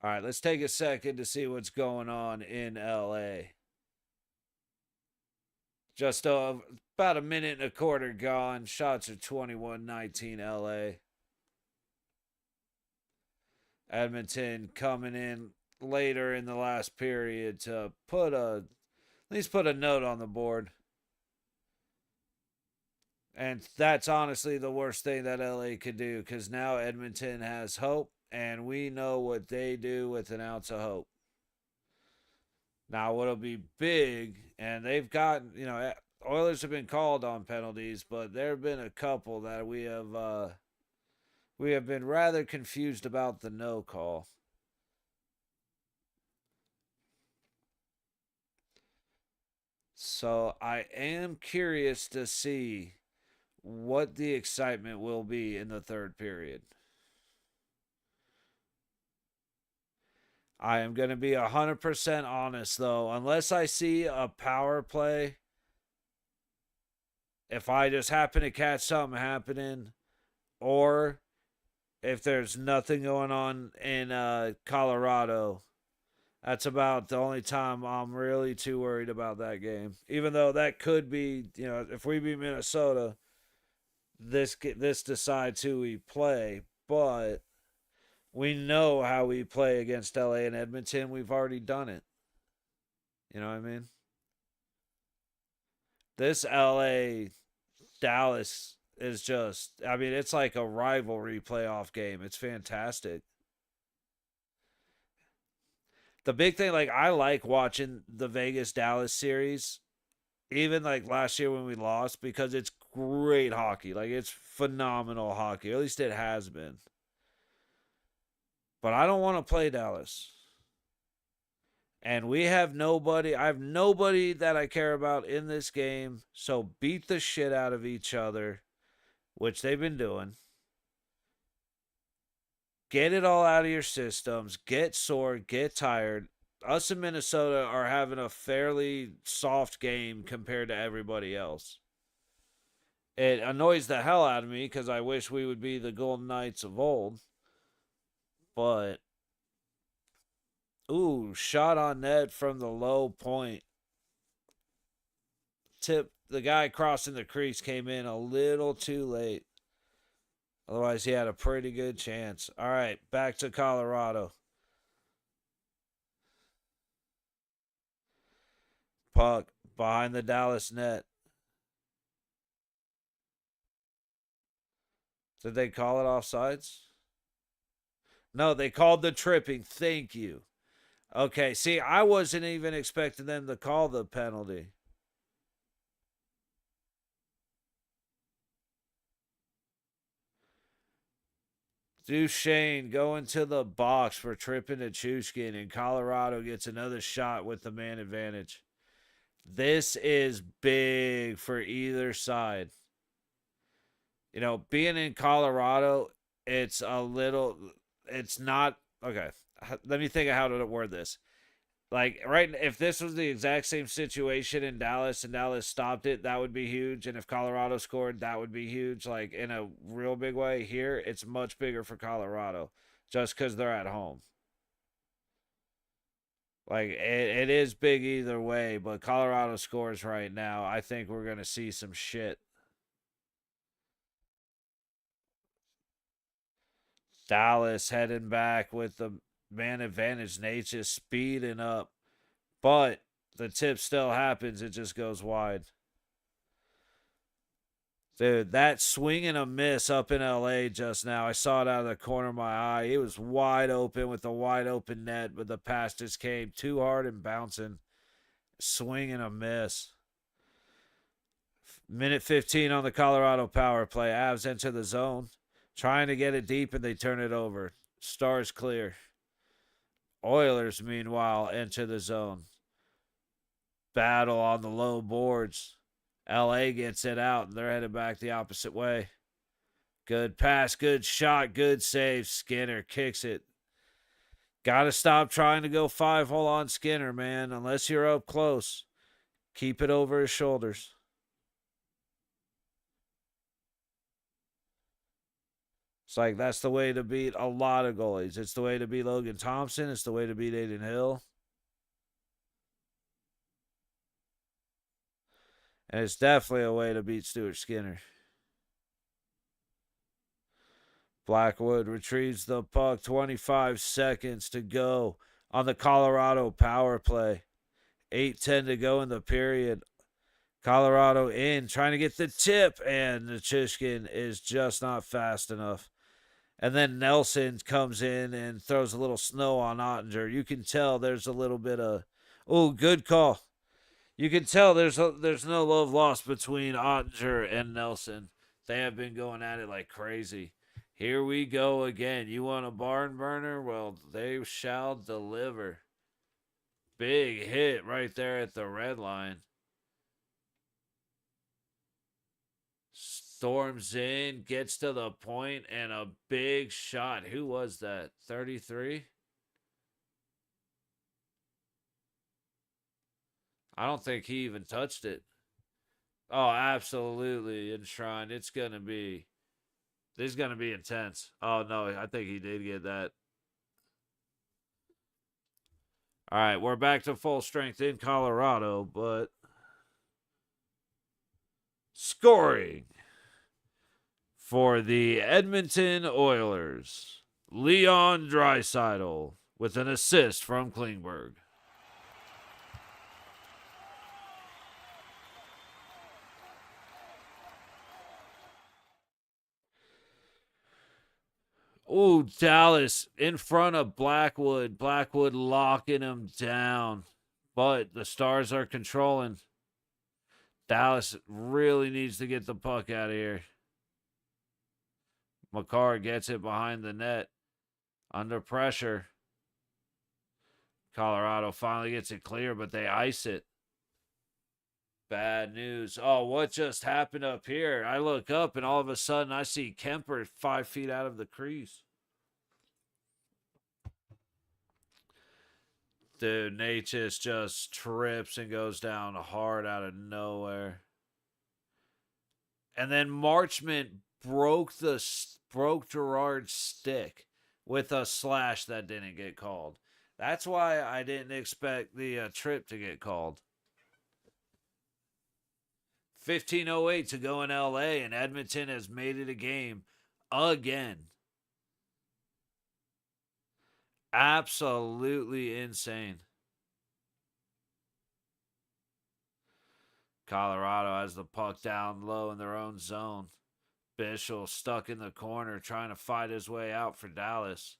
right, let's take a second to see what's going on in LA. Just about a minute and a quarter gone. Shots are 21-19 LA. Edmonton coming in later in the last period to at least put a note on the board. And that's honestly the worst thing that LA could do, because now Edmonton has hope, and we know what they do with an ounce of hope. Now, what'll be big, and they've gotten, Oilers have been called on penalties, but there have been a couple that we have been rather confused about the no call. So I am curious to see what the excitement will be in the third period. I am going to be 100% honest, though. Unless I see a power play, if I just happen to catch something happening, or if there's nothing going on in Colorado, that's about the only time I'm really too worried about that game. Even though that could be, if we beat Minnesota, this decides who we play. But we know how we play against LA and Edmonton. We've already done it. You know what I mean? This LA Dallas is just, it's like a rivalry playoff game. It's fantastic. The big thing, I like watching the Vegas Dallas series, even like last year when we lost, because it's great hockey. It's phenomenal hockey. Or at least it has been. But I don't want to play Dallas. And we have nobody. I have nobody that I care about in this game. So beat the shit out of each other, which they've been doing. Get it all out of your systems. Get sore. Get tired. Us in Minnesota are having a fairly soft game compared to everybody else. It annoys the hell out of me because I wish we would be the Golden Knights of old. But, ooh, shot on net from the low point. The guy crossing the crease came in a little too late. Otherwise, he had a pretty good chance. All right, back to Colorado. Puck behind the Dallas net. Did they call it offsides? No, they called the tripping. Thank you. Okay, see, I wasn't even expecting them to call the penalty. Duchesne going to the box for tripping to Chushkin, and Colorado gets another shot with the man advantage. This is big for either side. You know, being in Colorado, it's a little, it's not, okay. Let me think of how to word this. Like, right, if this was the exact same situation in Dallas and Dallas stopped it, that would be huge. And if Colorado scored, that would be huge. Like, in a real big way, here, it's much bigger for Colorado just because they're at home. Like, it is big either way, but Colorado scores right now. I think we're going to see some shit. Dallas heading back with the man advantage. Nate's just speeding up. But the tip still happens. It just goes wide. Dude, that swing and a miss up in LA just now. I saw it out of the corner of my eye. It was wide open with the wide open net, but the pass just came too hard and bouncing. Swing and a miss. Minute 15 on the Colorado power play. Avs enter the zone. Trying to get it deep, and they turn it over. Stars clear. Oilers, meanwhile, enter the zone. Battle on the low boards. LA gets it out, and they're headed back the opposite way. Good pass, good shot, good save. Skinner kicks it. Got to stop trying to go 5-hole on Skinner, man. Unless you're up close. Keep it over his shoulders. It's like that's the way to beat a lot of goalies. It's the way to beat Logan Thompson. It's the way to beat Adin Hill. And it's definitely a way to beat Stuart Skinner. Blackwood retrieves the puck. 25 seconds to go on the Colorado power play. 8:10 to go in the period. Colorado in, trying to get the tip, and Nichushkin is just not fast enough. And then Nelson comes in and throws a little snow on Ottinger. You can tell there's a little bit of, oh, good call. You can tell there's no love lost between Ottinger and Nelson. They have been going at it like crazy. Here we go again. You want a barn burner? Well, they shall deliver. Big hit right there at the red line. Storms in, gets to the point, and a big shot. Who was that? 33? I don't think he even touched it. Oh, absolutely enshrined. This is going to be intense. Oh, no, I think he did get that. All right, we're back to full strength in Colorado, but scoring for the Edmonton Oilers, Leon Draisaitl with an assist from Klingberg. Oh, Dallas in front of Blackwood. Blackwood locking him down. But the Stars are controlling. Dallas really needs to get the puck out of here. Makar gets it behind the net. Under pressure. Colorado finally gets it clear, but they ice it. Bad news. Oh, what just happened up here? I look up and all of a sudden I see Kemper 5 feet out of the crease. Dude, Natchez just trips and goes down hard out of nowhere. And then Marchment broke Gerard's stick with a slash that didn't get called. That's why I didn't expect the trip to get called. 15:08 to go in LA, and Edmonton has made it a game again. Absolutely insane. Colorado has the puck down low in their own zone. Bischel stuck in the corner trying to fight his way out for Dallas.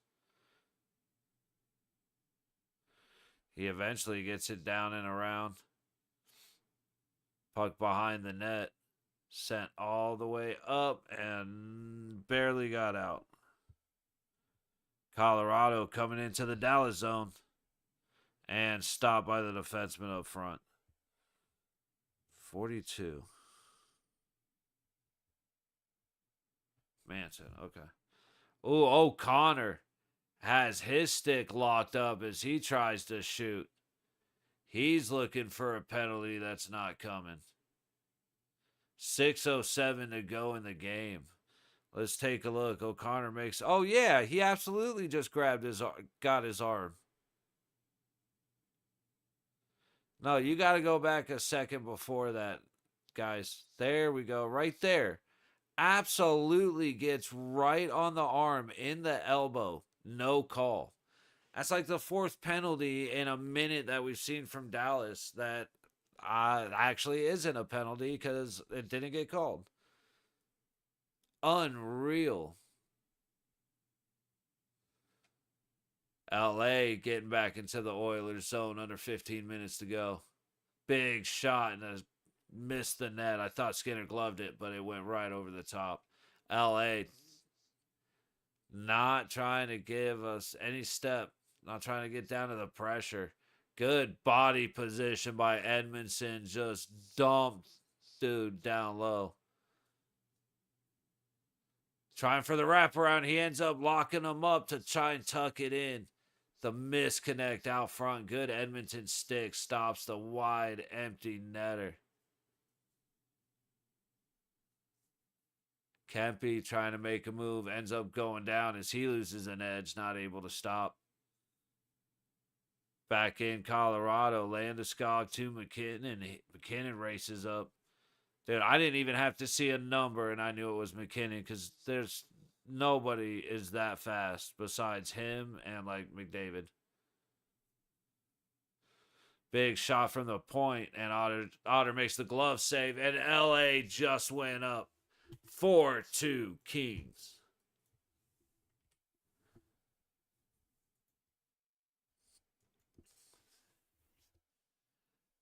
He eventually gets it down and around. Puck behind the net. Sent all the way up and barely got out. Colorado coming into the Dallas zone and stopped by the defenseman up front. 42. Manson, okay. Ooh, O'Connor has his stick locked up as he tries to shoot. He's looking for a penalty that's not coming. 6:07 to go in the game. Let's take a look. O'Connor makes. Oh yeah, he absolutely just got his arm. No, you got to go back a second before that, guys. There we go, right there. Absolutely gets right on the arm in the elbow. No call. That's like the fourth penalty in a minute that we've seen from Dallas that actually isn't a penalty because it didn't get called. Unreal. LA getting back into the Oilers zone under 15 minutes to go. Big shot and missed the net. I thought Skinner gloved it, but it went right over the top. LA not trying to give us any step. Not trying to get down to the pressure. Good body position by Edmonton. Just dumped dude down low. Trying for the wraparound. He ends up locking him up to try and tuck it in. The misconnect out front. Good Edmonton stick. Stops the wide, empty netter. Kempe trying to make a move. Ends up going down as he loses an edge. Not able to stop. Back in Colorado. Landeskog to McKinnon. McKinnon races up. Dude, I didn't even have to see a number, and I knew it was McKinnon because there's nobody is that fast besides him and, like, McDavid. Big shot from the point, and Otter makes the glove save, and LA just went up 4-2 Kings.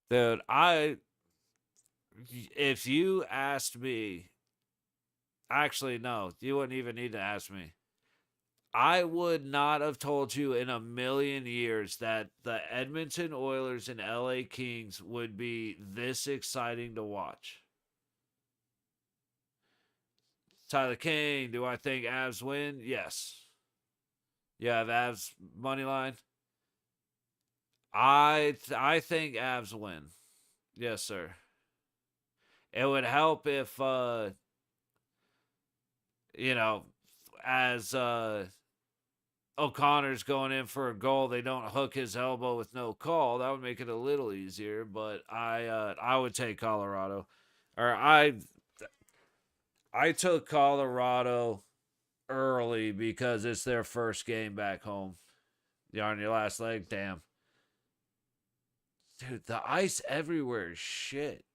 Dude, if you asked me, actually, no, you wouldn't even need to ask me. I would not have told you in a million years that the Edmonton Oilers and LA Kings would be this exciting to watch. Tyler King, do I think Avs win? Yes. You have Avs money line? I think Avs win. Yes, sir. It would help if, as O'Connor's going in for a goal, they don't hook his elbow with no call. That would make it a little easier, but I would take Colorado. Or I took Colorado early because it's their first game back home. You're on your last leg? Damn. Dude, the ice everywhere is shit.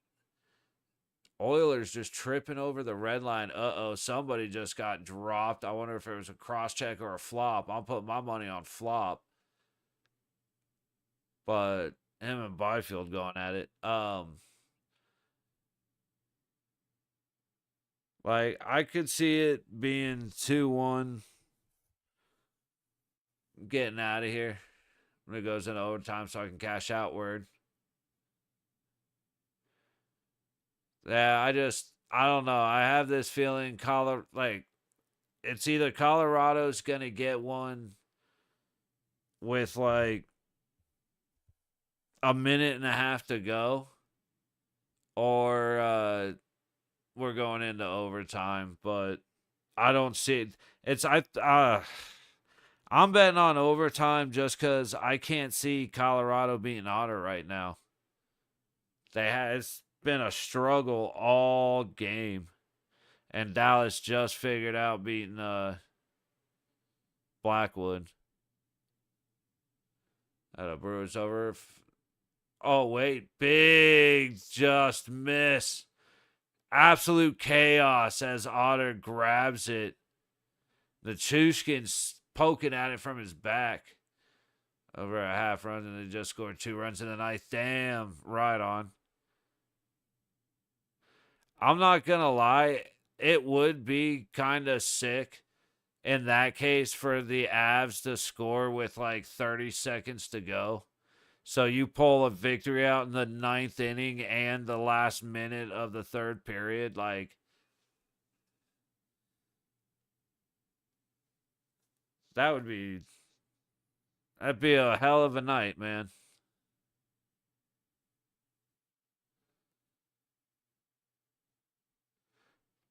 Oilers just tripping over the red line. Somebody just got dropped. I wonder if it was a cross check or a flop. I'll put my money on flop. But him and Byfield going at it. Like, I could see it being 2-1. Getting out of here when it goes into overtime so I can cash out word. Yeah, I don't know. I have this feeling it's either Colorado's going to get one with like a minute and a half to go, or we're going into overtime, but I don't see it. I'm betting on overtime just because I can't see Colorado beating Otter right now. It's been a struggle all game, and Dallas just figured out beating Blackwood. That Brewers over. Oh wait, big just miss. Absolute chaos as Otter grabs it. The Chushkin's poking at it from his back. Over a half run, and they just scored 2 runs in the ninth. Damn, right on. I'm not going to lie. It would be kind of sick in that case for the Avs to score with like 30 seconds to go. So you pull a victory out in the ninth inning and the last minute of the third period. Like, that would be, that'd be a hell of a night, man.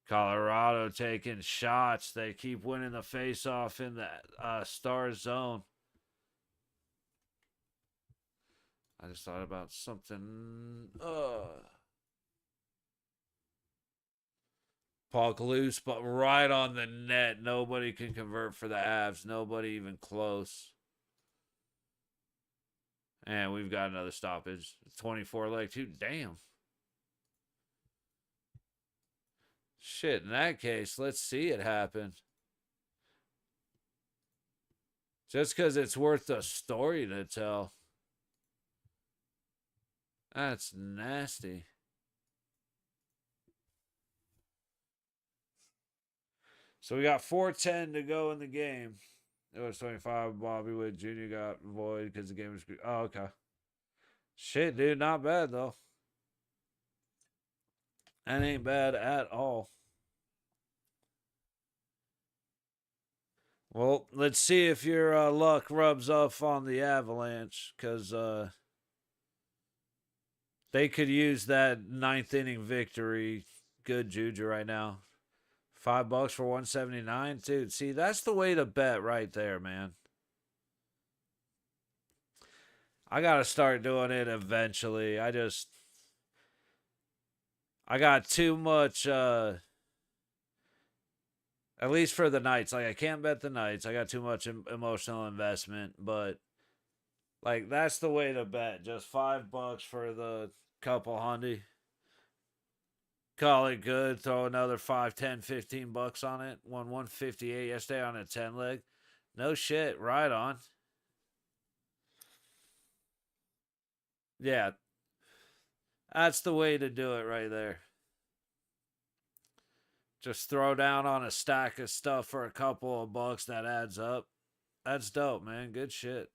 Colorado taking shots. They keep winning the faceoff in the star zone. I just thought about something. Puck loose, but right on the net. Nobody can convert for the Avs. Nobody even close. And we've got another stoppage. 24 leg, too. Damn. Shit, in that case, let's see it happen. Just because it's worth a story to tell. That's nasty. So we got 4:10 to go in the game. It was 25. Bobby Wood Jr. got void because the game was. Oh, okay. Shit, dude, not bad though. That ain't bad at all. Well, let's see if your luck rubs off on the Avalanche, because they could use that ninth inning victory. Good juju right now. $5 for 179, dude. See, that's the way to bet right there, man. I gotta start doing it eventually. I got too much. At least for the Knights, like I can't bet the Knights. I got too much emotional investment, but like that's the way to bet. Just $5 for the couple hundy. Call it good. Throw another 5, 10, $15 on it. Won 158 yesterday on a 10 leg. No shit. Right on. Yeah. That's the way to do it right there. Just throw down on a stack of stuff for a couple of bucks. That adds up. That's dope, man. Good shit.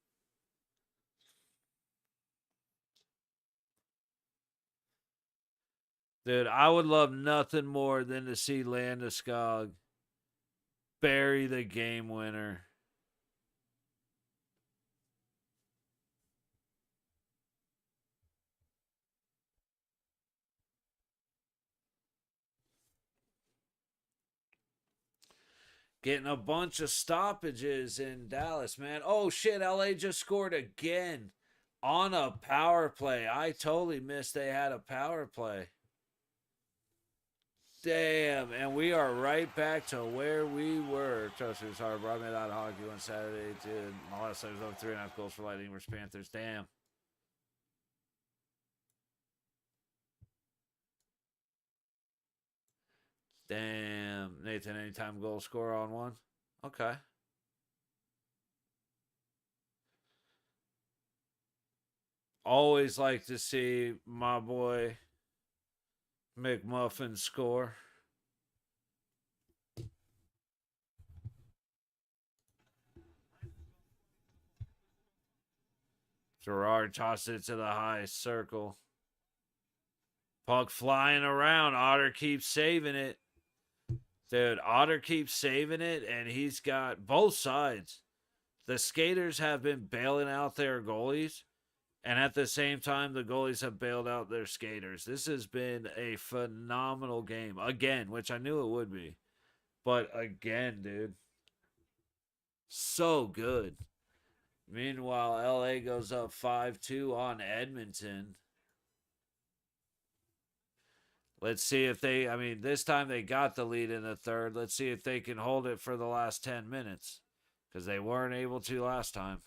Dude, I would love nothing more than to see Landeskog bury the game winner. Getting a bunch of stoppages in Dallas, man. Oh shit, LA just scored again on a power play. I totally missed they had a power play. Damn, and we are right back to where we were. Toasters hard. Brought me that hockey on Saturday, too. My last time was over 3.5 goals for Lightning vs. Panthers. Damn. Damn. Nathan, anytime goal scorer on one? Okay. Always like to see my boy McMuffin score. Gerard tossed it to the high circle. Puck flying around. Otter keeps saving it. Dude, Otter keeps saving it, and he's got both sides. The skaters have been bailing out their goalies, and at the same time, the goalies have bailed out their skaters. This has been a phenomenal game. Again, which I knew it would be. But again, dude, so good. Meanwhile, LA goes up 5-2 on Edmonton. Let's see if they, I mean, this time they got the lead in the third. Let's see if they can hold it for the last 10 minutes because they weren't able to last time.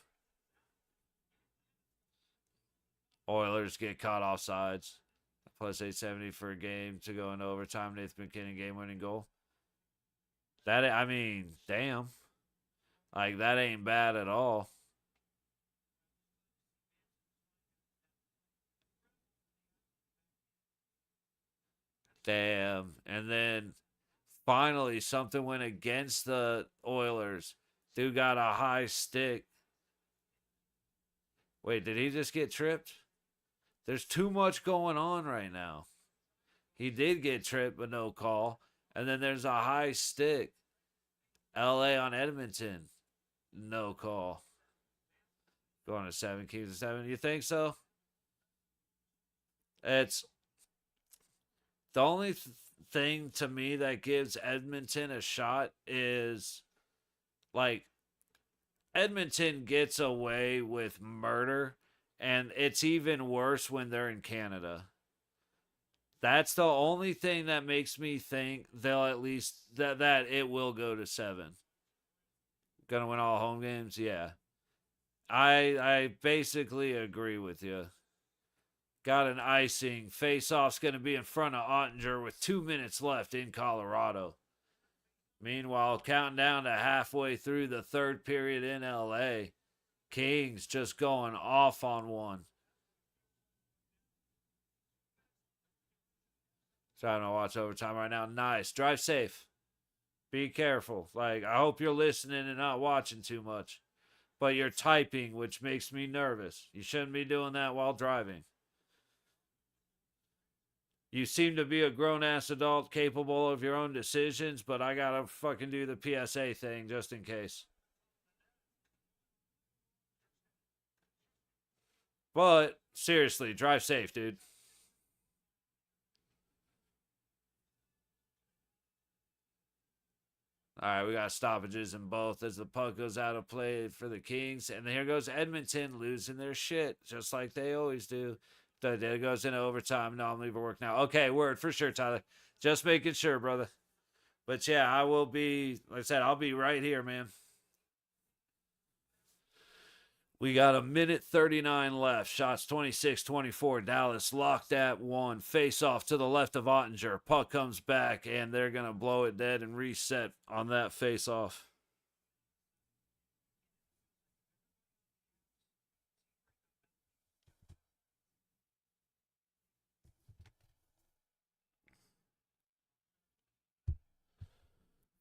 Oilers get caught off sides. Plus 870 for a game to go in overtime. Nathan McKinnon game winning goal. That, I mean, damn. Like, that ain't bad at all. Damn. And then Finally, something went against the Oilers. Dude got a high stick. Wait, did he just get tripped? There's too much going on right now. He did get tripped, but no call. And then there's a high stick. LA on Edmonton. No call. Going to 7, Kings to 7. You think so? It's the only thing to me that gives Edmonton a shot is like Edmonton gets away with murder, and it's even worse when they're in Canada. That's the only thing that makes me think they'll at least that it will go to 7. Gonna win all home games? Yeah. I basically agree with you. Got an icing. Face-off's going to be in front of Ottinger with 2 minutes left in Colorado. Meanwhile, counting down to halfway through the third period in LA. Kings just going off on one. Trying to watch overtime right now. Nice. Drive safe. Be careful. I hope you're listening and not watching too much. But you're typing, which makes me nervous. You shouldn't be doing that while driving. You seem to be a grown-ass adult capable of your own decisions, but I gotta fucking do the PSA thing just in case. But, seriously, drive safe, dude. All right, we got stoppages in both as the puck goes out of play for the Kings. And here goes Edmonton losing their shit, just like they always do. It goes into overtime. No, I'm leaving work now. Okay, word for sure, Tyler. Just making sure, brother. But yeah, I will be, like I said, I'll be right here, man. We got a minute 39 left. Shots 26-24. Dallas locked at 1. Face off to the left of Ottinger. Puck comes back, and they're going to blow it dead and reset on that face off.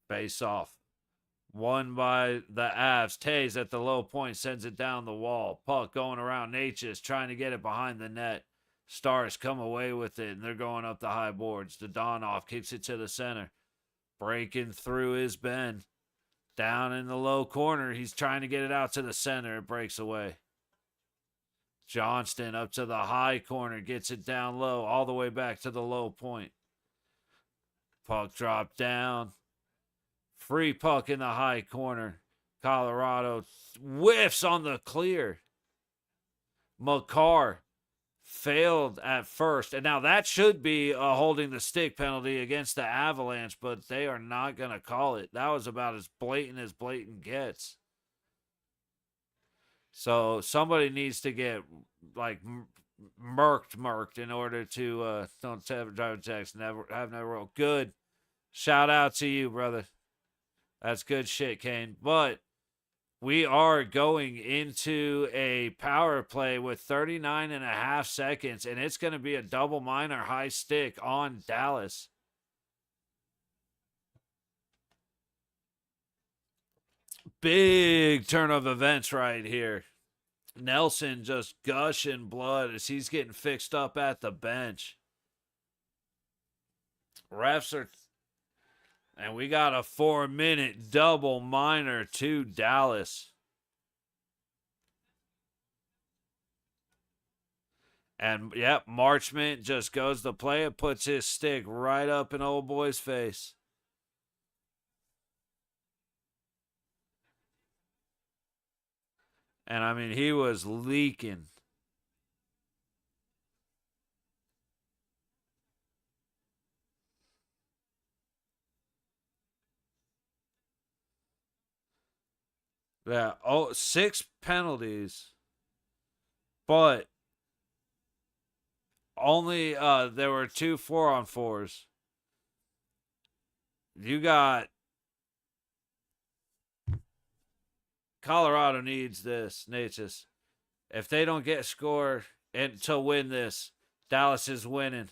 Face off. Won by the Avs. Tays at the low point sends it down the wall. Puck going around Natchez, trying to get it behind the net. Stars come away with it, and they're going up the high boards. Donoff kicks it to the center. Breaking through his bend. Down in the low corner. He's trying to get it out to the center. It breaks away. Johnston up to the high corner. Gets it down low, all the way back to the low point. Puck dropped down. Free puck in the high corner. Colorado whiffs on the clear. Makar failed at first. And now that should be a holding the stick penalty against the Avalanche, but they are not going to call it. That was about as blatant gets. So somebody needs to get murked in order to don't have driver text, never roll. Good. Shout out to you, brother. That's good shit, Kane. But we are going into a power play with 39 and a half seconds, and it's going to be a double minor high stick on Dallas. Big turn of events right here. Nelson just gushing blood as he's getting fixed up at the bench. Refs are... And we got a 4-minute double minor to Dallas. And, yep, Marchment just goes to play it, puts his stick right up in old boy's face. And, I mean, he was leaking. Yeah, 6 penalties, but only there were 2 4-on-4s. You got Colorado needs this, Natchez. If they don't get a score and to win this, Dallas is winning.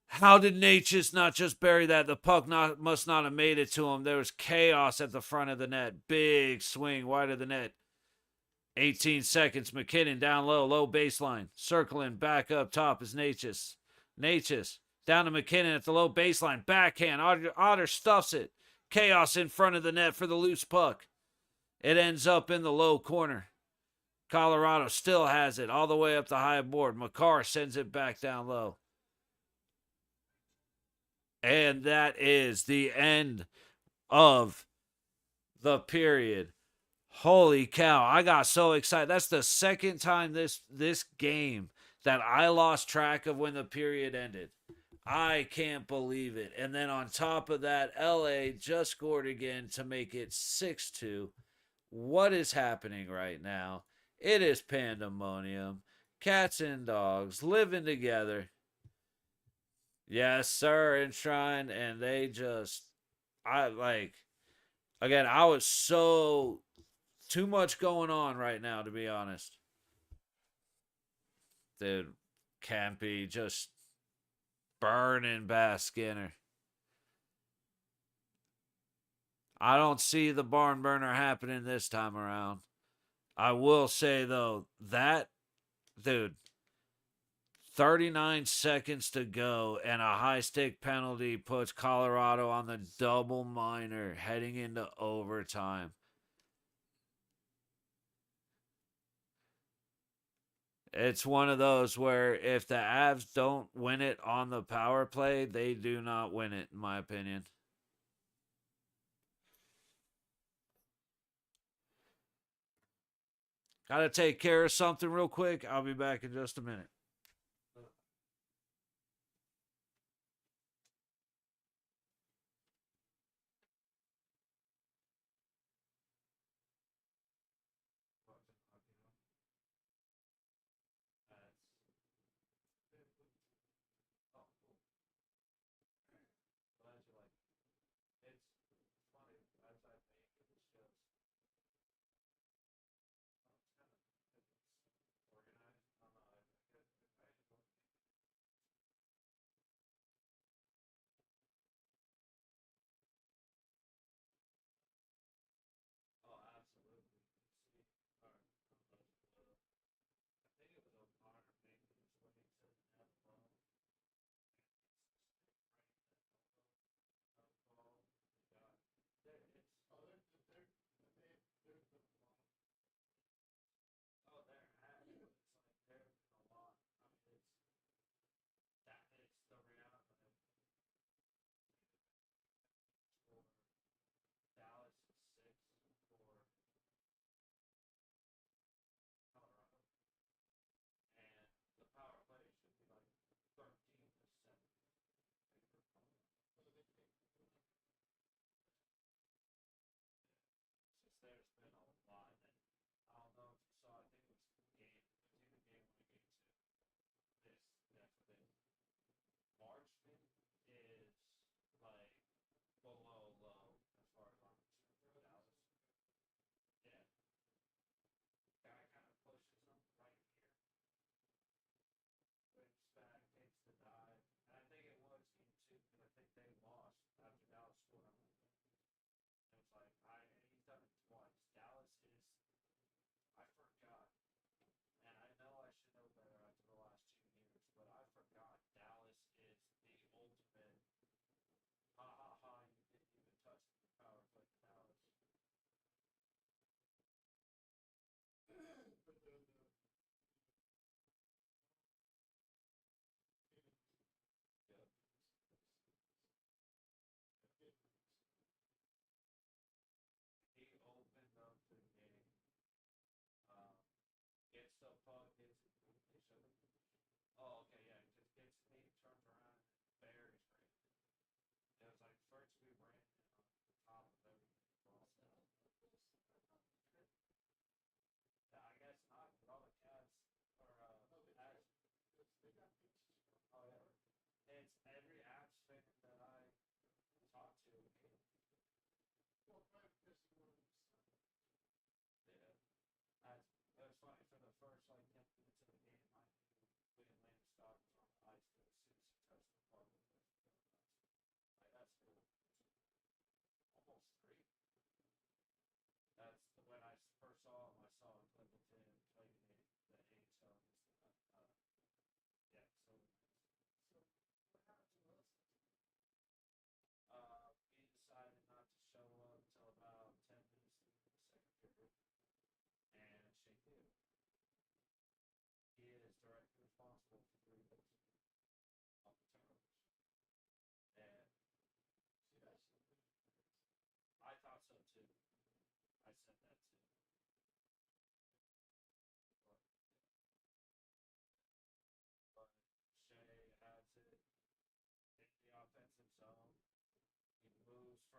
How did Natchez not just bury that? The puck must not have made it to him. There was chaos at the front of the net. Big swing wide of the net. 18 seconds. McKinnon down low, low baseline. Circling back up top is Natchez. Natchez down to McKinnon at the low baseline. Backhand. Otter stuffs it. Chaos in front of the net for the loose puck. It ends up in the low corner. Colorado still has it all the way up the high board. Makar sends it back down low. And that is the end of the period. Holy cow, I got so excited. That's the second time this game that I lost track of when the period ended. I can't believe it. And then on top of that, LA just scored again to make it 6-2. What is happening right now? It is pandemonium. Cats and dogs living together. Yes, sir, enshrined. And they just, I was so, too much going on right now, to be honest. Dude, Campy just burning Bass Skinner. I don't see the barn burner happening this time around. I will say, though, that, dude, 39 seconds to go and a high stick penalty puts Colorado on the double minor heading into overtime. It's one of those where if the Avs don't win it on the power play, they do not win it, in my opinion. Gotta take care of something real quick. I'll be back in just a minute.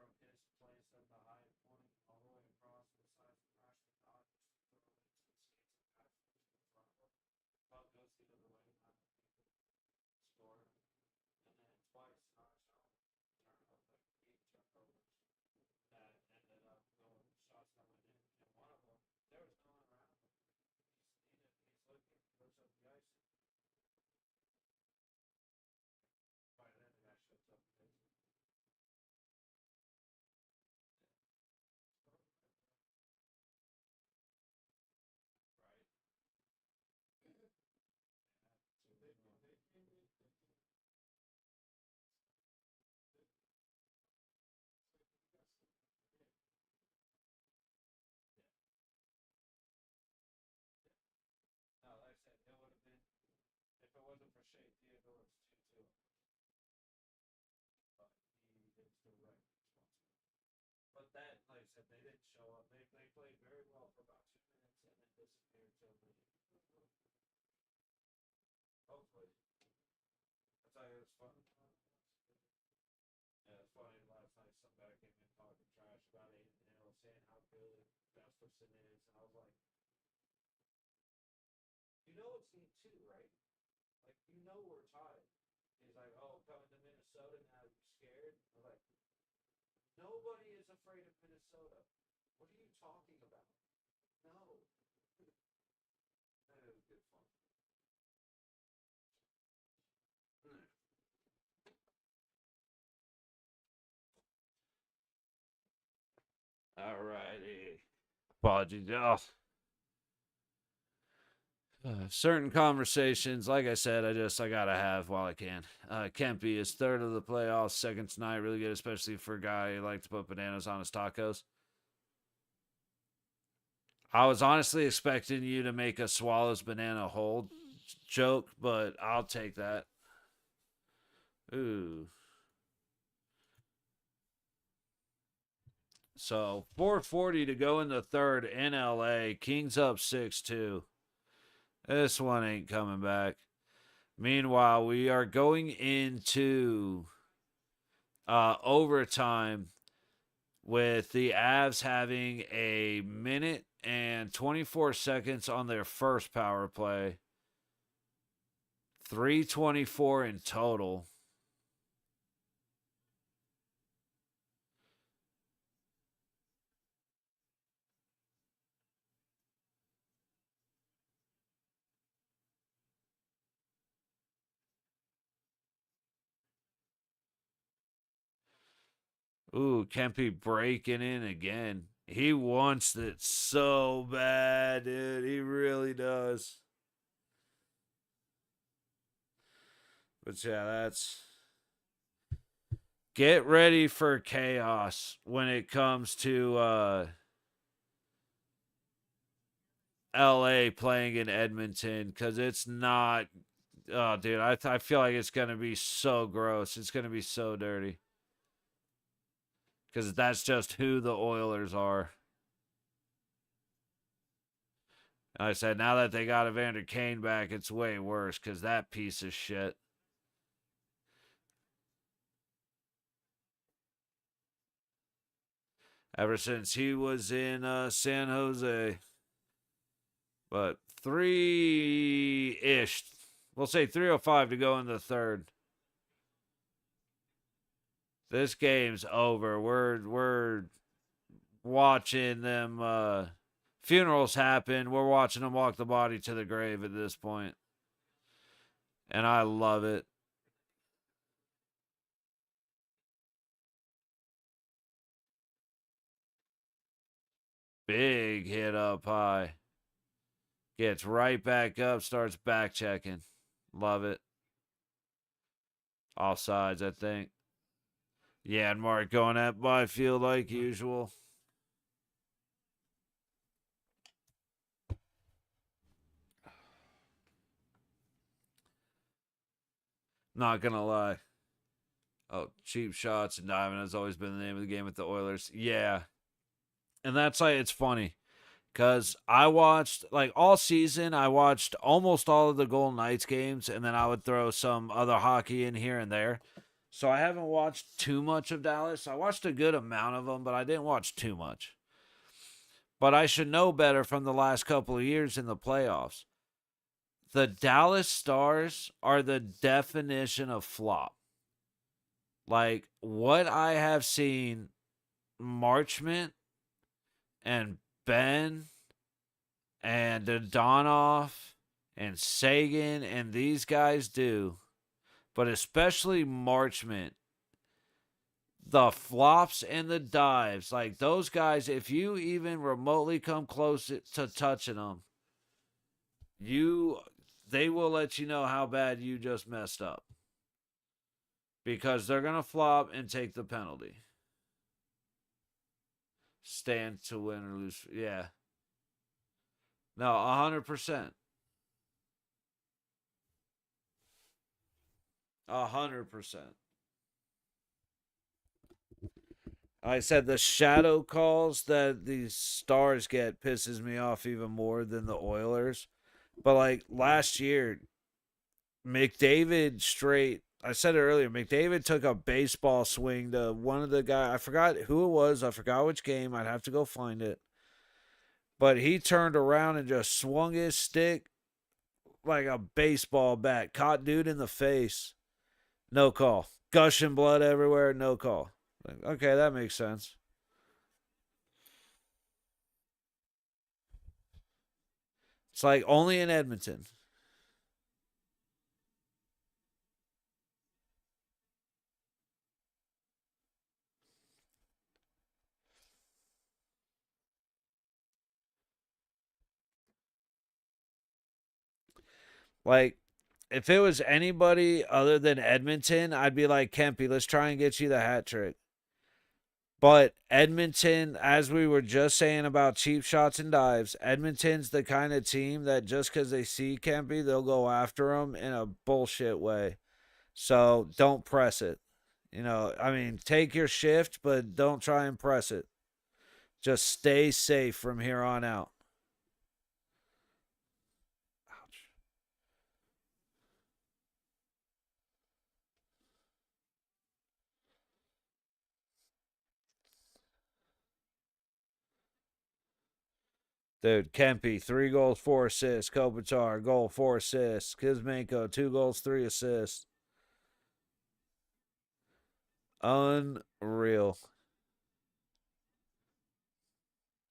from his place at the high point all the way across the side of the National Dodge to throw it into the skates of Patrick to the front. Puck goes the other way, score, and then twice knocks home turnovers that ended up going shots that went in, and one of them there was no one around him. He's looking, he looks up the ice, and by then the guy shows up and takes it. Right? So no, like I said, it would have been if it wasn't for Shea Theodore, it's 2-2. But he is direct responsibility. But that, like I said, they didn't show up. They played very well for about 2 minutes and then disappeared till the hopefully. I tell you, it was fun. Yeah, it's funny. Last night, some guy came in talking trash about 8-0, saying how good Gustafson is, and I was like, you know it's game two, right? Like, you know we're tied. He's like, oh, coming to Minnesota now, you scared? I was like, nobody is afraid of Minnesota. What are you talking about? No. That was good fun. All righty. Apologies, y'all. Certain conversations, like I said, I gotta have while I can. Kempe is third of the playoffs, second tonight, really good, especially for a guy who likes to put bananas on his tacos. I was honestly expecting you to make a Swallows banana hold joke, but I'll take that. Ooh. So 4:40 to go in the third in LA. Kings up 6-2. This one ain't coming back. Meanwhile, we are going into overtime with the Avs having a minute and 24 seconds on their first power play. 3:24 in total. Ooh, Kempe breaking in again. He wants it so bad, dude. He really does. But yeah, that's... Get ready for chaos when it comes to LA playing in Edmonton, because it's not... Oh, dude, I feel like it's going to be so gross. It's going to be so dirty. Because that's just who the Oilers are. I said, now that they got Evander Kane back, it's way worse because that piece of shit. Ever since he was in San Jose. But 3-ish. We'll say 3:05 to go in the third. This game's over. We're watching them funerals happen. We're watching them walk the body to the grave at this point. And I love it. Big hit up high. Gets right back up, starts back checking. Love it. Offsides, I think. Yeah, and Mark going at Byfield like usual. Not gonna lie. Oh, cheap shots and diving has always been the name of the game with the Oilers. Yeah. And that's like, it's funny. Because I watched, like, all season, I watched almost all of the Golden Knights games, and then I would throw some other hockey in here and there. So I haven't watched too much of Dallas. I watched a good amount of them, but I didn't watch too much. But I should know better from the last couple of years in the playoffs. The Dallas Stars are the definition of flop. Like what I have seen Marchment and Ben and Donoff and Sagan and these guys do, but especially Marchment, the flops and the dives, like those guys, if you even remotely come close to touching them, you they will let you know how bad you just messed up because they're gonna flop and take the penalty. Stand to win or lose. Yeah. No, 100%. 100%. I said the shadow calls that these stars get pisses me off even more than the Oilers. But like last year, McDavid straight. I said it earlier. McDavid took a baseball swing to one of the guys. I forgot who it was. I forgot which game. I'd have to go find it. But he turned around and just swung his stick like a baseball bat. Caught dude in the face. No call. Gushing blood everywhere. No call. Like, okay, that makes sense. It's like only in Edmonton. Like, if it was anybody other than Edmonton, I'd be like, Kempy, let's try and get you the hat trick. But Edmonton, as we were just saying about cheap shots and dives, Edmonton's the kind of team that just because they see Kempy, they'll go after him in a bullshit way. So don't press it. I mean, take your shift, but don't try and press it. Just stay safe from here on out. Ouch. Dude, Kempy, 3 goals, 4 assists. Kopitar, goal, 4 assists. Kuzmenko, 2 goals, 3 assists. Unreal.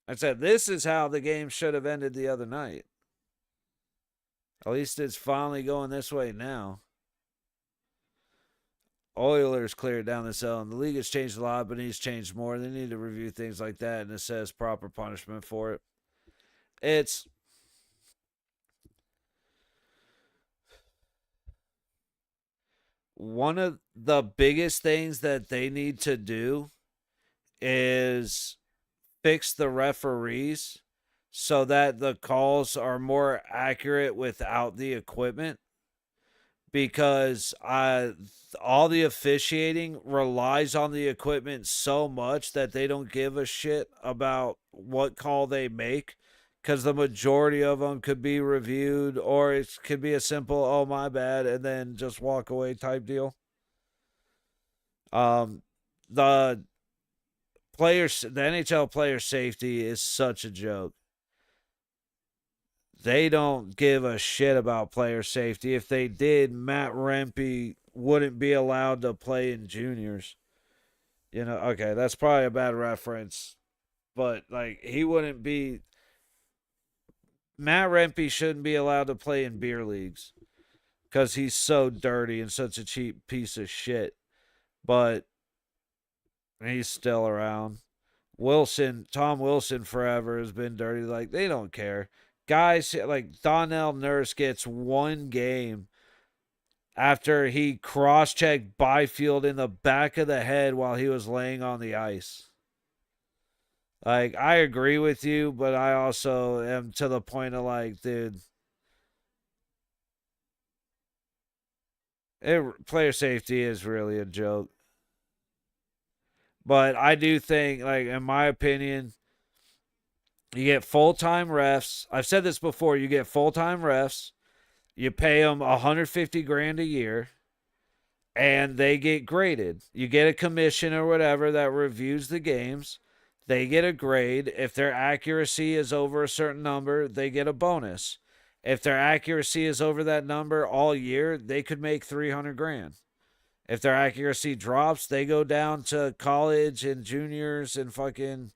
I said, this is how the game should have ended the other night. At least it's finally going this way now. Oilers cleared down the zone. The league has changed a lot, but needs changed more. They need to review things like that and assess proper punishment for it. It's one of the biggest things that they need to do is fix the referees so that the calls are more accurate without the equipment because all the officiating relies on the equipment so much that they don't give a shit about what call they make because the majority of them could be reviewed or it could be a simple oh my bad and then just walk away type deal. The the NHL player safety is such a joke. They don't give a shit about player safety. If they did, Matt Rempe wouldn't be allowed to play in juniors. Okay, that's probably a bad reference, but like he wouldn't be. Matt Rempe shouldn't be allowed to play in beer leagues because he's so dirty and such a cheap piece of shit. But he's still around. Tom Wilson forever has been dirty. Like, they don't care. Guys like Donnell Nurse gets 1 game after he cross-checked Byfield in the back of the head while he was laying on the ice. Like, I agree with you, but I also am to the point of like, dude, player safety is really a joke. But I do think, like, in my opinion, you get full-time refs. I've said this before. You get full-time refs. You pay them $150,000 a year. and they get graded. You get a commission or whatever that reviews the games. They get a grade. If their accuracy is over a certain number, they get a bonus. If their accuracy is over that number all year, they could make 300 grand. If their accuracy drops, they go down to college and juniors and fucking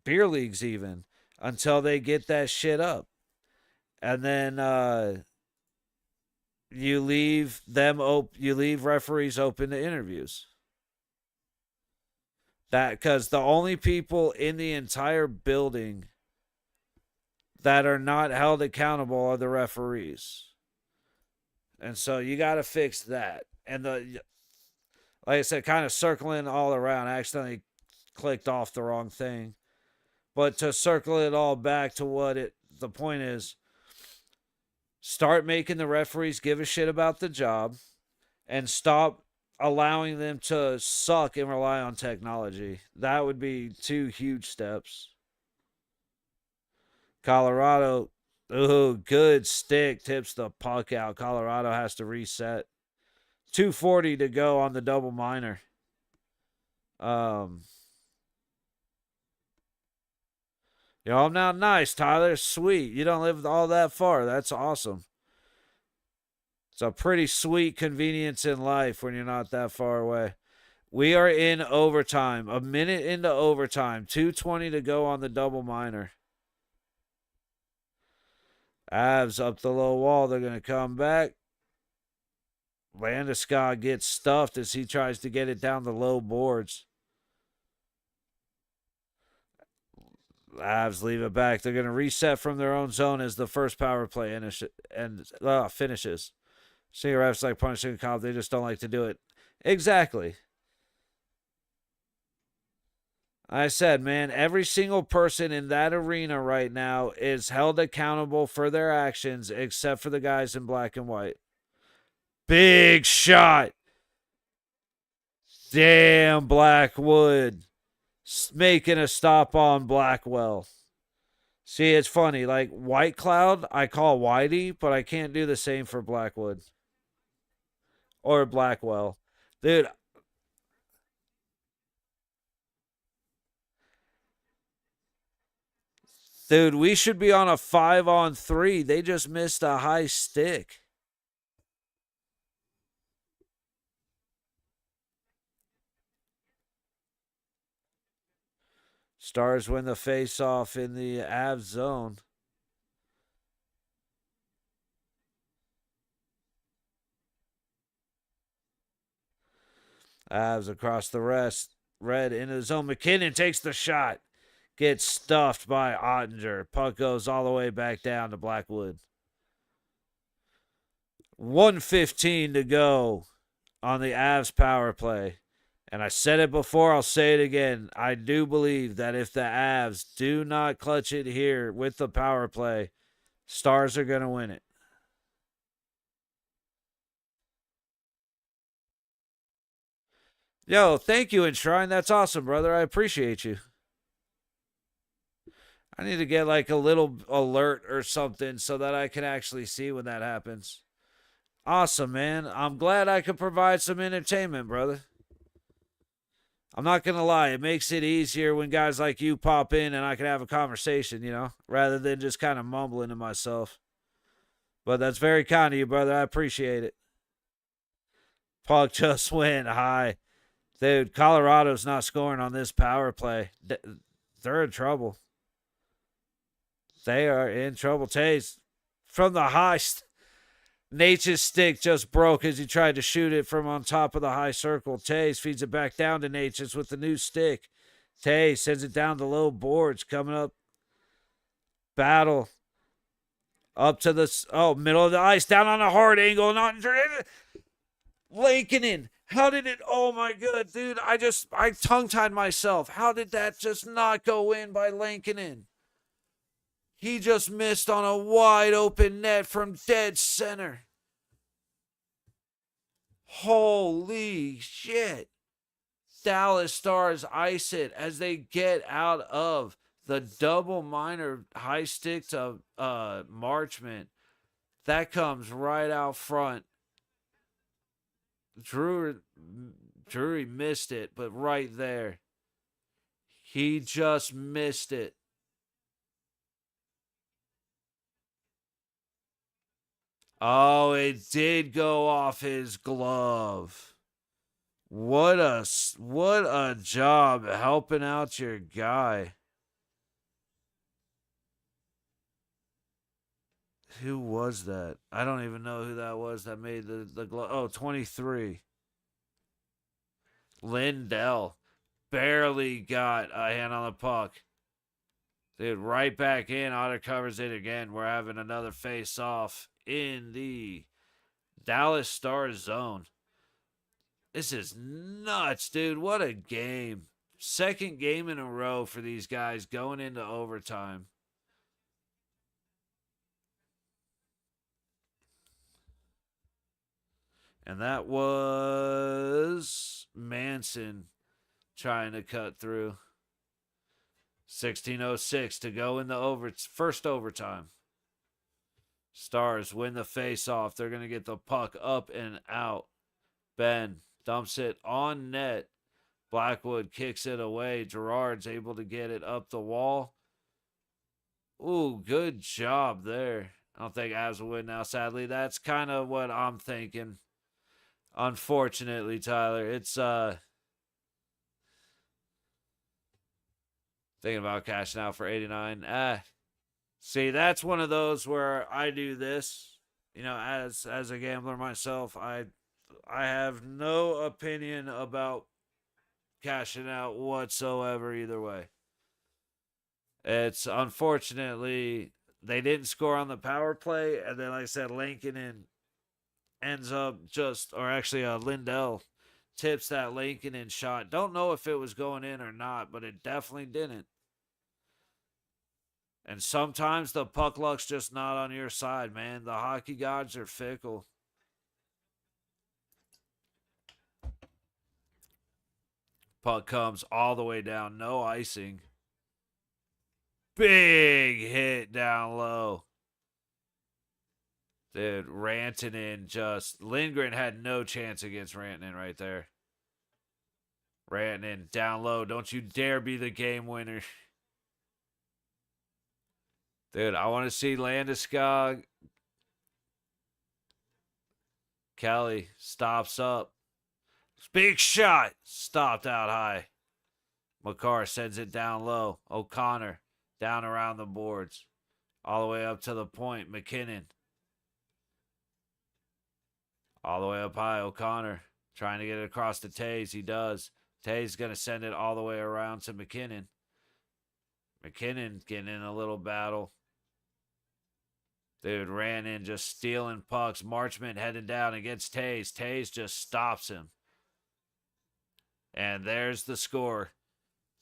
beer leagues even until they get that shit up. And then you leave referees open to interviews. That because the only people in the entire building that are not held accountable are the referees. And so you got to fix that. And like I said, kind of circling all around, I accidentally clicked off the wrong thing. But to circle it all back to the point is, start making the referees give a shit about the job and stop allowing them to suck and rely on technology. That would be 2 huge steps. Colorado, ooh, good stick, tips the puck out. Colorado has to reset. 2:40 to go on the double minor. I'm now nice, Tyler. Sweet. You don't live all that far. That's awesome. It's a pretty sweet convenience in life when you're not that far away. We are in overtime. A minute into overtime. 2:20 to go on the double minor. Avs up the low wall. They're going to come back. Landeskog gets stuffed as he tries to get it down the low boards. Avs leave it back. They're going to reset from their own zone as the first power play finishes. Senior refs like punishing a cop. They just don't like to do it. Exactly. I said, man, every single person in that arena right now is held accountable for their actions except for the guys in black and white. Big shot. Damn, Blackwood. Making a stop on Blackwell. See, it's funny. Like, White Cloud, I call Whitey, but I can't do the same for Blackwood. Or Blackwell. Dude. Dude, we should be on a 5-on-3. They just missed a high stick. Stars win the face-off in the Avs zone. Avs across the rest. Red into the zone. McKinnon takes the shot. Gets stuffed by Ottinger. Puck goes all the way back down to Blackwood. 1:15 to go on the Avs power play. And I said it before, I'll say it again. I do believe that if the Avs do not clutch it here with the power play, Stars are going to win it. Yo, thank you, Enshrine. That's awesome, brother. I appreciate you. I need to get like a little alert or something so that I can actually see when that happens. Awesome, man. I'm glad I could provide some entertainment, brother. I'm not going to lie. It makes it easier when guys like you pop in and I can have a conversation, rather than just kind of mumbling to myself. But that's very kind of you, brother. I appreciate it. Puck just went high. Dude, Colorado's not scoring on this power play. They're in trouble. They are in trouble. Tays from the high. Nate's stick just broke as he tried to shoot it from on top of the high circle. Tays feeds it back down to Nate's with the new stick. Tays sends it down the low boards. Coming up. Battle. Up to the middle of the ice. Down on a hard angle. Not Lankinen. How did it? Oh my god, dude. I tongue-tied myself. How did that just not go in by Lankinen? He just missed on a wide open net from dead center. Holy shit. Dallas Stars ice it as they get out of the double minor high stick to Marchment. That comes right out front. Drury missed it, but right there. He just missed it. Oh, it did go off his glove. What a job helping out your guy. Who was that? I don't even know who that was that made the glove. Oh, 23. Lindell barely got a hand on the puck. Dude, right back in. Otter covers it again. We're having another face off in the Dallas Stars zone. This is nuts, dude. What a game. Second game in a row for these guys going into overtime. And that was Manson trying to cut through. 16:06 to go in the first overtime. Stars win the face-off. They're going to get the puck up and out. Ben dumps it on net. Blackwood kicks it away. Gerard's able to get it up the wall. Ooh, good job there. I don't think Avs will win now, sadly. That's kind of what I'm thinking. Unfortunately, Tyler, it's thinking about cashing out for 89. See, that's one of those where I do this. You know, as a gambler myself, I have no opinion about cashing out whatsoever either way. It's unfortunately they didn't score on the power play, and then like I said, Lincoln ends up Lindell tips that Lincoln shot. Don't know if it was going in or not, but it definitely didn't. And sometimes the puck luck's just not on your side, man. The hockey gods are fickle. Puck comes all the way down. No icing. Big hit down low. Dude, Lindgren had no chance against Rantanen right there. Rantanen down low. Don't you dare be the game winner. Dude, I want to see Landeskog. Kelly stops up. Big shot. Stopped out high. Makar sends it down low. O'Connor down around the boards. All the way up to the point. McKinnon. All the way up high. O'Connor trying to get it across to Taves. He does. Taves going to send it all the way around to McKinnon. McKinnon getting in a little battle. Dude ran in just stealing pucks. Marchment heading down against Taves. Taves just stops him. And there's the score.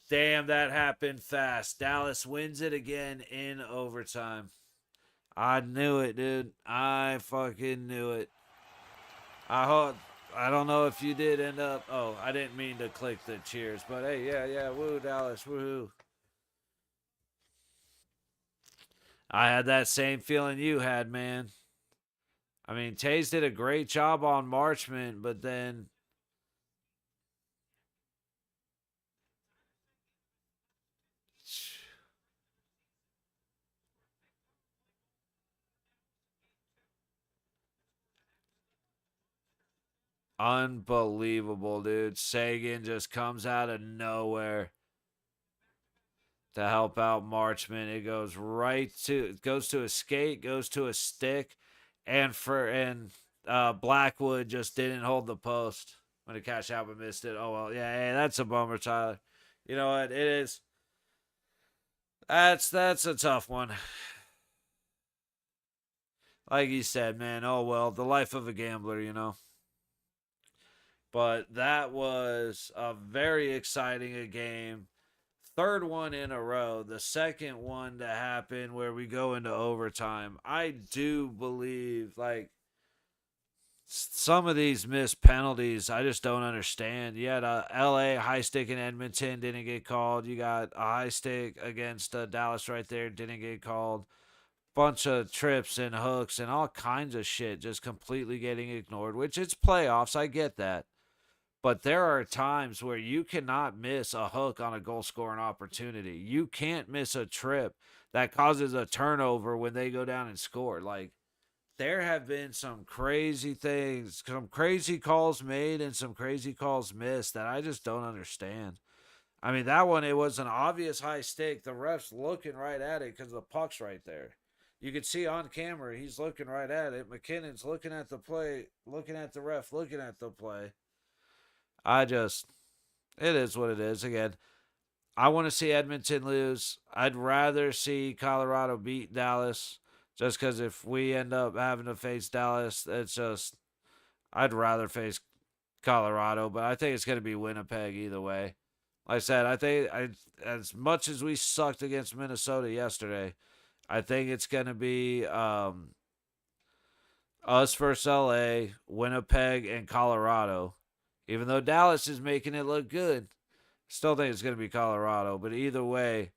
Damn, that happened fast. Dallas wins it again in overtime. I knew it, dude. I fucking knew it. I don't know if you did end up. Oh, I didn't mean to click the cheers, but hey, yeah, woo, Dallas, woohoo. I had that same feeling you had, man. I mean, Taves did a great job on Marchment, but then unbelievable, dude. Sagan just comes out of nowhere to help out Marchment. It goes to a skate, goes to a stick, and Blackwood just didn't hold the post when the cash out but missed it. Oh well, yeah, hey, that's a bummer, Tyler. You know what? It is. That's a tough one. Like you said, man. Oh well, the life of a gambler, you know. But that was a very exciting game. Third one in a row. The second one to happen where we go into overtime. I do believe, like, some of these missed penalties, I just don't understand. You had a LA high stick in Edmonton, didn't get called. You got a high stick against Dallas right there, didn't get called. bunch of trips and hooks and all kinds of shit just completely getting ignored, which it's playoffs. I get that. But there are times where you cannot miss a hook on a goal scoring opportunity. You can't miss a trip that causes a turnover when they go down and score. Like, there have been some crazy things, some crazy calls made and some crazy calls missed that I just don't understand. I mean, that one, it was an obvious high stick. The ref's looking right at it because the puck's right there. You could see on camera, he's looking right at it. McKinnon's looking at the play, looking at the ref, looking at the play. It is what it is. Again, I want to see Edmonton lose. I'd rather see Colorado beat Dallas just because if we end up having to face Dallas, I'd rather face Colorado, but I think it's going to be Winnipeg either way. Like I said, as much as we sucked against Minnesota yesterday, I think it's going to be us versus LA, Winnipeg, and Colorado. Even though Dallas is making it look good, still think it's going to be Colorado. But either way,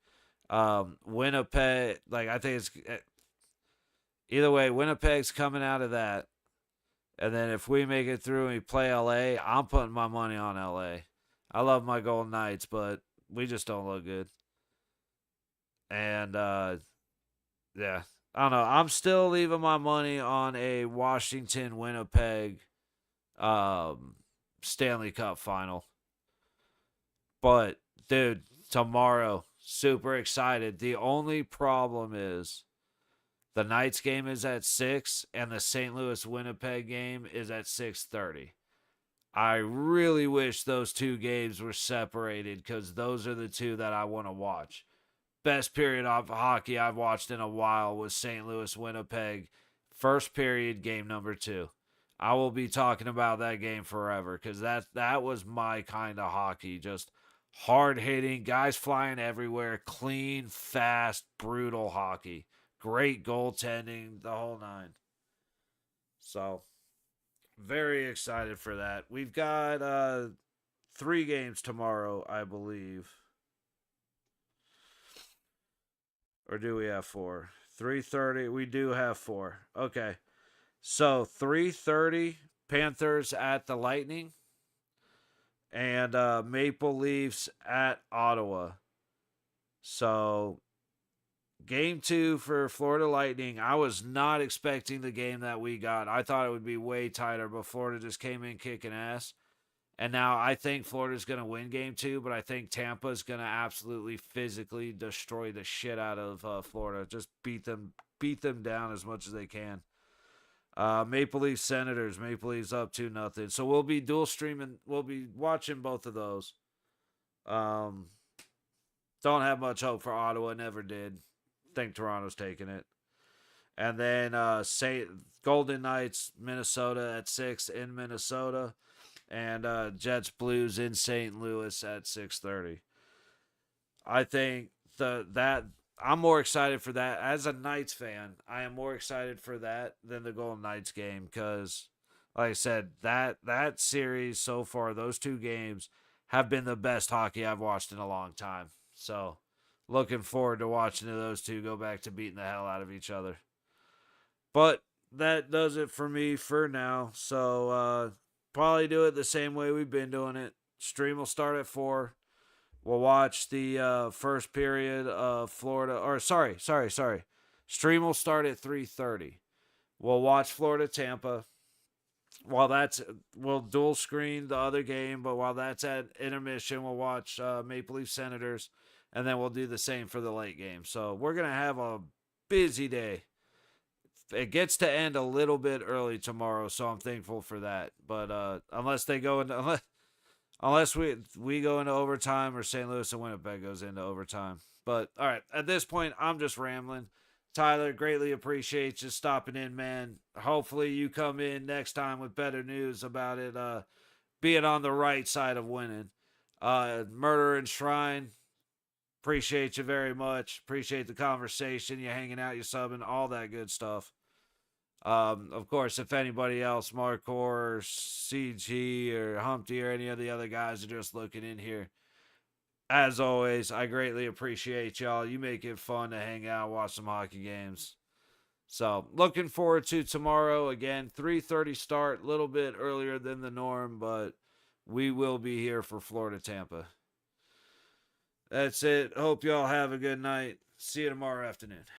Winnipeg, like I think it's either way, Winnipeg's coming out of that. And then if we make it through and we play LA, I'm putting my money on LA. I love my Golden Knights, but we just don't look good. And yeah, I don't know. I'm still leaving my money on a Washington Winnipeg Stanley Cup final. But dude, tomorrow, super excited. The only problem is the Knights game is at 6 and the St. Louis Winnipeg game is at 6:30. I really wish those two games were separated because those are the two that I want to watch. Best period of hockey I've watched in a while was St. Louis Winnipeg. First period, game number 2. I will be talking about that game forever because that was my kind of hockey. Just hard hitting, guys flying everywhere, clean, fast, brutal hockey. Great goaltending, the whole nine. So, very excited for that. We've got 3 games tomorrow, I believe. Or do we have 4? 3:30. We do have 4. Okay. So 3:30, Panthers at the Lightning, and Maple Leafs at Ottawa. So game 2 for Florida Lightning. I was not expecting the game that we got. I thought it would be way tighter, but Florida just came in kicking ass. And now I think Florida's going to win game 2, but I think Tampa's going to absolutely physically destroy the shit out of Florida. Just beat them down as much as they can. Maple Leafs Senators. Maple Leafs up 2-0. So we'll be dual streaming. We'll be watching both of those. Don't have much hope for Ottawa. Never did. Think Toronto's taking it. And then Golden Knights, Minnesota at 6 in Minnesota. And Jets Blues in St. Louis at 6:30. I think I'm more excited for that. As a Knights fan, I am more excited for that than the Golden Knights game because, like I said, that series so far, those 2 games have been the best hockey I've watched in a long time. So, looking forward to watching those 2 go back to beating the hell out of each other. But that does it for me for now. So, probably do it the same way we've been doing it. Stream will start at 4. We'll watch the first period of Florida. Or sorry. Stream will start at 3:30. We'll watch Florida Tampa. We'll dual screen the other game, but while that's at intermission, we'll watch Maple Leaf Senators, and then we'll do the same for the late game. So we're gonna have a busy day. It gets to end a little bit early tomorrow, so I'm thankful for that. But unless we go into overtime or St. Louis and Winnipeg goes into overtime. But all right, at this point, I'm just rambling. Tyler, greatly appreciate you stopping in, man. Hopefully you come in next time with better news about it being on the right side of winning. Murder and Shrine, appreciate you very much. Appreciate the conversation, you hanging out, you subbing, all that good stuff. Of course, if anybody else, Mark or CG or Humpty or any of the other guys are just looking in here, as always, I greatly appreciate y'all. You make it fun to hang out, watch some hockey games. So looking forward to tomorrow. Again, 3:30 start, a little bit earlier than the norm, but we will be here for Florida Tampa. That's it. Hope y'all have a good night. See you tomorrow afternoon.